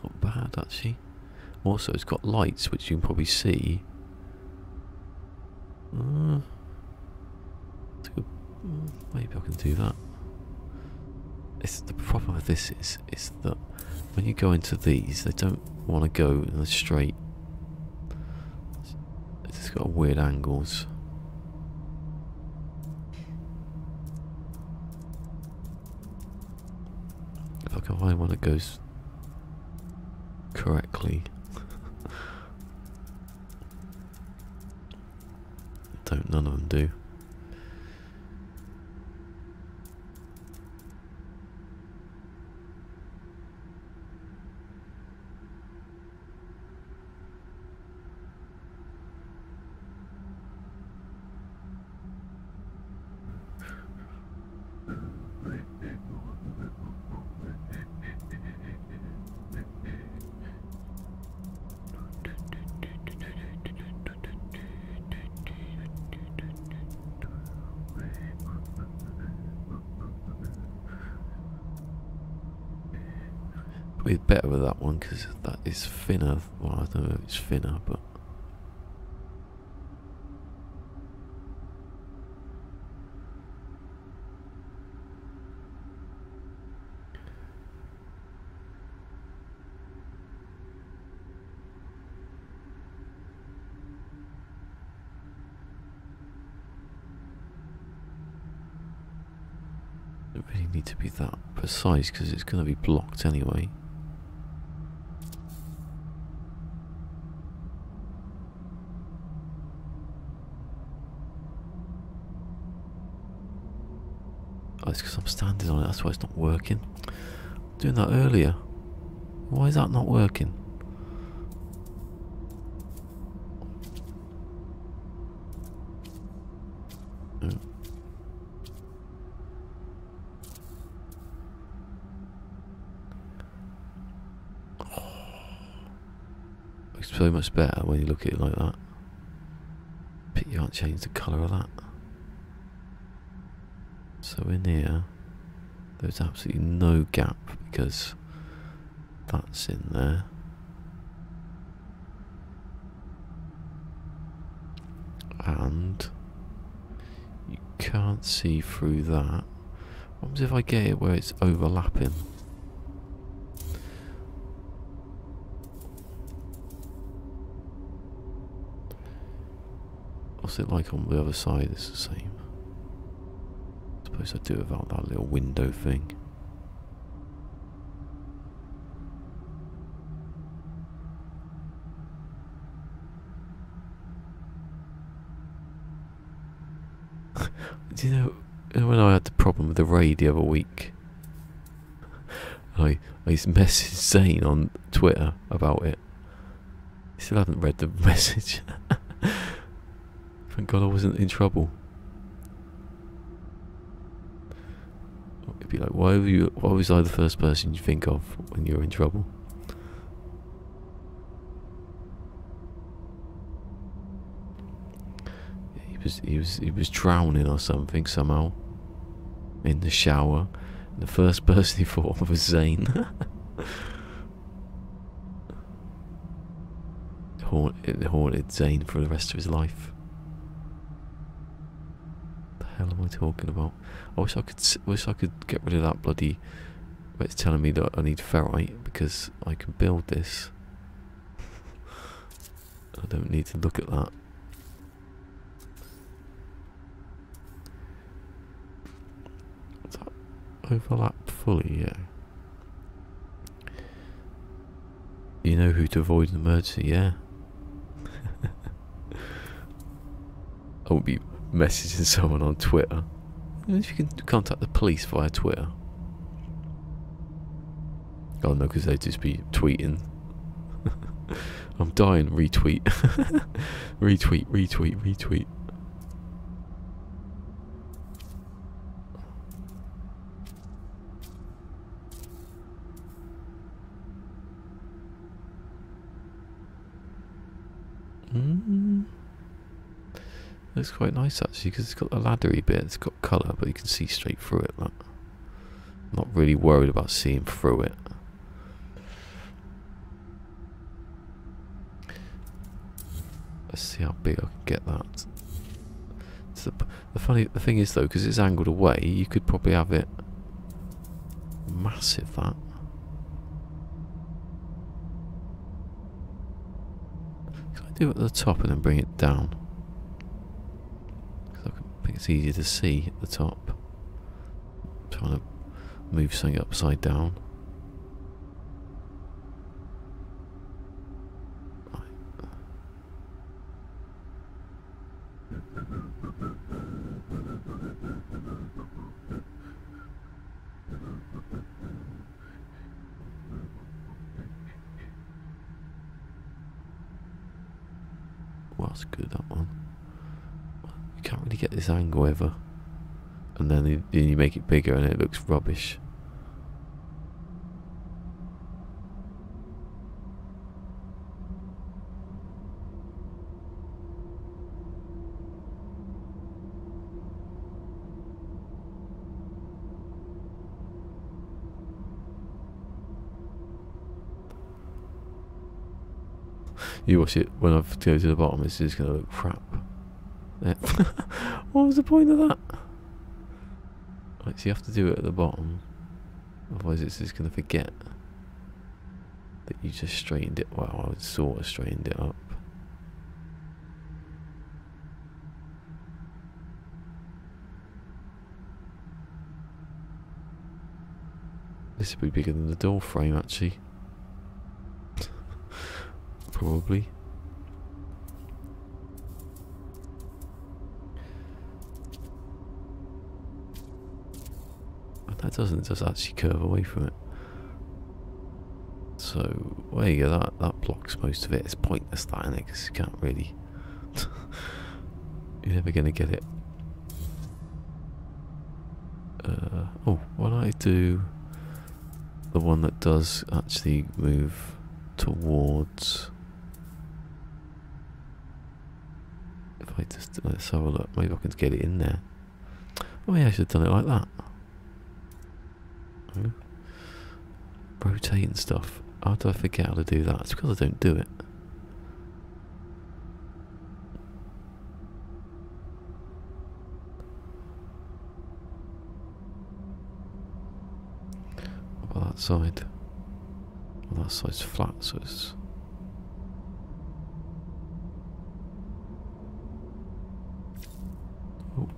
Not bad actually. Also, it's got lights which you can probably see. Maybe I can do that. It's the problem with this is that when you go into these, they don't want to go in a straight. It's just got weird angles. If I can find one that goes correctly. None of them do. Probably better with that one because that is thinner. Well, I don't know if it's thinner, but it doesn't really need to be that precise because it's going to be blocked anyway. Oh, it's because I'm standing on it, that's why it's not working. Doing that earlier. Why is that not working? Looks so much better when you look at it like that. But you can't change the colour of that. So in here, there's absolutely no gap because that's in there. And you can't see through that. What happens if I get it where it's overlapping? What's it like on the other side? It's the same. I suppose I do without that little window thing. Do you know when I had the problem with the raid the other week? I messaged Zane on Twitter about it. He still hadn't read the message. Thank God I wasn't in trouble. It'd be like, why was I the first person you think of when you're in trouble? He was drowning or something somehow in the shower. And the first person he thought of was Zane. It haunted Zane for the rest of his life. The hell am I talking about? I wish I could get rid of that bloody. But it's telling me that I need ferrite because I can build this. I don't need to look at that. Does that overlap fully? Yeah. You know who to avoid an emergency, yeah. I won't be messaging someone on Twitter. If you can contact the police via Twitter. Oh no, because they'd just be tweeting. I'm dying. Retweet. Retweet, retweet, retweet. Looks quite nice actually, because it's got a laddery bit, it's got colour, but you can see straight through it. Like, I'm not really worried about seeing through it. Let's see how big I can get that. The thing is though, because it's angled away, you could probably have it massive. That. Can I do it at the top and then bring it down? Because I think it's easier to see at the top. I'm trying to move something upside down. Well, that's good, that one. You can't really get this angle ever. And then you make it bigger and it looks rubbish. You watch it when I go to the bottom, it's just going to look crap. Yeah. What was the point of that? Right, so you have to do it at the bottom, otherwise it's just going to forget that you just straightened it. Well, I sort of straightened it up. This would be bigger than the door frame actually. Probably. But that doesn't just actually curve away from it. So, there you go, that blocks most of it. It's pointless that, isn't it? Because you can't really... You're never going to get it. Oh, why don't I do the one that does actually move towards... If I just, let's have a look, maybe I can get it in there. Oh yeah, I should have done it like that. Oh. Rotating stuff. How do I forget how to do that? It's because I don't do it. What about that side? Well, that side's flat, so it's... Oh.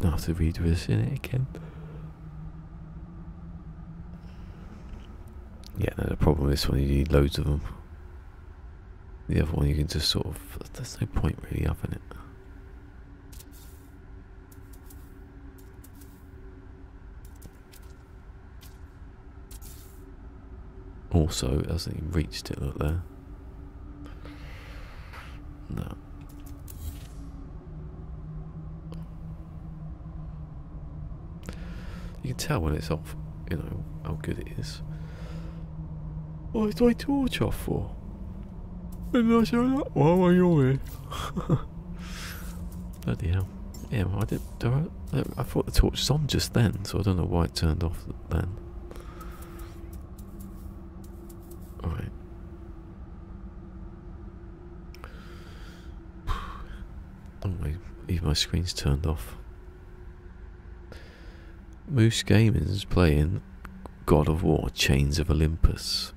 I have to revisit it again. Yeah, no, the problem is when you need loads of them. The other one you can just sort of... There's no point really having it. Also, it hasn't even reached it, look there. No. You can tell when it's off, you know, how good it is. What is my torch off for? Didn't I show that? Why am I here? Bloody hell. Yeah, well, I thought the torch was on just then, so I don't know why it turned off then. Alright. Oh, even my screen's turned off. Moose Gaming is playing God of War Chains of Olympus.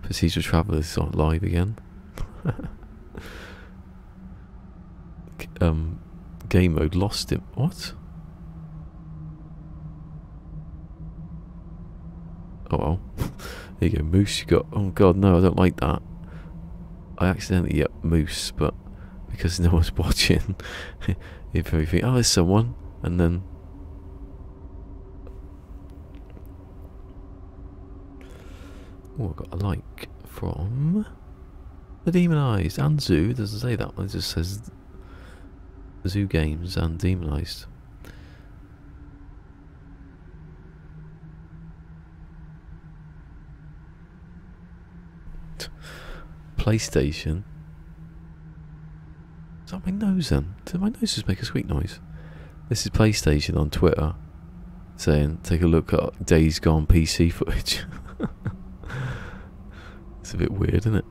Procedural Travelers are live again. Game mode lost him. What? Oh well. There you go, Moose. You got. Oh god, no, I don't like that. I accidentally Moose, but because no one's watching, you probably think, oh, there's someone, and then. Oh, I got a like from the Demonized and Zoo. It doesn't say that one, it just says Zoo Games and Demonized. PlayStation. Is that my nose then? Did my nose just make a squeak noise? This is PlayStation on Twitter saying, take a look at Days Gone PC footage. It's a bit weird, isn't it?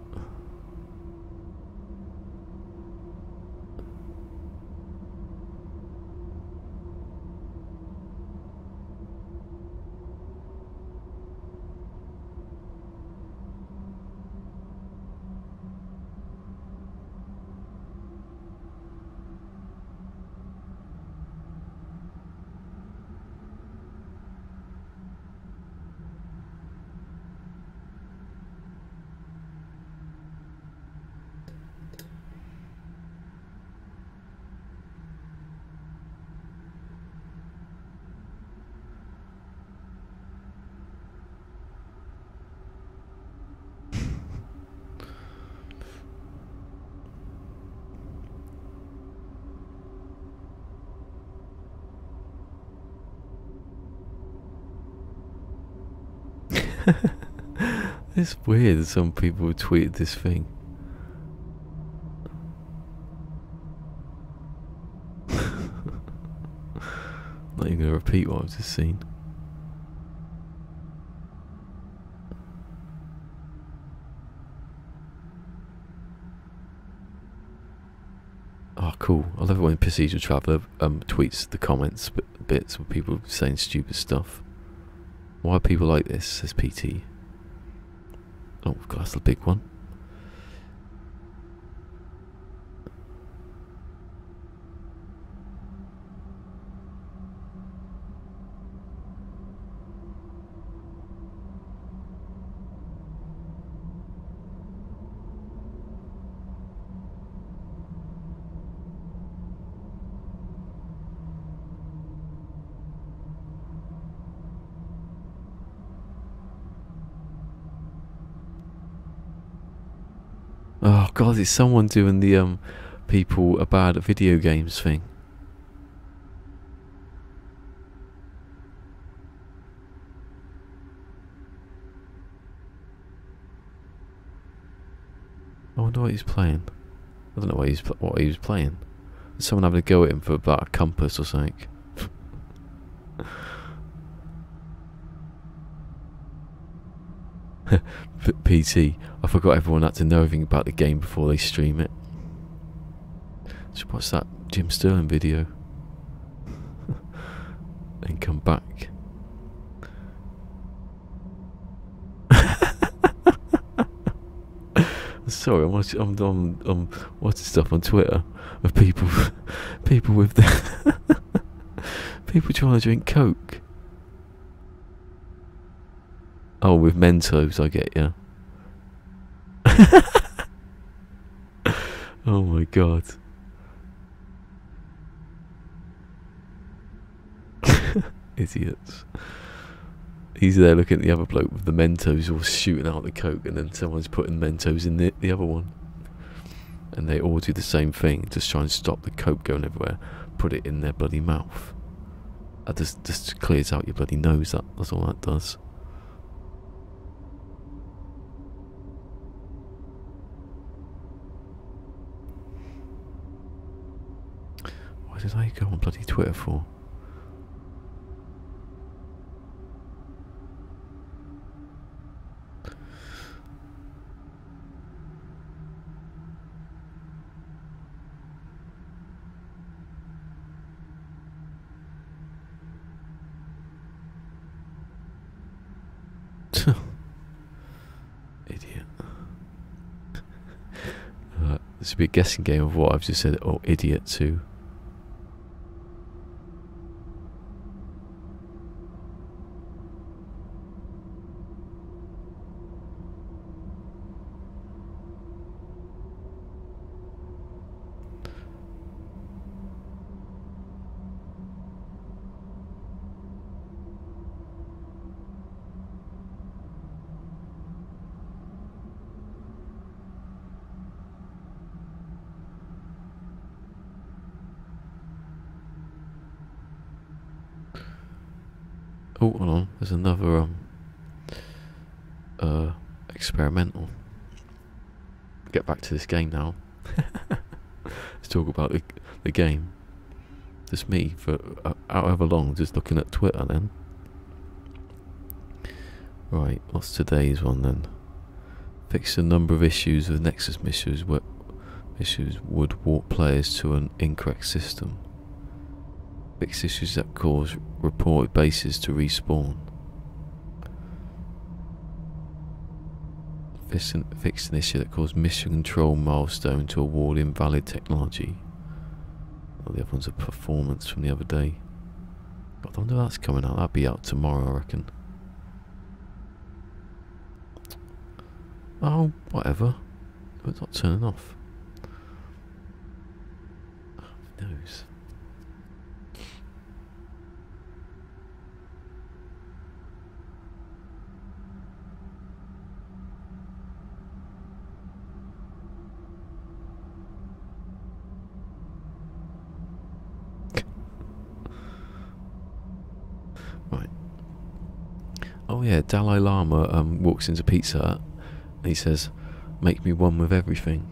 It's weird that some people tweeted this thing. Not even gonna repeat what I've just seen. Oh, cool. I love it when Procedural Traveller tweets the comments bits with people saying stupid stuff. Why are people like this, says PT. Oh god, that's the big one. Oh god, it's someone doing the people are bad at video games thing. I wonder what he's playing. I don't know what he was playing. There's someone having a go at him for about a compass or something. PT, I forgot everyone had to know everything about the game before they stream it. So what's that Jim Sterling video? Then come back. Sorry, I'm watching stuff on Twitter of people with the people trying to drink Coke. Oh, with Mentos, I get ya. Oh my god. Idiots. He's there looking at the other bloke with the Mentos all shooting out the Coke, and then someone's putting Mentos in the other one. And they all do the same thing, just try and stop the Coke going everywhere, put it in their bloody mouth. That just clears out your bloody nose, that's all that does. What did I go on bloody Twitter for? Idiot. This would be a guessing game of what I've just said. Oh, idiot to. Oh, hold on. There's another experimental. Get back to this game now. Let's talk about the game. Just me for however long, just looking at Twitter then. Right, what's today's one then? Fix a number of issues with Nexus issues would warp players to an incorrect system. Fix issues that cause reported bases to respawn. Fix an issue that caused mission control milestone to award invalid technology. Oh, the other one's a performance from the other day. I wonder if that's coming out. That'll be out tomorrow, I reckon. Oh, whatever. It's not turning off. Oh, who knows? Right. Oh yeah, Dalai Lama walks into Pizza Hut and he says, "Make me one with everything."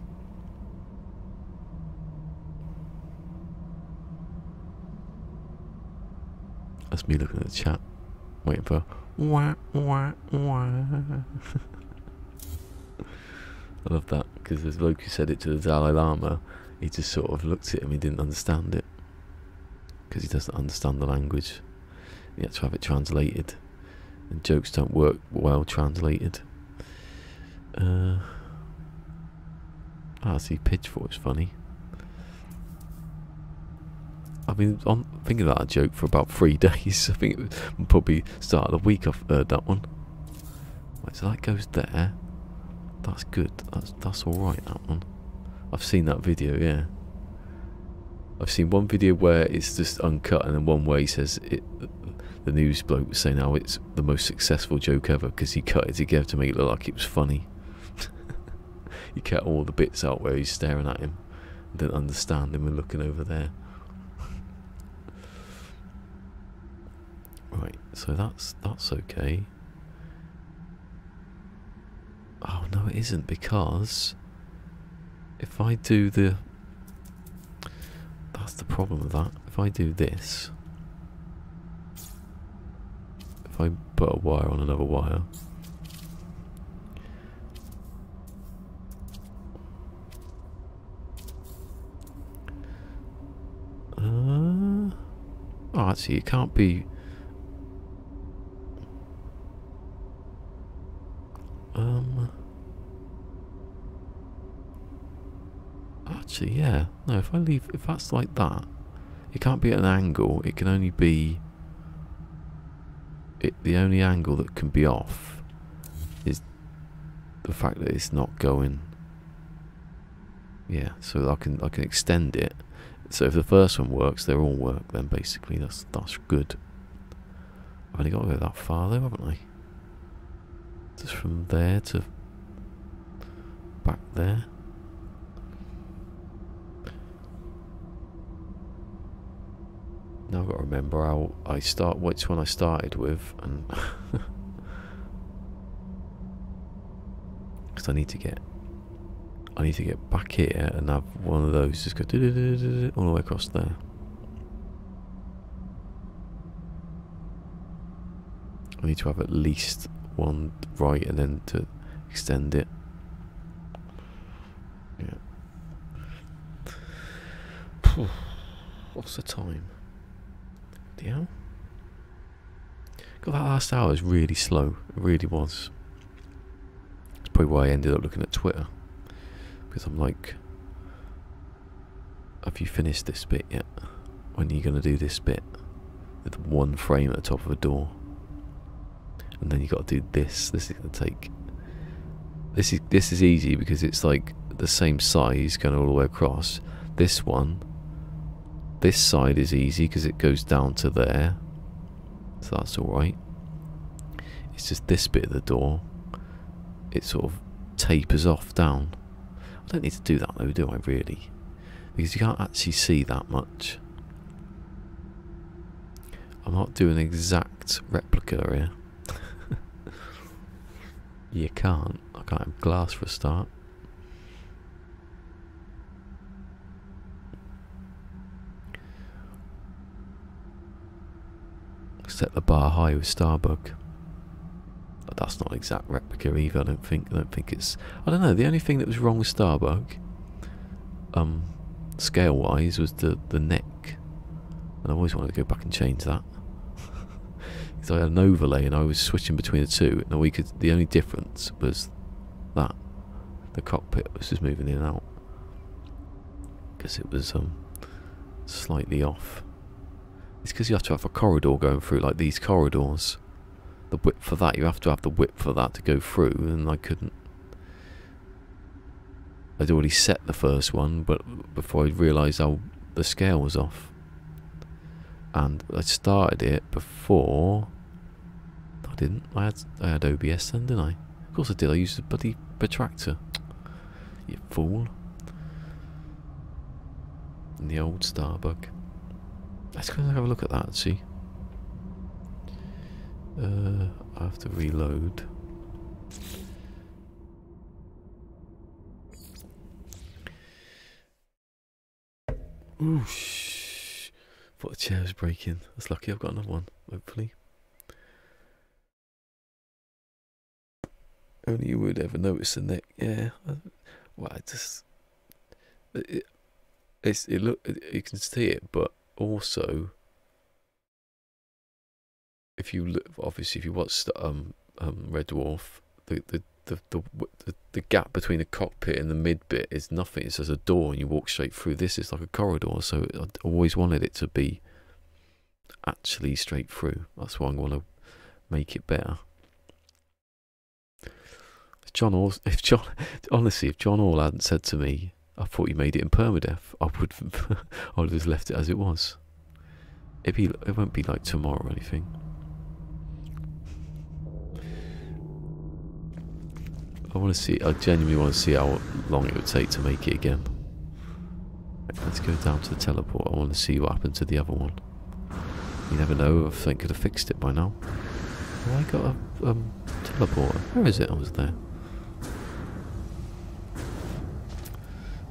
That's me looking at the chat, waiting for wah wah wah. I love that because there's a bloke who said it to the Dalai Lama. He just sort of looked at him. He didn't understand it because he doesn't understand the language. He had to have it translated, and jokes don't work well translated. I see Pitchfork's funny. I've been thinking about that joke for about 3 days. I think it was probably start of the week I've heard that one. Right, so that goes there. That's good. That's alright, that one. I've seen that video, yeah. I've seen one video where it's just uncut, and then one where he says the news bloke was saying how it's the most successful joke ever because he cut it together to make it look like it was funny. He cut all the bits out where he's staring at him and didn't understand him and looking over there. Right, so that's okay. Oh no, it isn't, because if I do the... That's the problem with that. If I do this, if I put a wire on another wire, oh, actually, it can't be. Actually, yeah. No, if that's like that, it can't be at an angle. It can only be. The only angle that can be off is the fact that it's not going. Yeah, so I can extend it. So if the first one works, they all work. Then basically, that's good. I've only got to go that far though, haven't I? Just from there to back there. Now I've got to remember how which one I started with, and because I need to get back here and have one of those just go all the way across there. I need to have at least one right and then to extend it. Yeah. What's the time? Yeah. God, that last hour was really slow. It really was. That's probably why I ended up looking at Twitter. Because I'm like, have you finished this bit yet? When are you going to do this bit? With one frame at the top of a door. And then you got to do this. This is going to take... This is easy because it's like the same size going all the way across. This one, this side is easy because it goes down to there. So that's alright. It's just this bit of the door. It sort of tapers off down. I don't need to do that though, do I really? Because you can't actually see that much. I'm not doing an exact replica here. You can't. I can't have glass for a start. Set the bar high with Starbug. But that's not an exact replica either, I don't think. It's... I don't know, the only thing that was wrong with Starbug, scale-wise, was the neck. And I always wanted to go back and change that. Because I had an overlay and I was switching between the two, and the only difference was that the cockpit was just moving in and out because it was slightly off. It's because you have to have a corridor going through, like these corridors. The width for that, you have to have the width for that to go through, and I couldn't. I'd already set the first one, but before I realised how the scale was off. And I started it before. I didn't. I had OBS then, didn't I? Of course I did. I used a bloody protractor. You fool. And the old Starbug. Let's go and have a look at that. See. I have to reload. Ooh, shh. Thought the chair was breaking. That's lucky I've got another one, hopefully. Only you would ever notice the neck. Yeah. Well, I just... you can see it, but also... If you look, obviously, if you watch Red Dwarf, the gap between the cockpit and the mid bit is nothing. It's just a door, and you walk straight through. This is like a corridor, so I always wanted it to be actually straight through. That's why I want to make it better. If John Hall hadn't said to me, "I thought you made it in permadeath," I would have just left it as it was. It won't be like tomorrow or anything. I genuinely want to see how long it would take to make it again. Let's go down to the teleport. I want to see what happened to the other one. You never know, I think I could have fixed it by now. Oh, I got a teleporter. Where is it? I was there.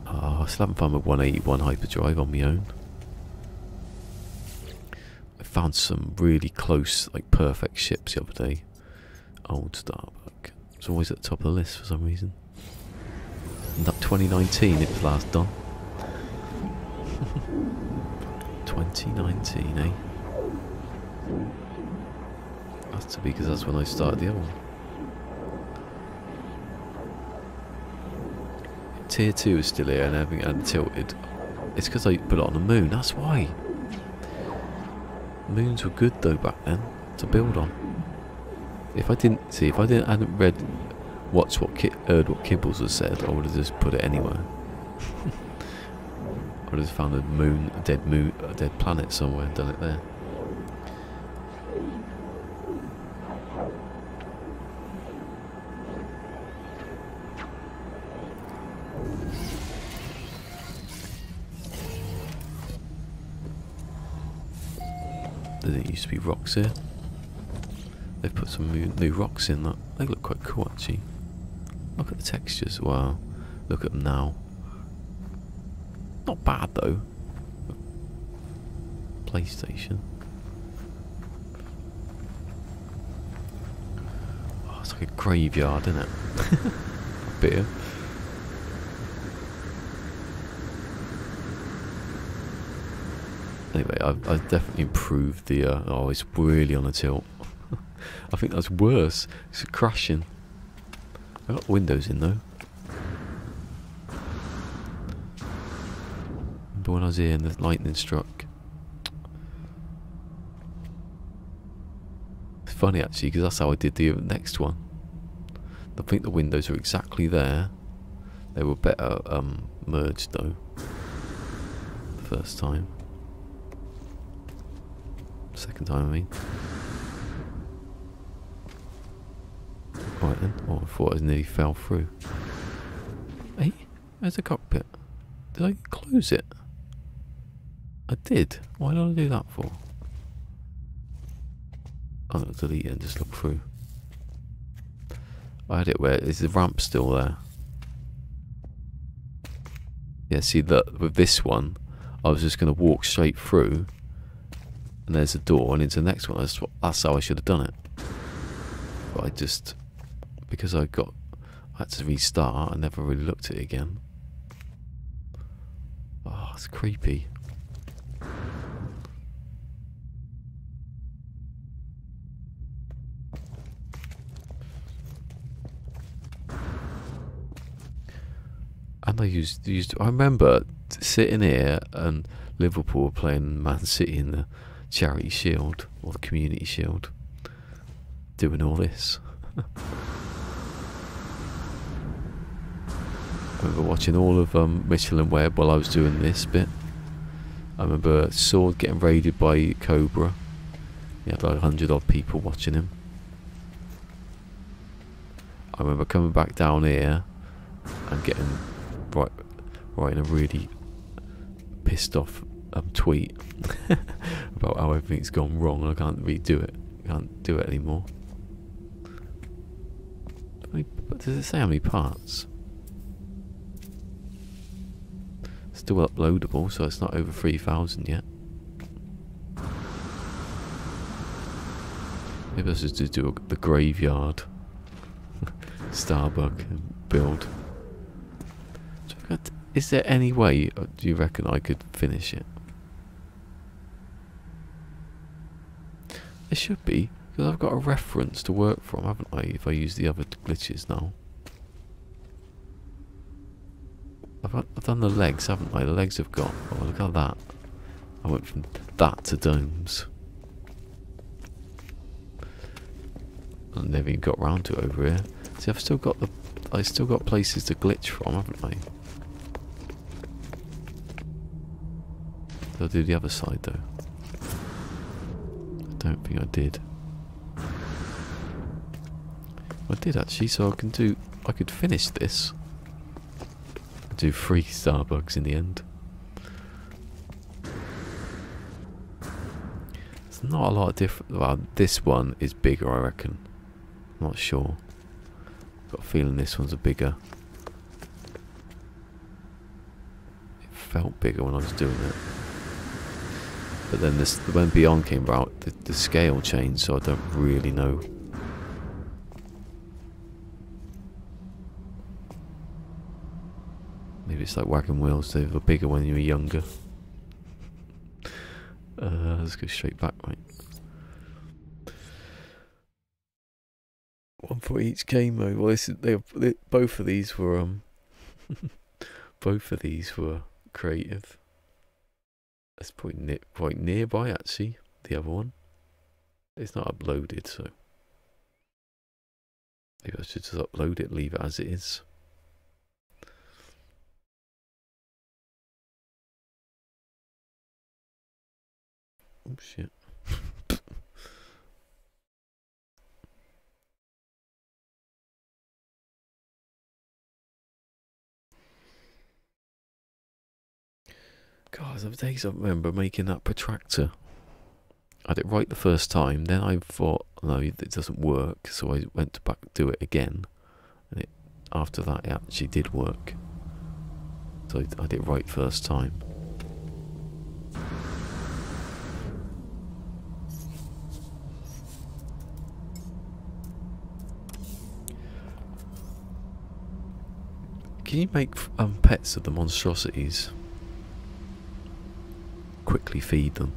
Oh, I still haven't found my 181 hyperdrive on my own. I found some really close, like perfect ships the other day. Old Starbuck. It's always at the top of the list for some reason. And that 2019 it was last done. 2019, eh? Has to be because that's when I started the other one. Tier 2 is still here and everything and tilted. It's because I put it on the moon, that's why. Moons were good though back then to build on. If I hadn't read heard what Kibbles has said, I would have just put it anywhere. I would have found a dead planet somewhere and done it there. There didn't used to be rocks here. They've put some new rocks in that. They look quite cool actually. Look at the textures. Wow. Look at them now. Not bad though. PlayStation. It's like a graveyard, isn't it? A bit. Anyway, I've definitely improved the. Oh, it's really on a tilt. I think that's worse. It's crashing. I got windows in though. Remember when I was here and the lightning struck? It's funny actually because that's how I did the next one. I think the windows are exactly there. They were better merged though. The first time. Second time I mean. Right then. Oh, I thought I nearly fell through. Hey, there's the cockpit. Did I close it? I did. Why did I do that for? Oh, delete it and just look through. I had it where is the ramp still there? Yeah, see that with this one, I was just going to walk straight through, and there's a door, and into the next one. That's how I should have done it. But I just, because I had to restart, I never really looked at it again. Oh, it's creepy. And I remember sitting here and Liverpool were playing Man City in the Charity Shield or the Community Shield, doing all this. I remember watching all of Mitchell and Webb while I was doing this bit. I remember Sword getting raided by Cobra. He had like 100 odd people watching him. I remember coming back down here and getting writing a really pissed off tweet about how everything's gone wrong and I can't redo it. I can't do it anymore. But does it say how many parts? Still uploadable, so it's not over 3,000 yet. Maybe I should just do the graveyard Starbug build. Is there any way, do you reckon I could finish it? There should be, because I've got a reference to work from, haven't I, if I use the other glitches now. I've done the legs, haven't I? The legs have got, oh look at that. I went from that to domes. I never even got round to it over here. See, I've still got places to glitch from, haven't I? Did I do the other side though? I don't think I did. I did actually, so I could finish this. Do 3 Starbucks in the end. There's not a lot of different. Well, this one is bigger, I reckon. I'm not sure. Got a feeling this one's a bigger. It felt bigger when I was doing it. But then when Beyond came out, the scale changed, so I don't really know. Maybe it's like wagon wheels, they were bigger when you were younger. Let's go straight back, right? One for each game mode. Well, both of these were both of these were creative. That's probably quite nearby actually. The other one. It's not uploaded, so maybe I should just upload it, leave it as it is. Oh shit. God, the days I remember making that protractor. I had it right the first time, then I thought, no, it doesn't work, so I went back to do it again. And after that, it actually did work. So I did it right first time. Can you make pets of the monstrosities? Quickly feed them.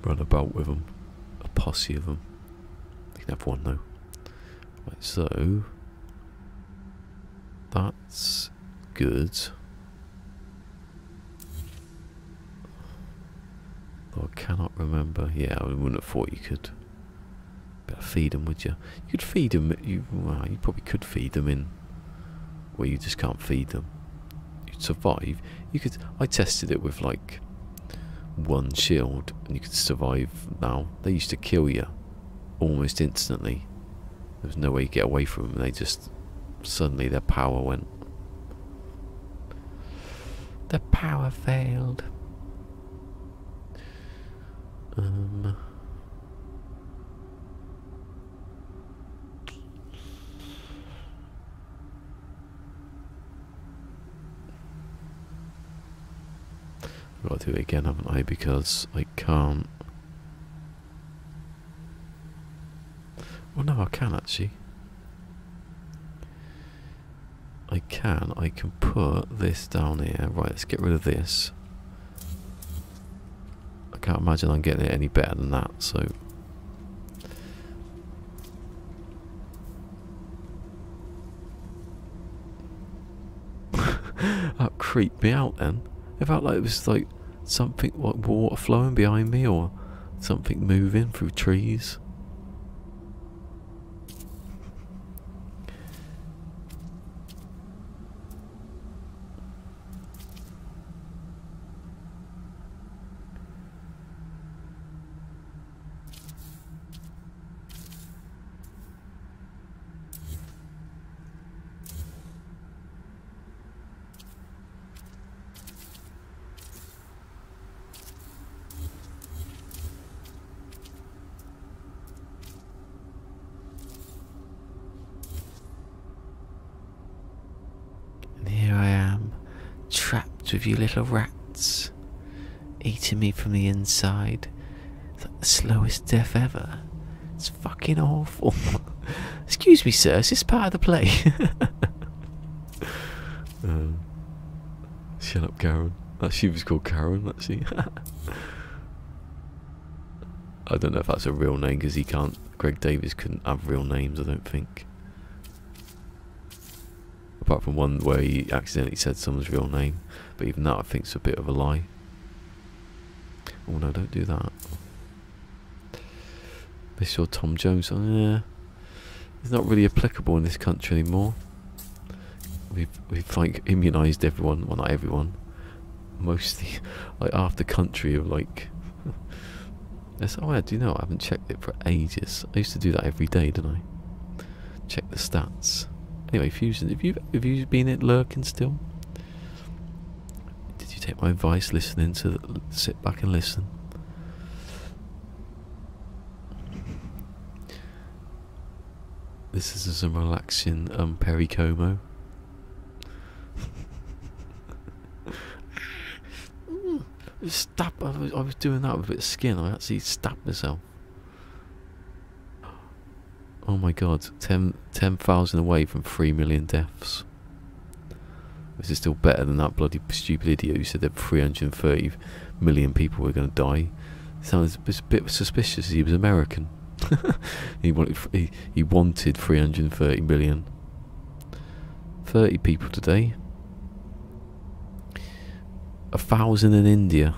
Run about with them. A posse of them. You can have one though. Right, so that's good. Though I cannot remember. Yeah, I wouldn't have thought you could. Better feed them, would you? You could feed them. Well, you probably could feed them in where you just can't feed them. You'd survive. You could. I tested it with like one shield, and you could survive. Now they used to kill you almost instantly. There was no way you get away from them. They just suddenly their power went. The power failed. I've got to do it again, haven't I? Because I can't. Well, no, I can actually. I can put this down here. Right, let's get rid of this. I can't imagine I'm getting it any better than that, so. That creeped me out then. It felt like it was like something, like water flowing behind me or something moving through trees. Trapped with you little rats, eating me from the inside. It's like the slowest death ever. It's fucking awful. Excuse me, sir, is this part of the play? Shut up, Karen. She was called Karen, actually. I don't know if that's a real name, because he can't. Greg Davies couldn't have real names, I don't think. Apart from one where he accidentally said someone's real name. But even that I think is a bit of a lie. Oh no, don't do that. Miss your Tom Jones. Oh, yeah. It's not really applicable in this country anymore. We've like immunised everyone. Well, not everyone. Mostly. Like half the country of like... Oh yeah, do you know, I haven't checked it for ages. I used to do that every day, didn't I? Check the stats. Anyway, Fusion, have you been at lurking still? Did you take my advice listening to sit back and listen? This is some relaxing pericomo. I was doing that with a bit of skin. I actually stabbed myself. Oh my god, 10,000 away from 3 million deaths. This is still better than that bloody stupid idiot who said that 330 million people were going to die. Sounds a bit suspicious. He was American. he wanted 330 million. 30 people today. 1,000 in India.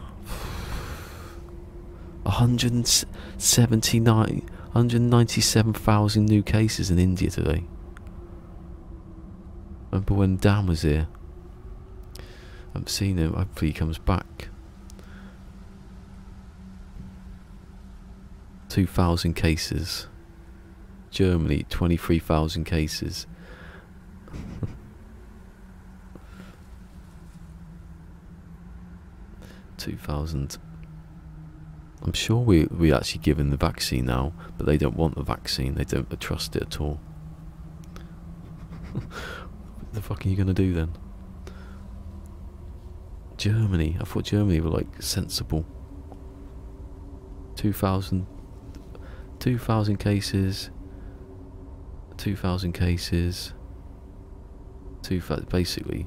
197,000 new cases in India today. Remember when Dan was here? I haven't seen him. Hopefully he comes back. 2,000 cases. Germany, 23,000 cases. 2,000. I'm sure we actually given the vaccine now, but they don't want the vaccine. They don't trust it at all. What the fuck are you gonna do then? Germany. I thought Germany were like sensible. 2,000 cases. 2,000 cases. too fast. Basically,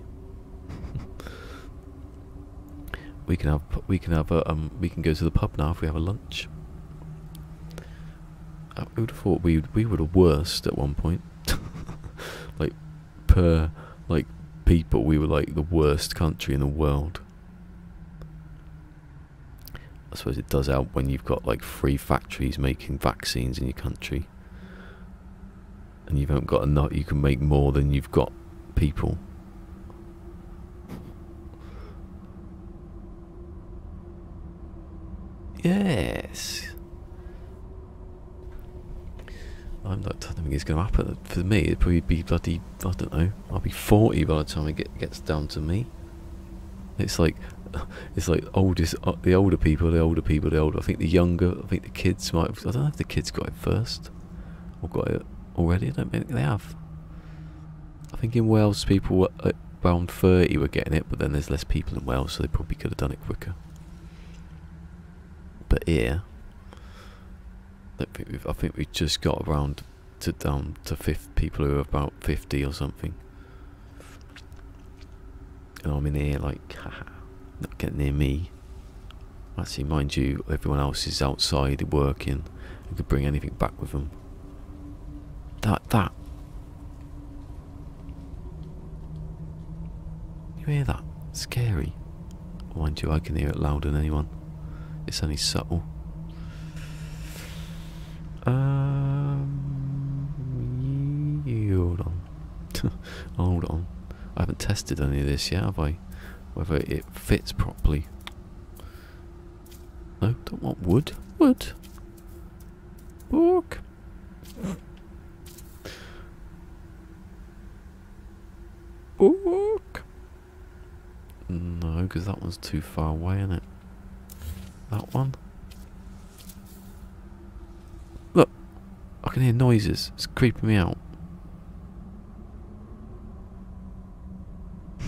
we can go to the pub now if we have a lunch. I would have thought we were the worst at one point. Like per people, we were like the worst country in the world. I suppose it does help when you've got like 3 factories making vaccines in your country, and you haven't got enough. You can make more than you've got people. Yes. I don't think it's going to happen. For me, it'd probably be bloody, I don't know, I'll be 40 by the time it gets down to me. It's like oldest, the older people, I think the kids might have, I don't know if the kids got it first, or got it already. I don't think they have. I think in Wales people were around 30 were getting it, but then there's less people in Wales, so they probably could have done it quicker. But here, I think we just got around to down to people who are about 50 or something. And I'm in here like, haha, not getting near me. Actually, mind you, everyone else is outside working and could bring anything back with them. That. You hear that? Scary. Mind you, I can hear it louder than anyone. It's only subtle. Hold on. Hold on. I haven't tested any of this yet, have I? Whether it fits properly. No, don't want wood. Wood. Book. Book. No, because that one's too far away, isn't it? That one. Look, I can hear noises. It's creeping me out. I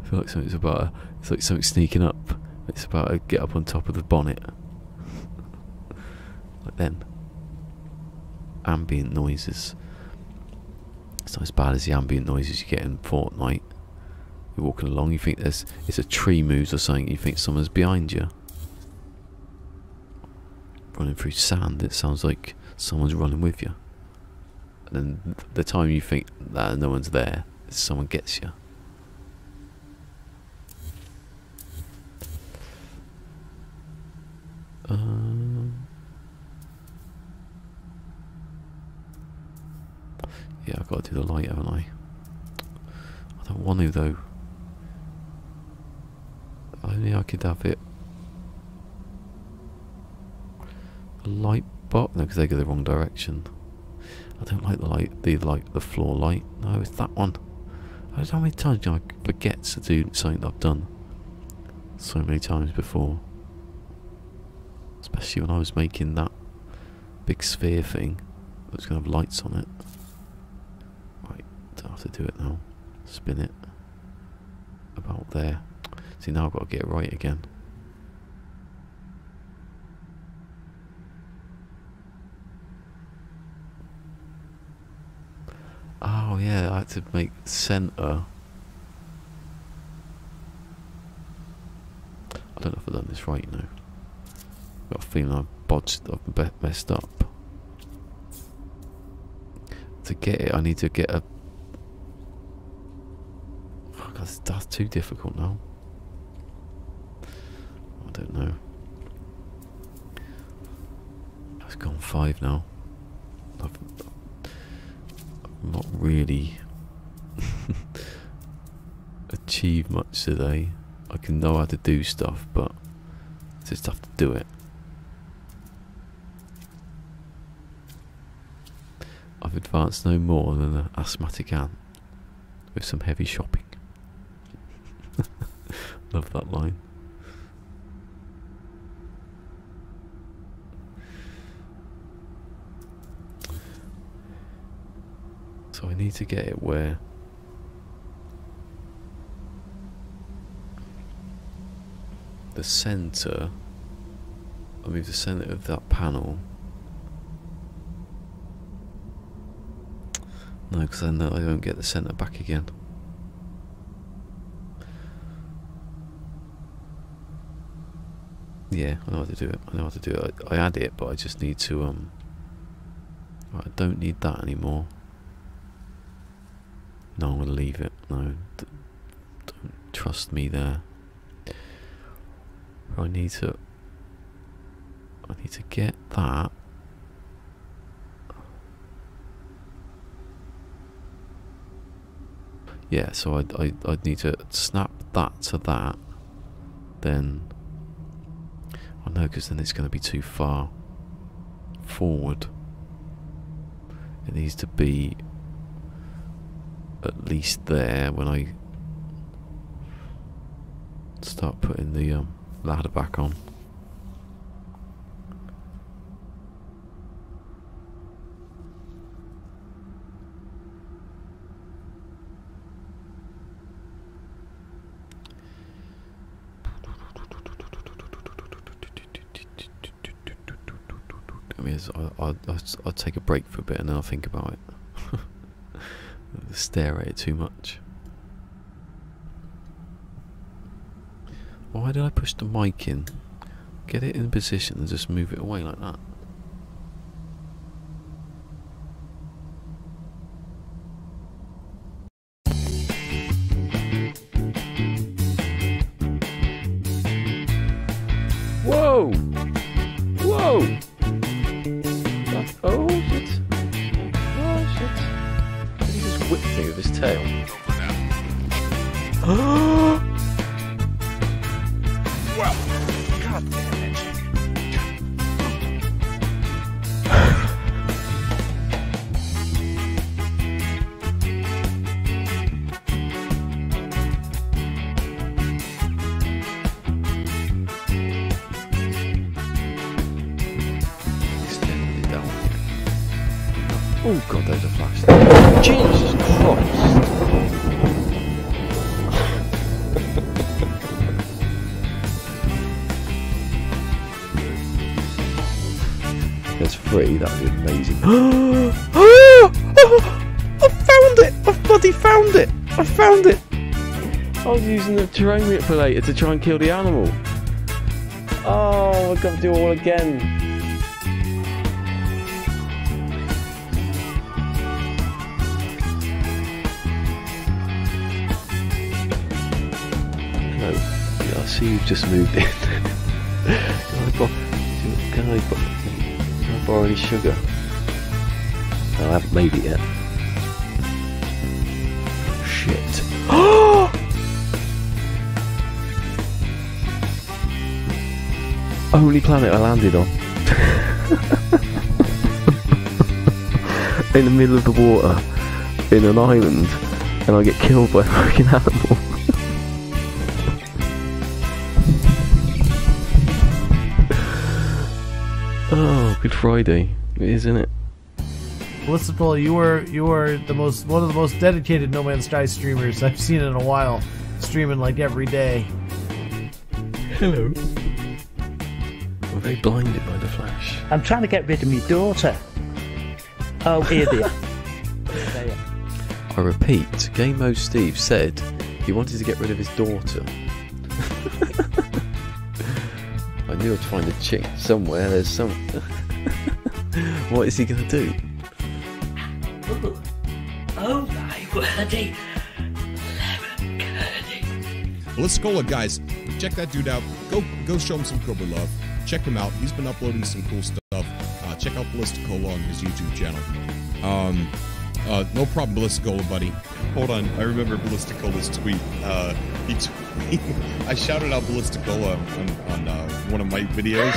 feel like something's it's like something sneaking up. It's about to get up on top of the bonnet. Like then. Ambient noises. It's not as bad as the ambient noises you get in Fortnite. You're walking along, you think it's a tree moves or something, you think someone's behind you. Running through sand, it sounds like someone's running with you. And then the time you think that no one's there, someone gets you. Yeah, I've got to do the light, haven't I? I don't want to though. Only I could have it. A light box? No, because they go the wrong direction. I don't like the light, the floor light. No, it's that one. I don't know how many times I forget to do something that I've done so many times before. Especially when I was making that big sphere thing that was going to have lights on it. Right, don't have to do it now. Spin it. About there. See, now I've got to get it right again. Oh yeah, I had to make centre. I don't know if I've done this right, you know. I've got a feeling I've messed up. To get it, I need to get a... Oh, God, that's too difficult now. I don't know. It's gone 5 now. I've not really achieved much today. I can know how to do stuff, but I just have to do it. I've advanced no more than an asthmatic ant with some heavy shopping. Love that line. So I need to get it where the centre, I move the centre of that panel. No, because I know I won't get the centre back again. Yeah, I know how to do it. I know how to do it. I add it, but I just need to, right, I don't need that anymore. No, I'm going to leave it. No, don't trust me there. I need to get that. Yeah, so I'd need to snap that to that, then, oh no, because then it's going to be too far forward. It needs to be at least there when I start putting the ladder back on. I'll take a break for a bit and then I'll think about it. Stare at it too much. Why did I push the mic in? Get it in position and just move it away like that. Whoa! Whoa! Oh shit! Oh shit! He just whipped me with his tail. Oh! Well, God damn it. Oh god, there's a flash. Jesus Christ! There's 3, that'd be amazing. I found it! I bloody found it! I found it! I was using the terrain manipulator to try and kill the animal. Oh, I've got to do it all again. Yeah, I see you've just moved in. Can I borrow any sugar? No, I haven't made it yet. Shit. Only planet I landed on. In the middle of the water, in an island, and I get killed by a freaking animal. Oh, Good Friday. It is, isn't it? Ballisticola, you were one of the most dedicated No Man's Sky streamers I've seen in a while. Streaming like every day. Hello. I'm very blinded by the flash. I'm trying to get rid of my daughter. Oh, here they are. There. I repeat, Game Mode Steve said he wanted to get rid of his daughter. I knew I'd find a chick somewhere. There's some. What is he gonna do? Ooh. Oh my wordy. Lemon curdy. Ballisticola, guys, check that dude out. Go show him some Cobra love. Check him out. He's been uploading some cool stuff. Check out Ballisticola on his YouTube channel. No problem, Ballisticola, buddy. Hold on, I remember Ballisticola's tweet. I shouted out Ballisticola on one of my videos,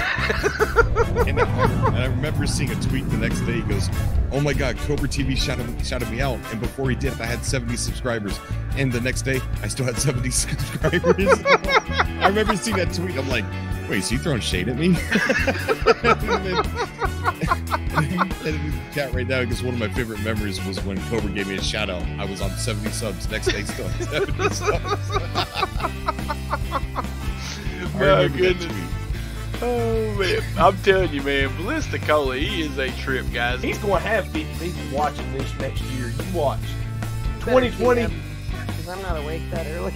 and I remember seeing a tweet the next day. He goes, "Oh my God, Cobra TV shouted me out," and before he did, I had 70 subscribers, and the next day, I still had 70 subscribers. I remember seeing that tweet. I'm like, wait, is he throwing shade at me? And in the chat right now, because one of my favorite memories was when Cobra gave me a shout out. I was on 70 subs. Next day, still on 70 subs. My goodness. Oh man, I'm telling you, man, ballisticola, he is a trip, guys. He's going to have 50 people watching this next year. You watch. 2020. Because I'm not awake that early.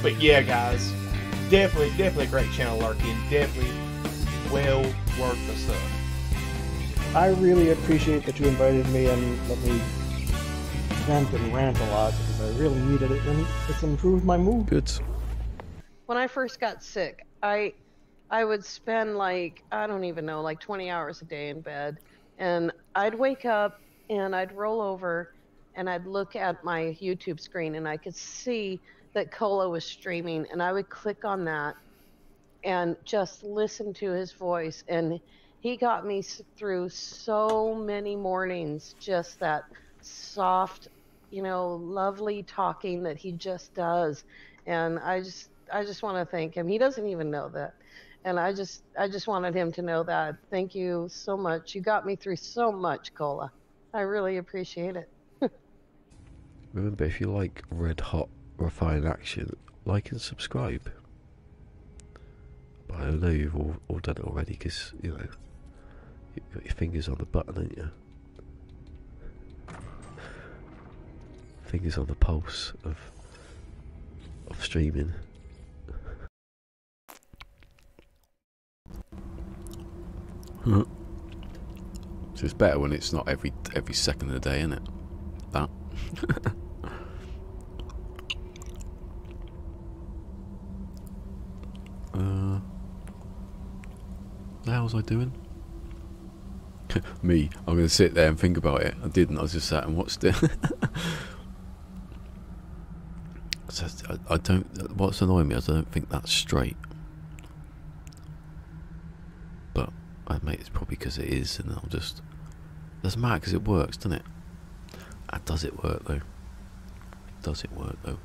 But yeah, guys, definitely a great channel, Larkin. Definitely well worth the stuff. I really appreciate that you invited me and let me vent and rant a lot because I really needed it and it's improved my mood. Good. When I first got sick, I would spend like, I don't even know, like 20 hours a day in bed. And I'd wake up and I'd roll over and I'd look at my YouTube screen and I could see that Cola was streaming, and I would click on that and just listen to his voice. And he got me through so many mornings, just that soft, lovely talking that he just does. And I just want to thank him. He doesn't even know that. And I just wanted him to know that. Thank you so much. You got me through so much, Cola. I really appreciate it. Remember, if you like red hot refined action, like and subscribe. But I know you've all done it already because, you've got your fingers on the button, ain't you? Fingers on the pulse of streaming. So it's better when it's not every second of the day, isn't it? That. What the hell was I doing? Me, I'm going to sit there and think about it. I didn't, I just sat and watched it. I don't, what's annoying me is I don't think that's straight. But, mate, it's probably because it is, and I'll just, doesn't matter because it works, doesn't it? Does it work though? Does it work though?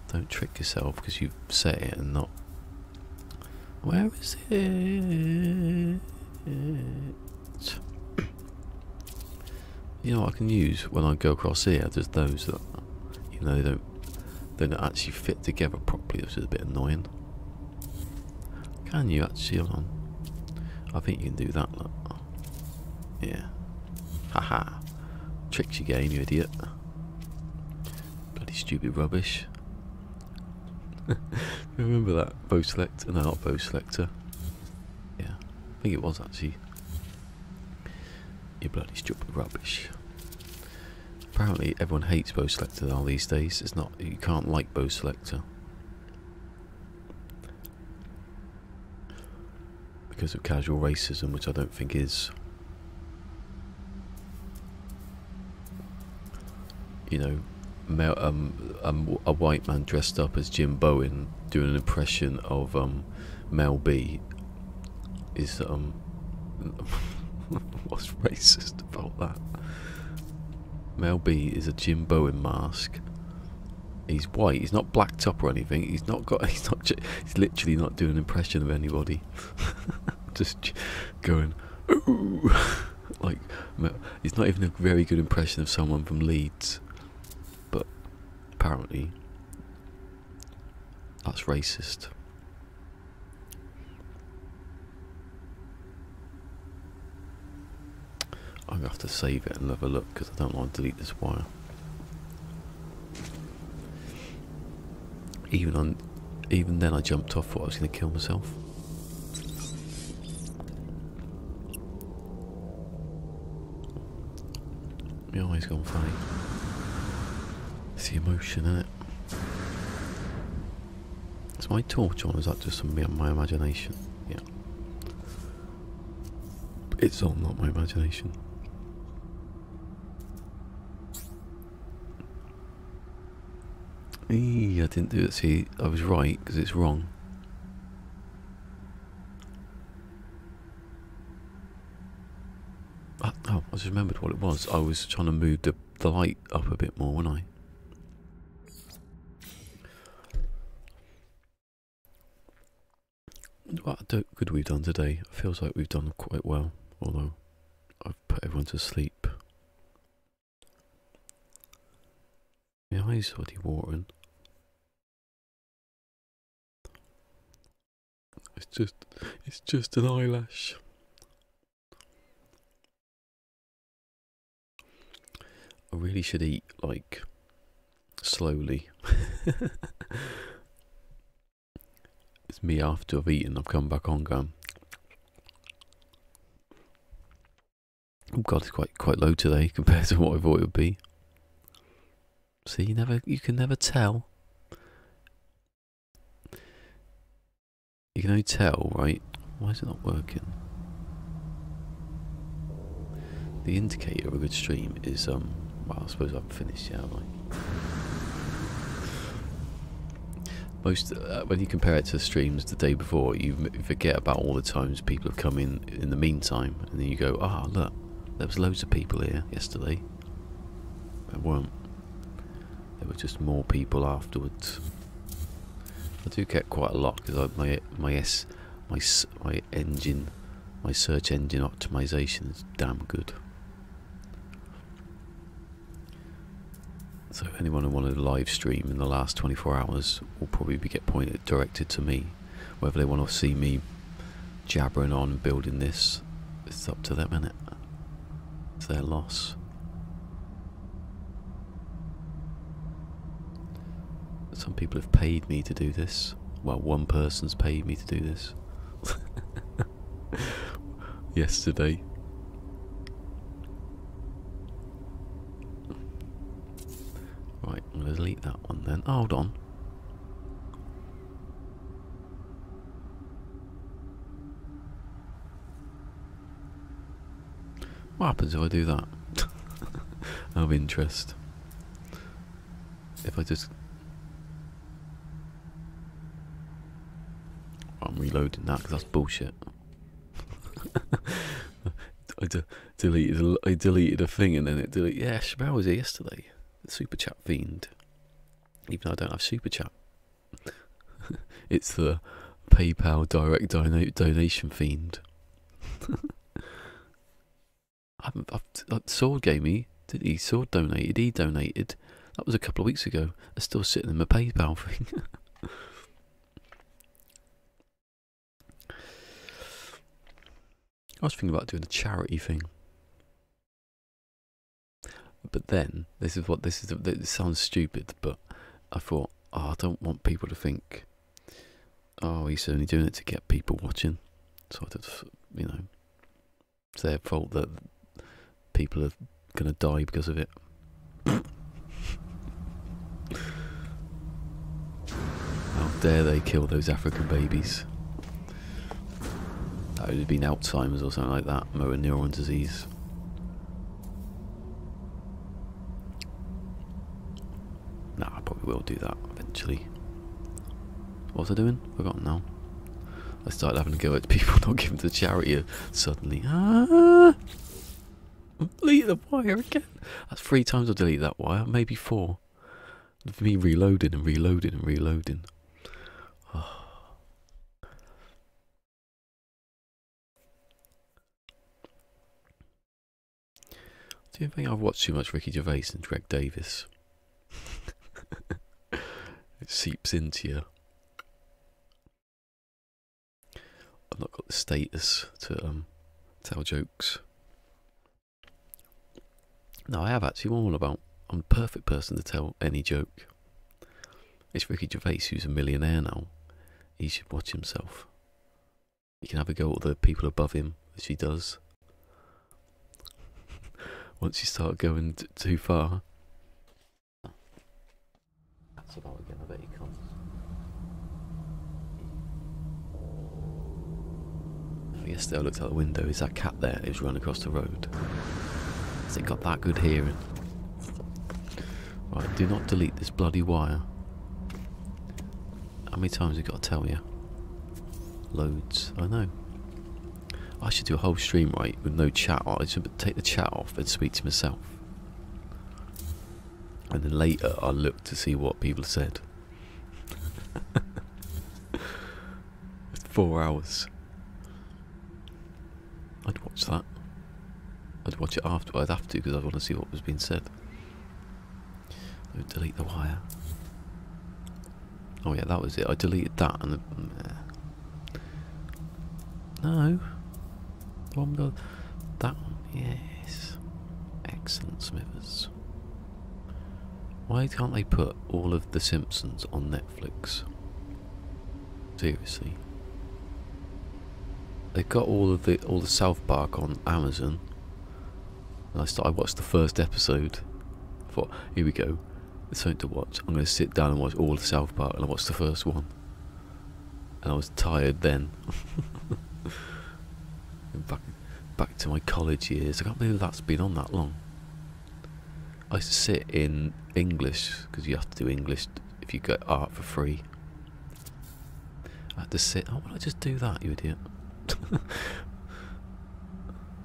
Don't trick yourself because you've set it and not. Where is it? You know what I can use when I go across here? There's those that, they don't actually fit together properly, which is a bit annoying. Can you actually? Hold on. I think you can do that. Look. Yeah. Haha. Tricks you game, you idiot. Bloody stupid rubbish. Remember that bow selector? No, not bow selector. Yeah, I think it was actually. You bloody stupid rubbish. Apparently everyone hates bow selector now these days. It's not, you can't like bow selector because of casual racism, which I don't think is. A white man dressed up as Jim Bowen doing an impression of Mel B is what's racist about that? Mel B is a Jim Bowen mask. He's white. He's not blacked up or anything. He's literally not doing an impression of anybody. Just going ooh, like he's not even a very good impression of someone from Leeds. Apparently, that's racist. I'm gonna have to save it and have a look because I don't want to delete this wire. Even then, I jumped off. Thought I was gonna kill myself. My eye's gone funny. It's the emotion, isn't it? Is my torch on, or is that just my imagination? Yeah. It's on, not my imagination. I didn't do it. See, I was right, because it's wrong. Oh, I just remembered what it was. I was trying to move the light up a bit more, wasn't I? What good we've done today. It feels like we've done quite well, although I've put everyone to sleep. My eyes already watering. it's just an eyelash. I really should eat, like, slowly. It's me after I've eaten, I've come back on going, oh god, it's quite low today compared to what I thought it would be. See, you can never tell. You can only tell, right? Why is it not working? The indicator of a good stream is well, I suppose I haven't finished yet, have I? Most when you compare it to streams the day before, you forget about all the times people have come in the meantime, and then you go, ah, look, there was loads of people here yesterday. There weren't. There were just more people afterwards. I do get quite a lot because my search engine optimization is damn good. So anyone who wanted a live stream in the last 24 hours will probably get directed to me. Whether they want to see me jabbering on and building this, it's up to them, innit? It's their loss. Some people have paid me to do this. Well, one person's paid me to do this. Yesterday. Right, I'm going to delete that one then. Oh, hold on. What happens if I do that? Of interest. If I just... I'm reloading that because that's bullshit. I deleted a thing and then it deleted... Yeah, Shabelle was here yesterday. The Super Chat fiend. Even though I don't have Super Chat. It's the PayPal direct donation fiend. Sword gave me, did he? Sword donated, he donated. That was a couple of weeks ago. They're still sitting in my PayPal thing. I was thinking about doing a charity thing. But then, it sounds stupid, but I thought, oh, I don't want people to think, oh, he's only doing it to get people watching. So I just, you know, it's their fault that people are going to die because of it. How dare they kill those African babies? That would have been Alzheimer's or something like that, motor neuron disease. Nah, I probably will do that eventually. What was I doing? Forgotten now. I started having to go at people not giving to charity suddenly. Delete the wire again. That's 3 times I've deleted that wire, maybe 4. Of me reloading and reloading and reloading. Oh. Do you think I've watched too much Ricky Gervais and Greg Davis? It seeps into you. I've not got the status to tell jokes. No, I have actually one about. I'm the perfect person to tell any joke. It's Ricky Gervais, who's a millionaire now. He should watch himself. He can have a go at the people above him, as he does. Once you start going too far. That's about again, I bet he comes. Yesterday I looked out the window, is that cat there? It was running across the road. Has it got that good hearing? Right, do not delete this bloody wire. How many times have I got to tell you? Loads, I know. I should do a whole stream, right, with no chat. I should take the chat off and speak to myself. And then later I'll look to see what people said. 4 hours. I'd watch that. I'd watch it after. I'd have to because I want to see what was being said. I'd delete the wire. Oh yeah, that was it. I deleted that and No. The one with that one. Yes. Excellent, Smithers. Why can't they put all of The Simpsons on Netflix? Seriously. They've got all the South Park on Amazon. And I watched the first episode. I thought, here we go. There's something to watch. I'm going to sit down and watch all of South Park, and I watched the first one. And I was tired then. back to my college years. I can't believe that's been on that long. I used to sit in English, because you have to do English if you get art for free. I had to sit. Oh, why don't I just do that, you idiot?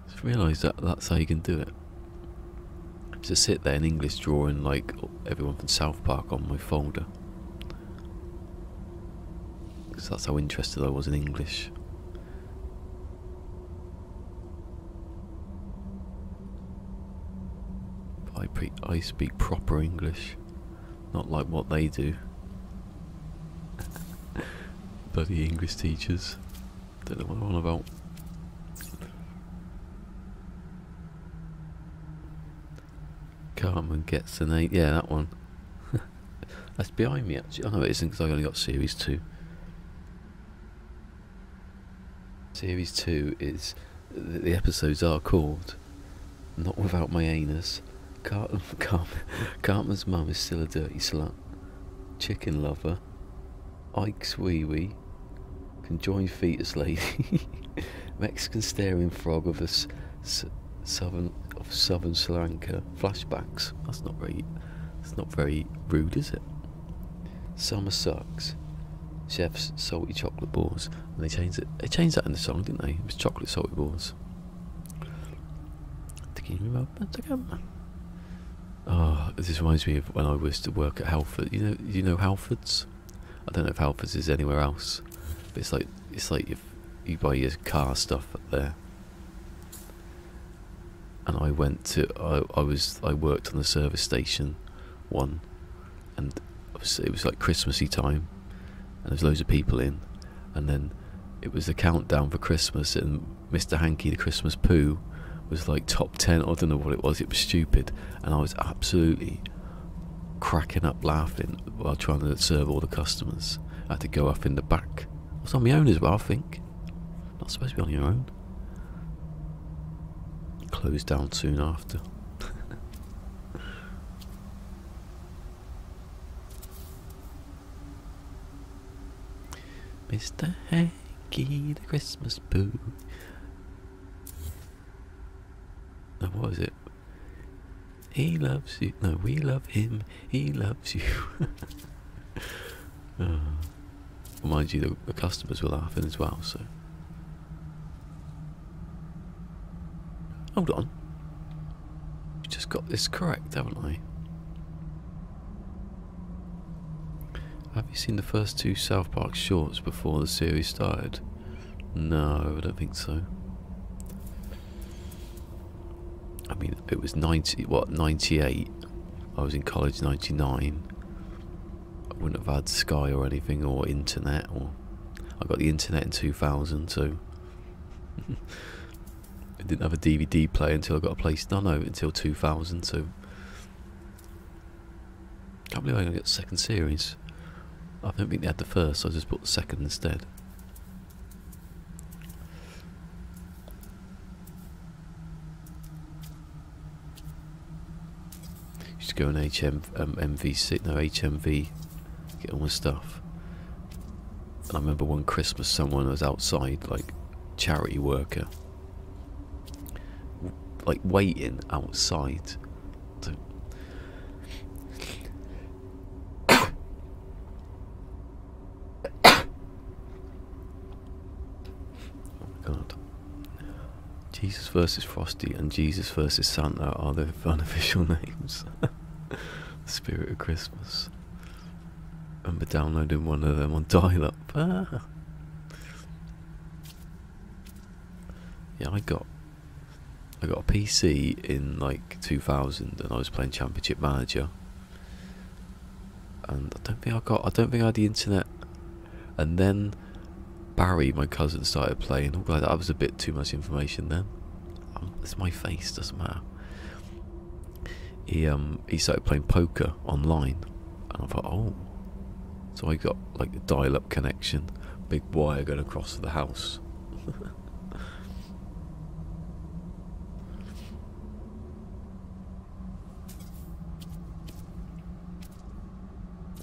Just realised that's how you can do it. To sit there in English drawing like everyone from South Park on my folder, because that's how interested I was in English. I speak proper English, not like what they do. Bloody English teachers. Don't know what I'm on about. Cartman gets an 8. Yeah, that one. That's behind me actually. Oh no, it isn't, because I only got Series 2. Series 2 is... The episodes are called Not Without My Anus, Cartman's mum is still a dirty slut, Chicken Lover, Ike's Wee Wee, Conjoined Fetus Lady, Mexican Staring Frog of Southern Sri Lanka, Flashbacks. That's not very rude, is it? Summer Sucks, Chef's Salty Chocolate Balls. And they changed that in the song, didn't they? It was Chocolate Salty Balls. Oh, this reminds me of when I was to work at Halford. You know Halfords? I don't know if Halfords is anywhere else, but it's like if you buy your car stuff up there. And I went to I worked on the service station one, and it was like Christmassy time, and there was loads of people in, and then it was the countdown for Christmas, and Mr. Hanky the Christmas poo was like top 10. I don't know what it was stupid, and I was absolutely cracking up laughing while trying to serve all the customers. I had to go up in the back. I was on my own as well, I think. Not supposed to be on your own. Closed down soon after. Mr. Hanky the Christmas poo. No, what is it? He loves you. No, we love him. He loves you. Well, mind you, the customers were laughing as well, so. Hold on. I've just got this correct, haven't I? Have you seen the first 2 South Park shorts before the series started? No, I don't think so. I mean, it was 98. I was in college 99. I wouldn't have had Sky or anything, or internet, or I got the internet in 2000, so I didn't have a DVD player until I got a PlayStation. No, until 2000, so can't believe I only got the second series. I don't think they had the first, so I just bought the second instead. Used to go on HMV, get all my stuff. And I remember one Christmas someone was outside, like charity worker, like waiting outside to God. Jesus versus Frosty and Jesus versus Santa are the unofficial names. The Spirit of Christmas. I remember downloading one of them on dial-up. Yeah, I got a PC in like 2000, and I was playing Championship Manager. And I don't think I had the internet. And then Barry, my cousin, started playing. Oh, that was a bit too much information then. It's my face, doesn't matter. He started playing poker online, and I thought, oh. So I got like a dial-up connection, big wire going across the house.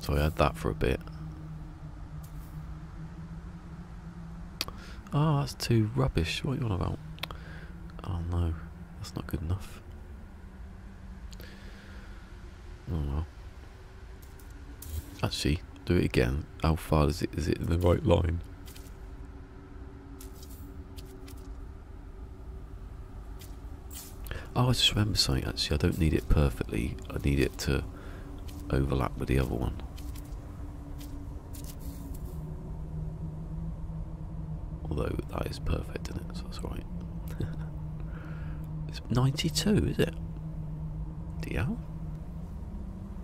So I had that for a bit. Oh, that's too rubbish. What are you on about? Oh no, that's not good enough. Oh well. Actually, do it again. How far is it? Is it in the right line? Oh, I just remember something. Actually, I don't need it perfectly. I need it to overlap with the other one. Although that is perfect, isn't it? So that's right. It's 92, is it? DL?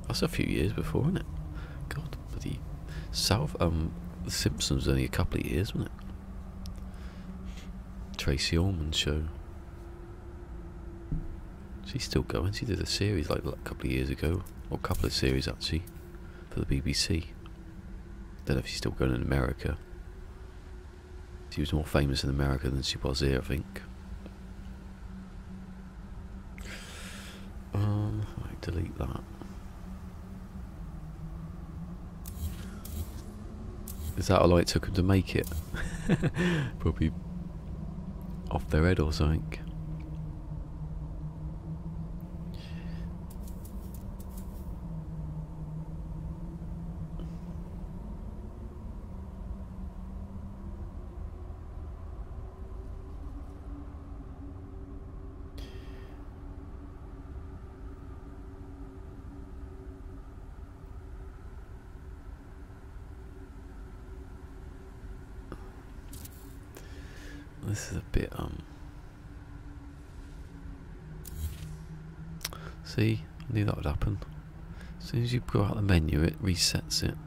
That's a few years before, isn't it? God, bloody The Simpsons was only a couple of years, wasn't it? Tracy Ullman show. She's still going. She did a series like a couple of years ago, or a couple of series actually, for the BBC. Don't know if she's still going in America. She was more famous in America than she was here, I think. Right, delete that. Is that how long it took them to make it? Probably off their head or something. This is a bit, see, I knew that would happen. As soon as you go out the menu, it resets it.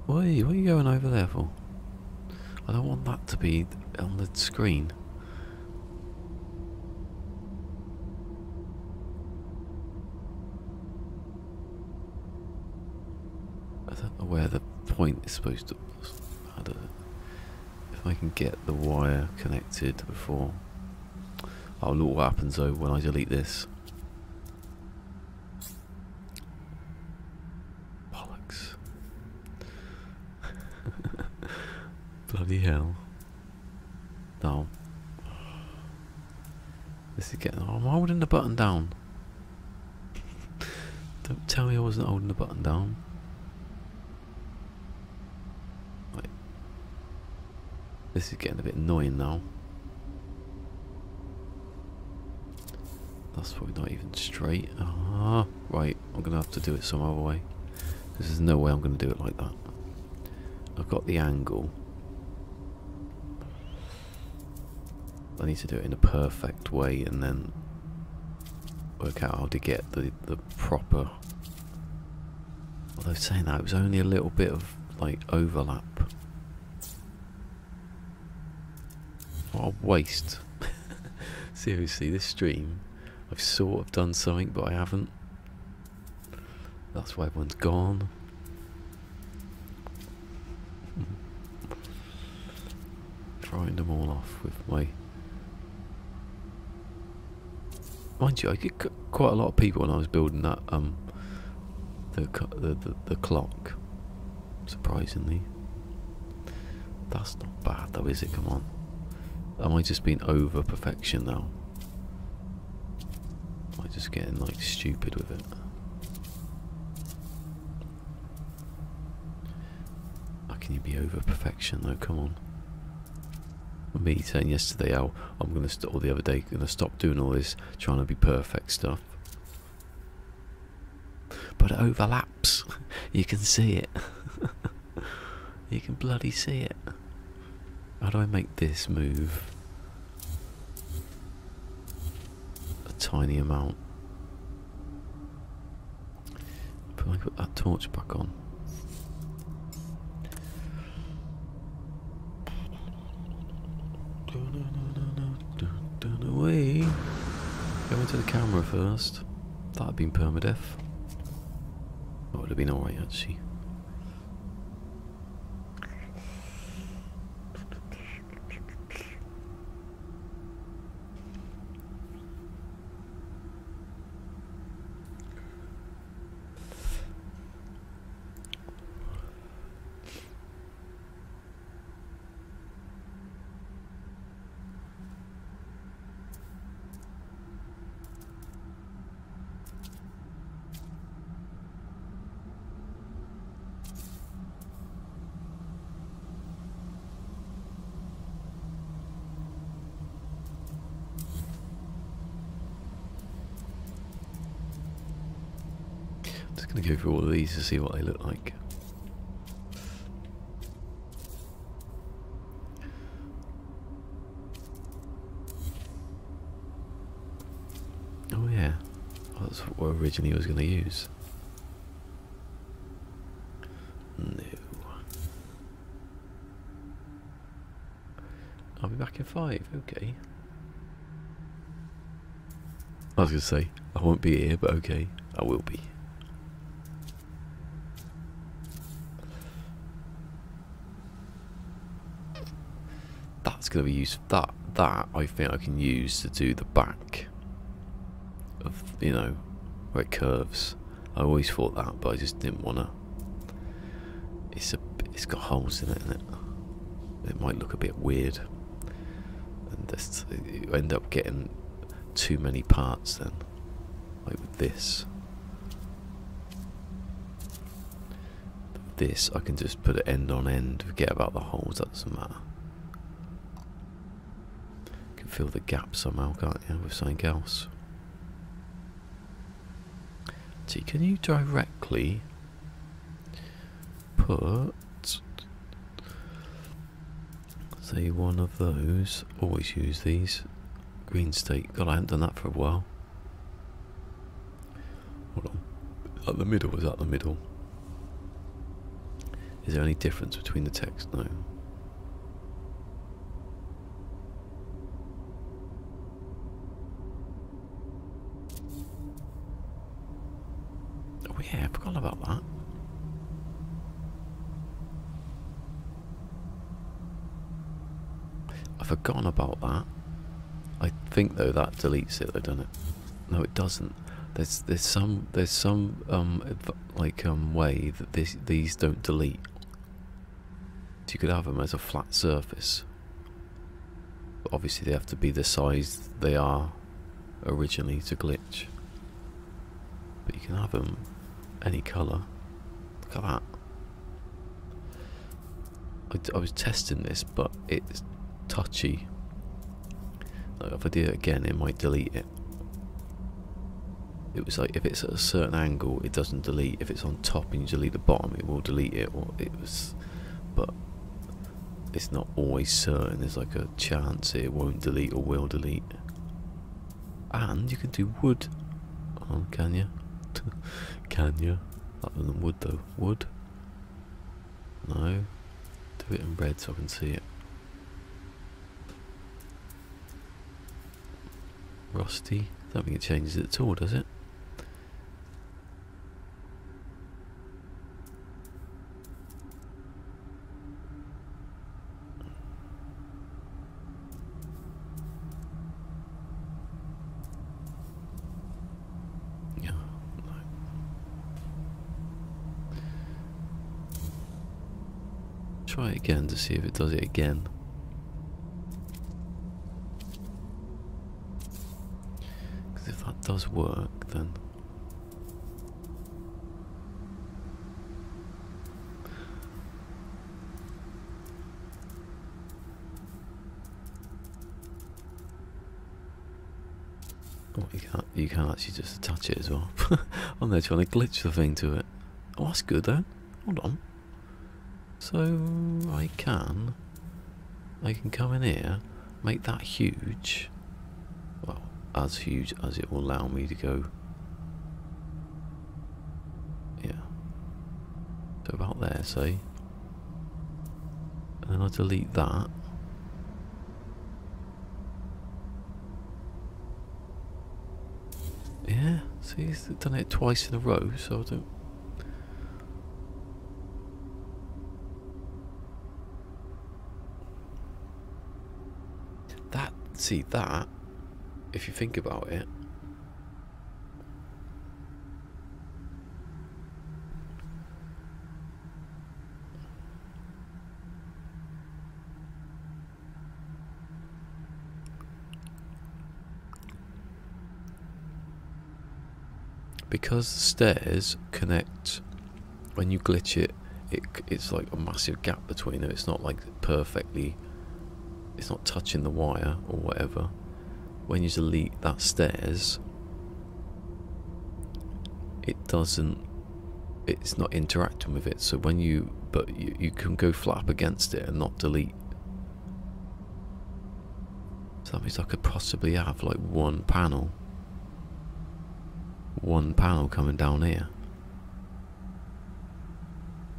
What are you going over there for? I don't want that to be on the screen. I don't know where the point is supposed to. I don't know. If I can get the wire connected before. Oh, look what happens though when I delete this. Bollocks. Bloody hell. No. This is getting. Oh, I'm holding the button down. Don't tell me I wasn't holding the button down. This is getting a bit annoying now. That's probably not even straight. Ah, right, I'm going to have to do it some other way. Because there's no way I'm going to do it like that. I've got the angle. I need to do it in a perfect way and then work out how to get the proper... Although saying that, it was only a little bit of like overlap. What a waste. Seriously, this stream, I've sort of done something, but I haven't. That's why everyone's gone. Throwing them all off with my... Mind you, I get quite a lot of people when I was building that, the clock. Surprisingly. That's not bad though, is it? Come on. Am I just being over perfection now? Am I just getting like stupid with it? How can you be over perfection though? Come on. Me saying yesterday how I'm gonna or the other day gonna stop doing all this trying to be perfect stuff. But it overlaps. You can see it. You can bloody see it. How do I make this move a tiny amount? Can I put that torch back on? Dun away. Go into the camera first. That'd have been permadeath. That would have been alright actually. Just gonna go through all of these to see what they look like. Oh yeah, that's what I originally was gonna use. No. I'll be back in 5, okay. I was gonna say, I won't be here, but okay, I will be. That's going to be used. That I think I can use to do the back of, you know, where it curves. I always thought that, but I just didn't want to. It's got holes in it, and it might look a bit weird, and you end up getting too many parts then, like with this. This I can just put it end on end. Forget about the holes. That doesn't matter. Fill the gap somehow, can't you, with something else? See, can you directly put, say, one of those? Always use these. Green stake. God, I haven't done that for a while. Hold on. At the middle, is that the middle? Is there any difference between the text? No. Oh yeah, I forgot about that. I've forgotten about that. I think though that deletes it though, doesn't it? No, it doesn't. There's some way that these don't delete. So you could have them as a flat surface, but obviously they have to be the size they are originally to glitch. But you can have them any colour. Look at that. I was testing this, but it's touchy. Like if I do it again, it might delete it. It was like if it's at a certain angle, it doesn't delete. If it's on top and you delete the bottom, it will delete it. Or it was, but it's not always certain. There's like a chance it won't delete or will delete. And you can do wood. Oh, can you? Can you? Other than wood though. Wood? No. Do it in red so I can see it. Rusty? Don't think it changes it at all, does it? Yeah, no. Try it again to see if it does it again. If that does work, then oh, you can actually just attach it as well. I'm there trying to glitch the thing to it. Oh, that's good then. Hold on. So I can come in here, make that huge. Well, as huge as it will allow me to go. Yeah. So about there, say. And then I'll delete that. Yeah, see, he's done it twice in a row, so I don't... That, see, that, if you think about it, because the stairs connect, when you glitch it, it's like a massive gap between them. It's not like perfectly, it's not touching the wire or whatever. When you delete that stairs, it doesn't, it's not interacting with it. So when you, but you can go flat up against it and not delete. So that means I could possibly have like one panel coming down here,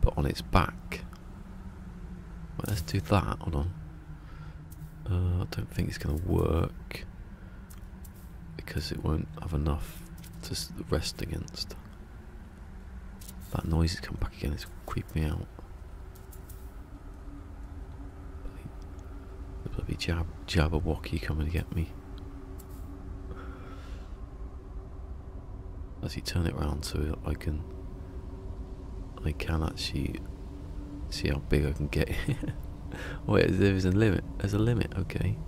but on its back. Well, let's do that. Hold on. I don't think it's going to work because it won't have enough to rest against. That noise is coming back again. It's creeping me out. The bloody Jabberwocky coming to get me. As you turn it around so that I can actually see how big I can get. Oh wait, there's a limit. There's a limit, okay.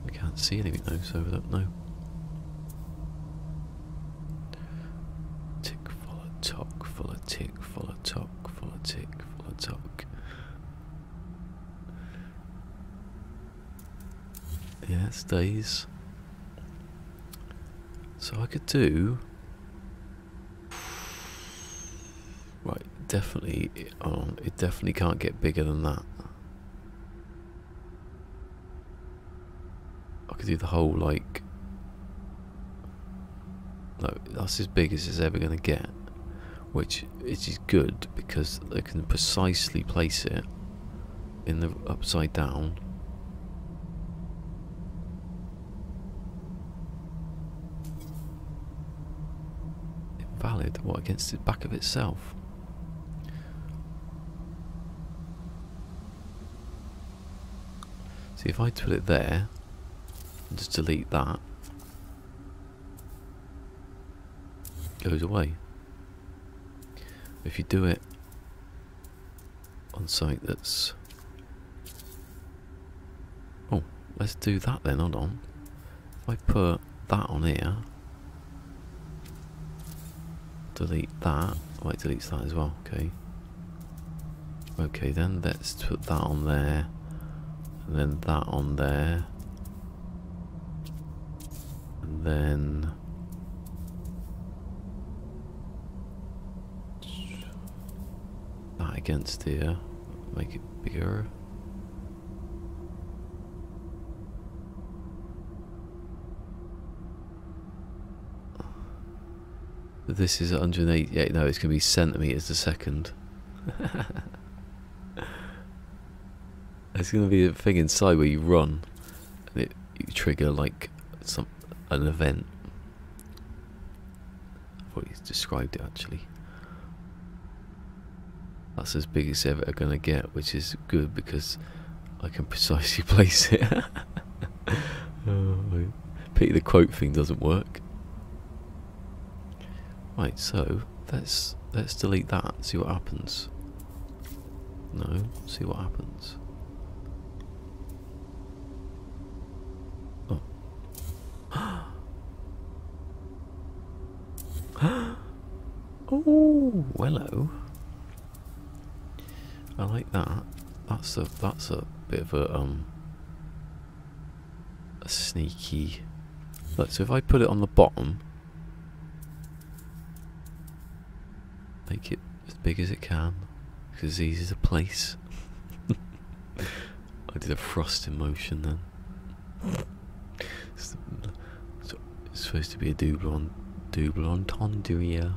I can't see anything though, so I don't know. Tick, follow, tock, follow, tick, follow, tock, follow, tick, follow, tock. Yeah, it stays. So I could do... Right, definitely... it definitely can't get bigger than that. I could do the whole, like... No, that's as big as it's ever going to get. Which is good, because they can precisely place it in the upside down. Valid, what, against the back of itself? See, if I put it there and just delete that, it goes away. If you do it on something that's... Oh, let's do that then, hold on. If I put that on here, delete that. Oh, it deletes that as well. Okay. Okay, then let's put that on there, and then that on there, and then that against here. Make it bigger. This is 188, no, it's going to be centimetres a second. It's going to be a thing inside where you run, and you trigger like an event. I thought he's described it actually. That's as big as it's ever going to get, which is good because I can precisely place it. Oh, pity the quote thing doesn't work. Right, so let's delete that, see what happens. No, see what happens. Oh. Oh, hello. I like that. That's a bit of a sneaky. Look, so if I put it on the bottom, make it as big as it can, because it's easy to place. I did a frosting motion then. It's supposed to be a double entendre.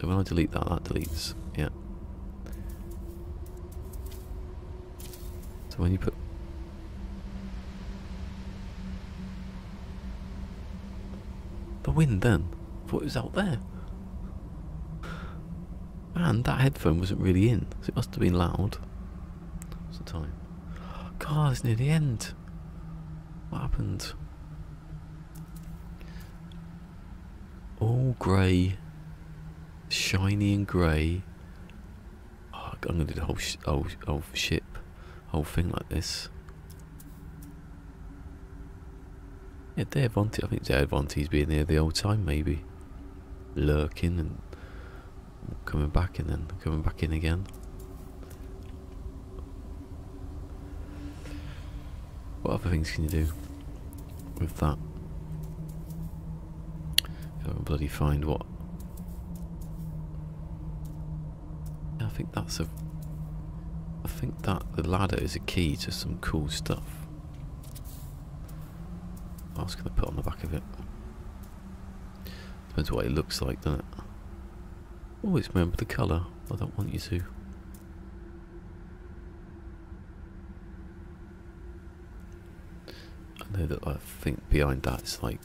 So when I delete that, that deletes. Yeah. So when you put the wind, then I thought it was out there. And that headphone wasn't really in, so it must have been loud. What's the time? God, it's near the end. What happened? All grey, shiny and grey. Oh, I'm gonna do the whole ship, whole thing like this. Yeah, Dave Vonti. I think Dave Vonti's been here the whole time, maybe lurking and coming back and then coming back in again. What other things can you do with that? Go and bloody find what. Yeah, I think that's a. I think that the ladder is a key to some cool stuff. I was going to put on the back of it. Depends what it looks like, doesn't it? Always remember the colour. I don't want you to. I know that I think behind that it's like,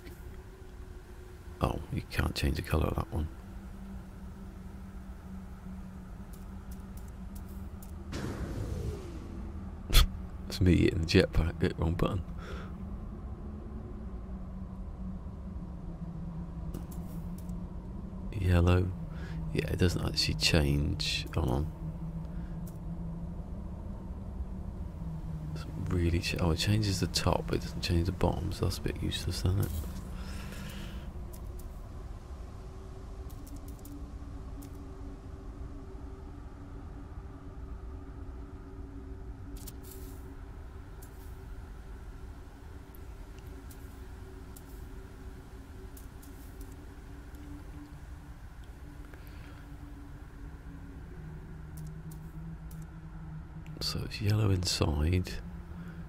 oh, you can't change the colour of that one. It's me hitting the jetpack, hit wrong button. Yellow. Yeah, it doesn't actually change. Hold on. Doesn't really oh, it changes the top, but it doesn't change the bottom, so that's a bit useless, isn't it? So it's yellow inside.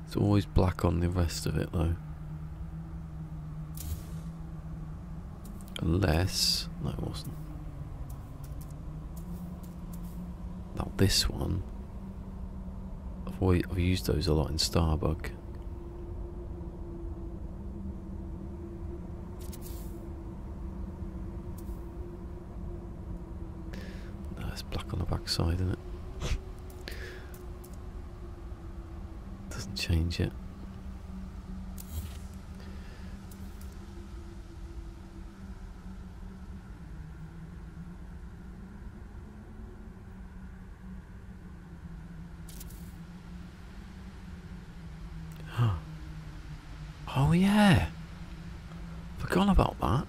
It's always black on the rest of it though. Unless... no, it wasn't. Now this one, I've used those a lot in Starbug. No, it's black on the back side, isn't it? Doesn't change it. Oh yeah, forgot about that.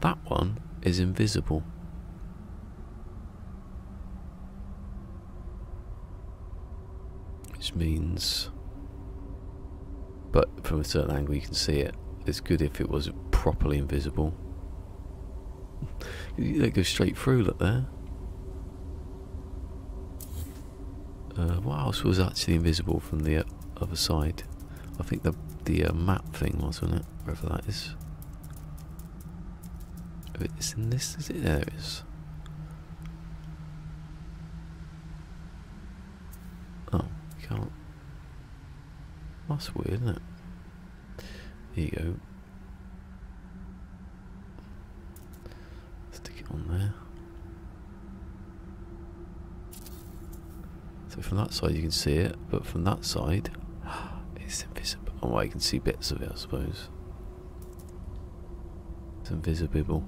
That one is invisible. Which means, but from a certain angle you can see it. It's good if it was properly invisible. They go straight through, look there. What else was actually invisible from the other side? I think the map thing was, wasn't it? Wherever that is. Oh, it's in this, is it? There it is. Oh, you can't. That's weird, isn't it? Here you go. Stick it on there. So from that side you can see it, but from that side it's invisible. Oh, well, you can see bits of it, I suppose. It's invisible.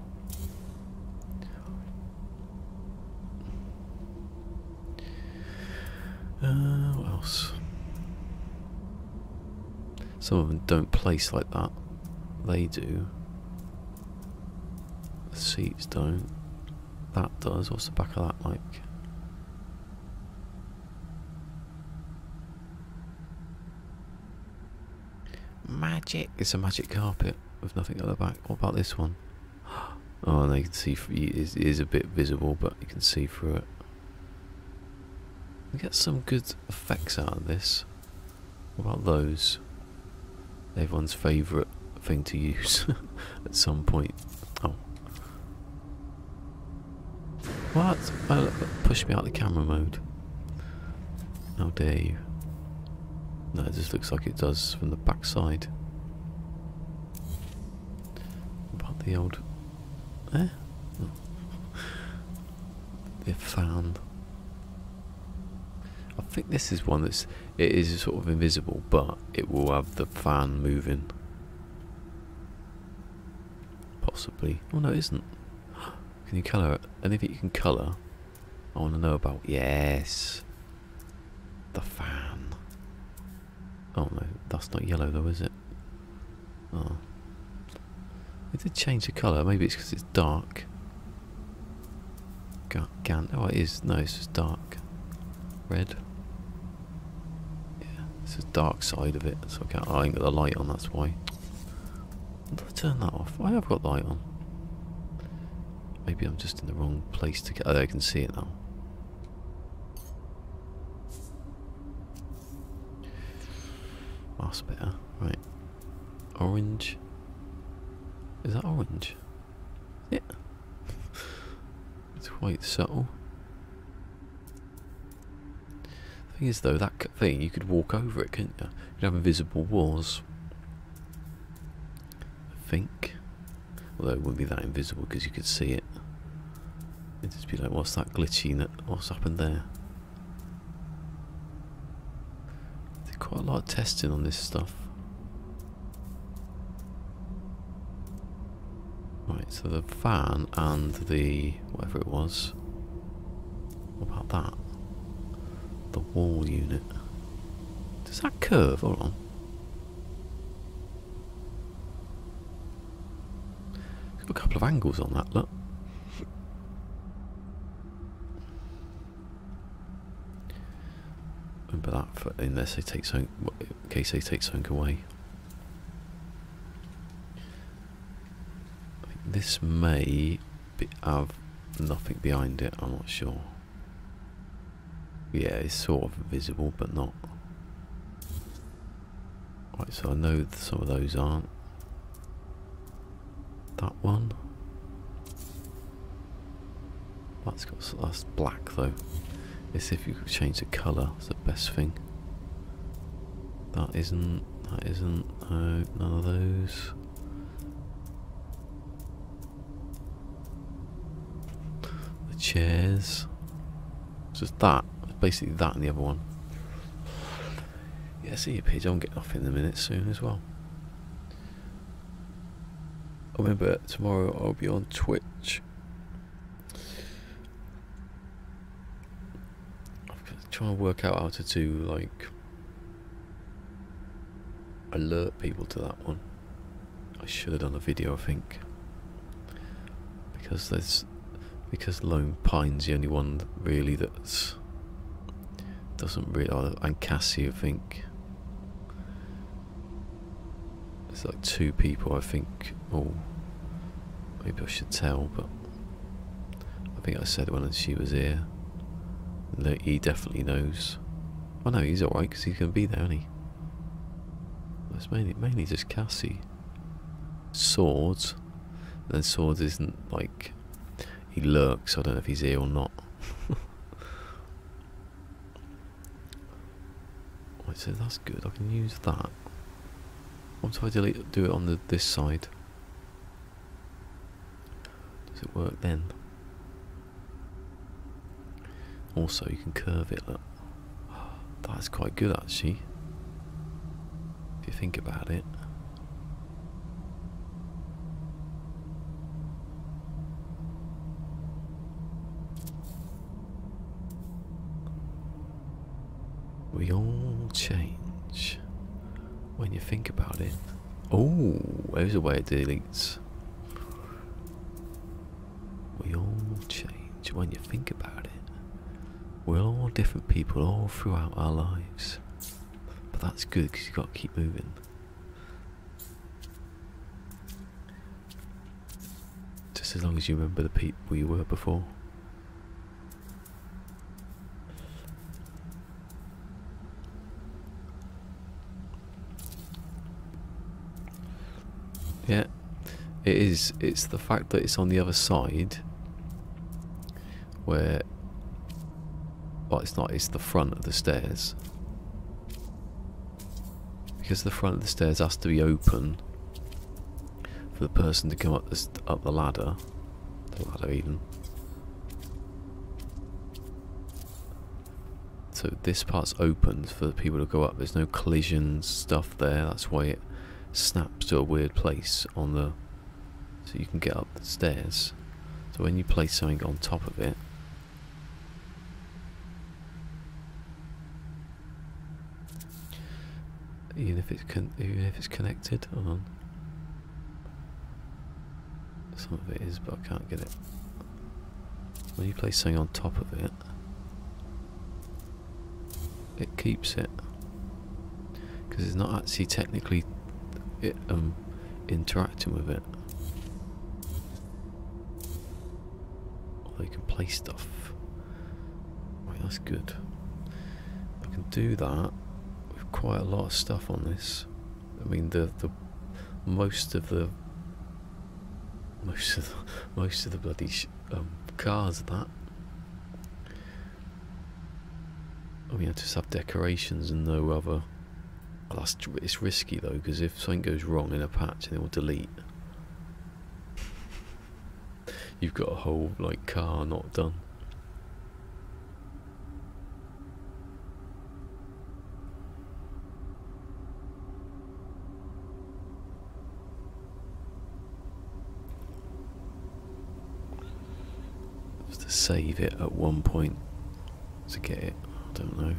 What else? Some of them don't place like that. They do. The seats don't. That does. What's the back of that like? Magic! It's a magic carpet with nothing at the back. What about this one? Oh, and you can see it is a bit visible, but you can see through it. We get some good effects out of this. What about those? Everyone's favourite thing to use at some point. Oh. What? Oh, push me out of the camera mode. How dare you? No, it just looks like it does from the back side. About the old... The fan. I think this is one that's... It is sort of invisible, but it will have the fan moving. Possibly. Oh no, it isn't. Can you colour it? Anything you can colour, I want to know about. Yes. The fan. Oh no, that's not yellow though, is it? Oh. It did change the colour. Maybe it's because it's dark. Oh, it is. No, it's just dark. Red. Yeah, it's the dark side of it. So I ain't got the light on, that's why. Did I turn that off? I have got the light on. Maybe I'm just in the wrong place to get... Oh, I can see it now. That's better. Right. Orange. Is that orange? Yeah. It's quite subtle. The thing is though, that thing, you could walk over it, couldn't you? You'd have invisible walls. I think. Although it wouldn't be that invisible because you could see it. It'd just be like, what's that glitchy? What's happened there? Did quite a lot of testing on this stuff. Right, so the fan and the whatever it was. What about that? The wall unit. Does that curve? Hold on. It's got a couple of angles on that, look. Remember that for, unless they take something, in case they take something away. I think this may have nothing behind it, I'm not sure. Yeah, it's sort of visible, but not. Right, so I know some of those aren't. That one. That's black though. Let's see if you could change the colour. That's the best thing. That isn't. No, none of those. The chairs. It's just that. Basically that and the other one. Yeah, see your page. I'm getting off in a minute soon as well. I remember tomorrow I'll be on Twitch. I'm trying to work out how to do like alert people to that one. I should have done a video, I think, because Lone Pine's the only one really that's doesn't really. And Cassie, I think. There's like two people, I think. Oh, maybe I should tell, but I think I said when she was here. He definitely knows. Oh no, he's alright because he's going to be there, isn't he? It's mainly just Cassie. Swords. And then Swords isn't like... He lurks, I don't know if he's here or not. Right, so that's good, I can use that. What if I do it on this side? Does it work then? Also, you can curve it, look. That's quite good actually, if you think about it. We all change when you think about it. Oh, there's a way it deletes. We all change when you think about it. We're all different people all throughout our lives. But that's good because you've got to keep moving. Just as long as you remember the people you were before. Yeah, it is. It's the fact that it's on the other side where... Well, it's not, it's the front of the stairs. Because the front of the stairs has to be open for the person to come up the ladder. The ladder even. So this part's open for the people to go up. There's no collision stuff there. That's why it snaps to a weird place on the... So you can get up the stairs. So when you place something on top of it, even if it's connected, hold on. Some of it is, but I can't get it. When you place something on top of it, it keeps it, because it's not actually technically interacting with it. Although you can place stuff. Right, that's good. I can do that with quite a lot of stuff on this. I mean, the most of the bloody cars are that. I mean, I just have decorations and no other. Well, it's risky though, because if something goes wrong in a patch, then it will delete. You've got a whole like car not done. Just to save it at one point to get it. I don't know.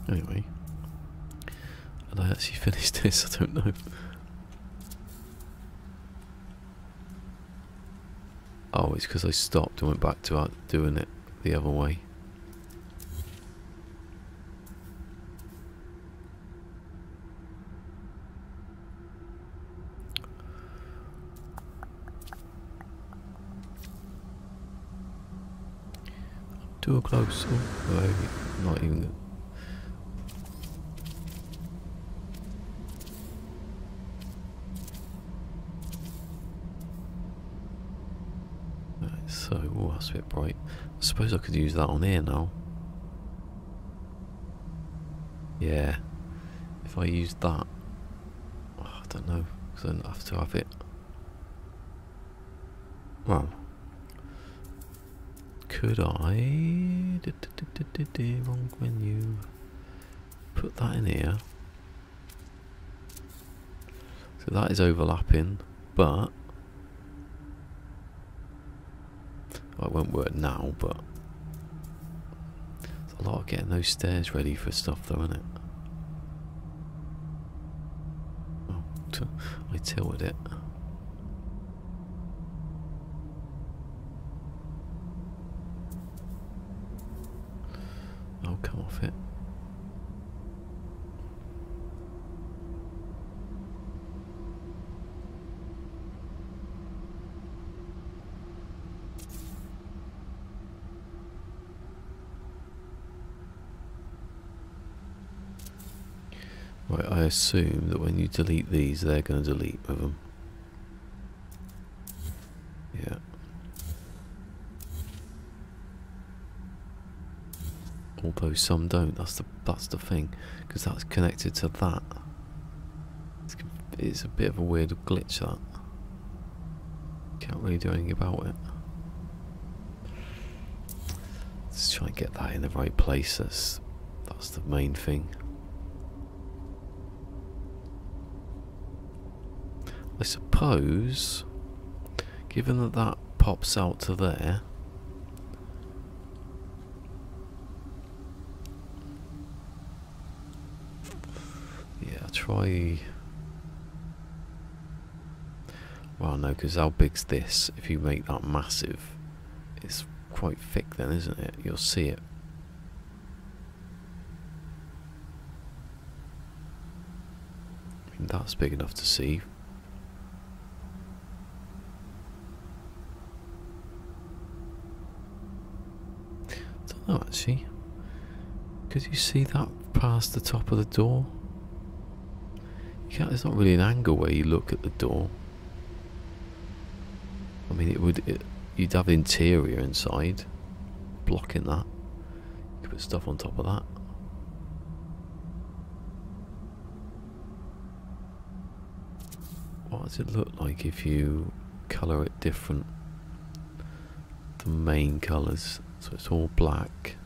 Anyway, and I actually finished this, I don't know. Oh, it's because I stopped and went back to doing it the other way. Too close. Oh, not even. Right, so, oh, that's a bit bright. I suppose I could use that on here now. Yeah. If I use that, oh, I don't know, because I don't have to have it. Well. Could I... Wrong menu. Put that in here. So that is overlapping, but... Well, it won't work now, but... It's a lot of getting those stairs ready for stuff though, isn't it? Oh, I tilted it. I'll come off it. Right, I assume that when you delete these, they're going to delete with them. Yeah. Although some don't. That's the thing, because that's connected to that. It's a bit of a weird glitch, that. Can't really do anything about it. Let's try and get that in the right place. That's the main thing. I suppose, given that that pops out to there, yeah, try. Well, no, because how big's this? If you make that massive, it's quite thick then, isn't it? You'll see it. I mean, that's big enough to see. Don't know, actually. Could you see that past the top of the door? You can't, there's not really an angle where you look at the door. I mean, you'd have interior inside, blocking that. You could put stuff on top of that. What does it look like if you colour it different? The main colours, so it's all black.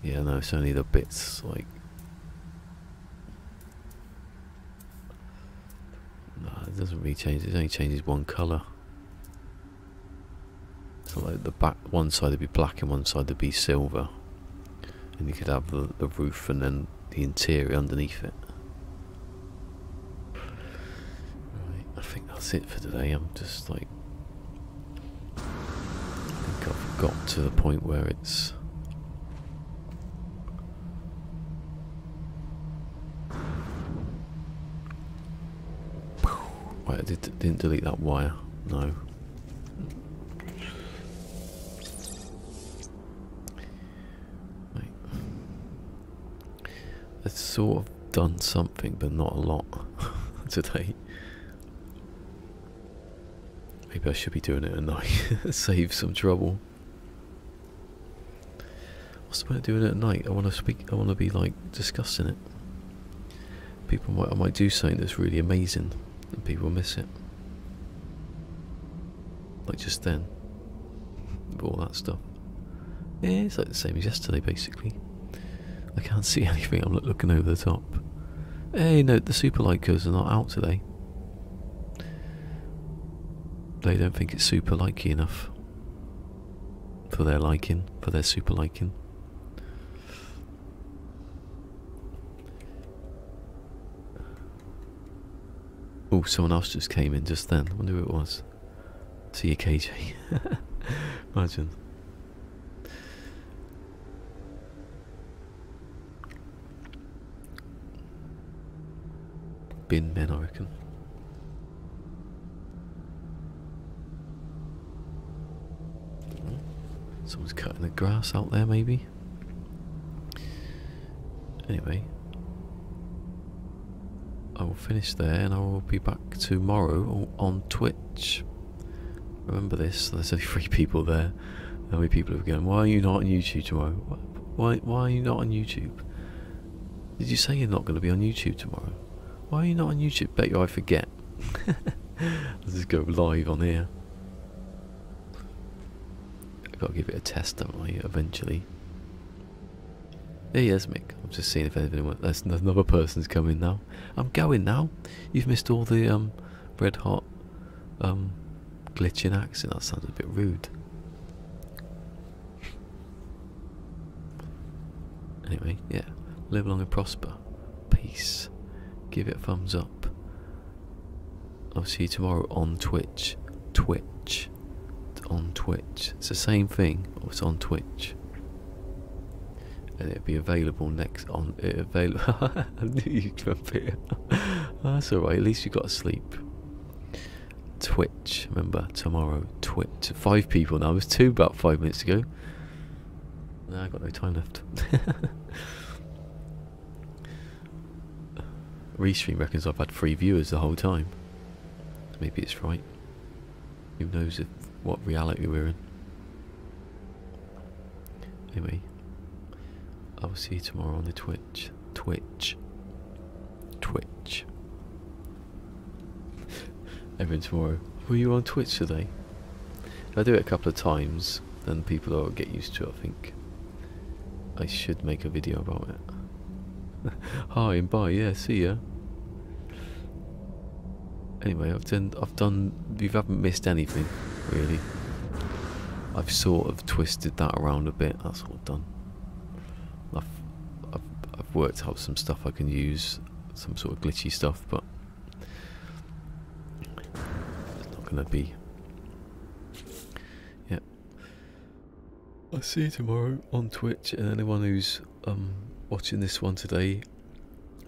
Yeah, no, it's only the bits like. No, it doesn't really change. It only changes one colour. So like the back, one side would be black and one side would be silver, and you could have the roof and then the interior underneath it. Right, I think that's it for today. I'm just like, I think I've got to the point where it's. Wait, I didn't delete that wire. No. It's sort of done something, but not a lot today. Maybe I should be doing it at night, save some trouble. What's the point of doing it at night? I want to speak. I want to be like discussing it. I might do something that's really amazing, and people miss it. Like just then, with all that stuff. Yeah, it's like the same as yesterday, basically. I can't see anything, I'm looking over the top. Hey, no, the super likers are not out today. They don't think it's super likey enough. For their liking, for their super liking. Oh, someone else just came in just then. I wonder who it was. See you, KJ. Imagine. Bin men, I reckon. Someone's cutting the grass out there, maybe. Anyway, I will finish there and I will be back tomorrow on Twitch. Remember this, there's only 3 people there. How many people are going, why are you not on YouTube tomorrow? Why are you not on YouTube? Did you say you're not going to be on YouTube tomorrow? Why are you not on YouTube? Bet you I forget. Let's just go live on here. I've got to give it a test, don't I, eventually. There he is, Mick. I'm just seeing if anyone... There's another person's coming now. I'm going now. You've missed all the red hot glitching accent. That sounds a bit rude. Anyway, yeah. Live long and prosper. Peace. Give it a thumbs up. I'll see you tomorrow on Twitch. Twitch. On Twitch. It's the same thing. It's on Twitch. And it'll be available next on I knew you'd jump here. That's alright, at least you got to sleep. Twitch, remember, tomorrow, Twitch. 5 people now, there's 2 about 5 minutes ago. No, I've got no time left. Restream reckons I've had 3 viewers the whole time. Maybe it's right. Who knows what reality we're in. Anyway, I will see you tomorrow on the Twitch. Twitch. Everyone tomorrow. Were you on Twitch today? If I do it a couple of times, then people will get used to it, I think. I should make a video about it. Hi and bye, yeah, see ya. Anyway, I've done, you haven't missed anything, really. I've sort of twisted that around a bit, that's all I've done. I've worked out some stuff I can use, some sort of glitchy stuff, but it's not gonna be. Yeah. I'll see you tomorrow on Twitch, and anyone who's watching this one today,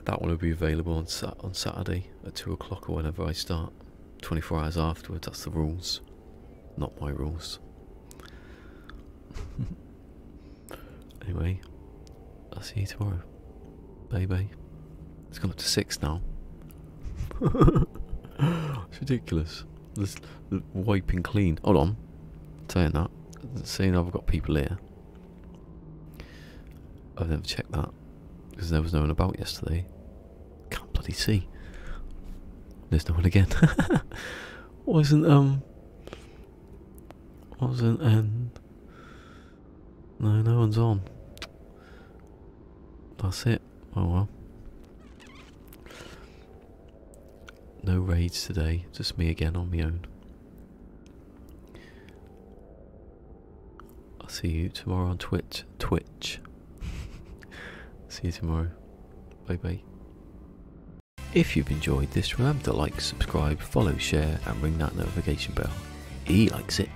that one will be available on Saturday at 2 o'clock or whenever I start. 24 hours afterwards, that's the rules. Not my rules. Anyway, I'll see you tomorrow. Baby. It's gone up to 6 now. It's ridiculous. This wiping clean. Hold on. Saying that. Saying I've got people here. I've never checked that. Because there was no one about yesterday. Can't bloody see. There's no one again. Wasn't no one's on. That's it. Oh well. No raids today, just me again on my own. I'll see you tomorrow on Twitch. See you tomorrow. Bye bye. If you've enjoyed this, remember to like, subscribe, follow, share and ring that notification bell. He likes it.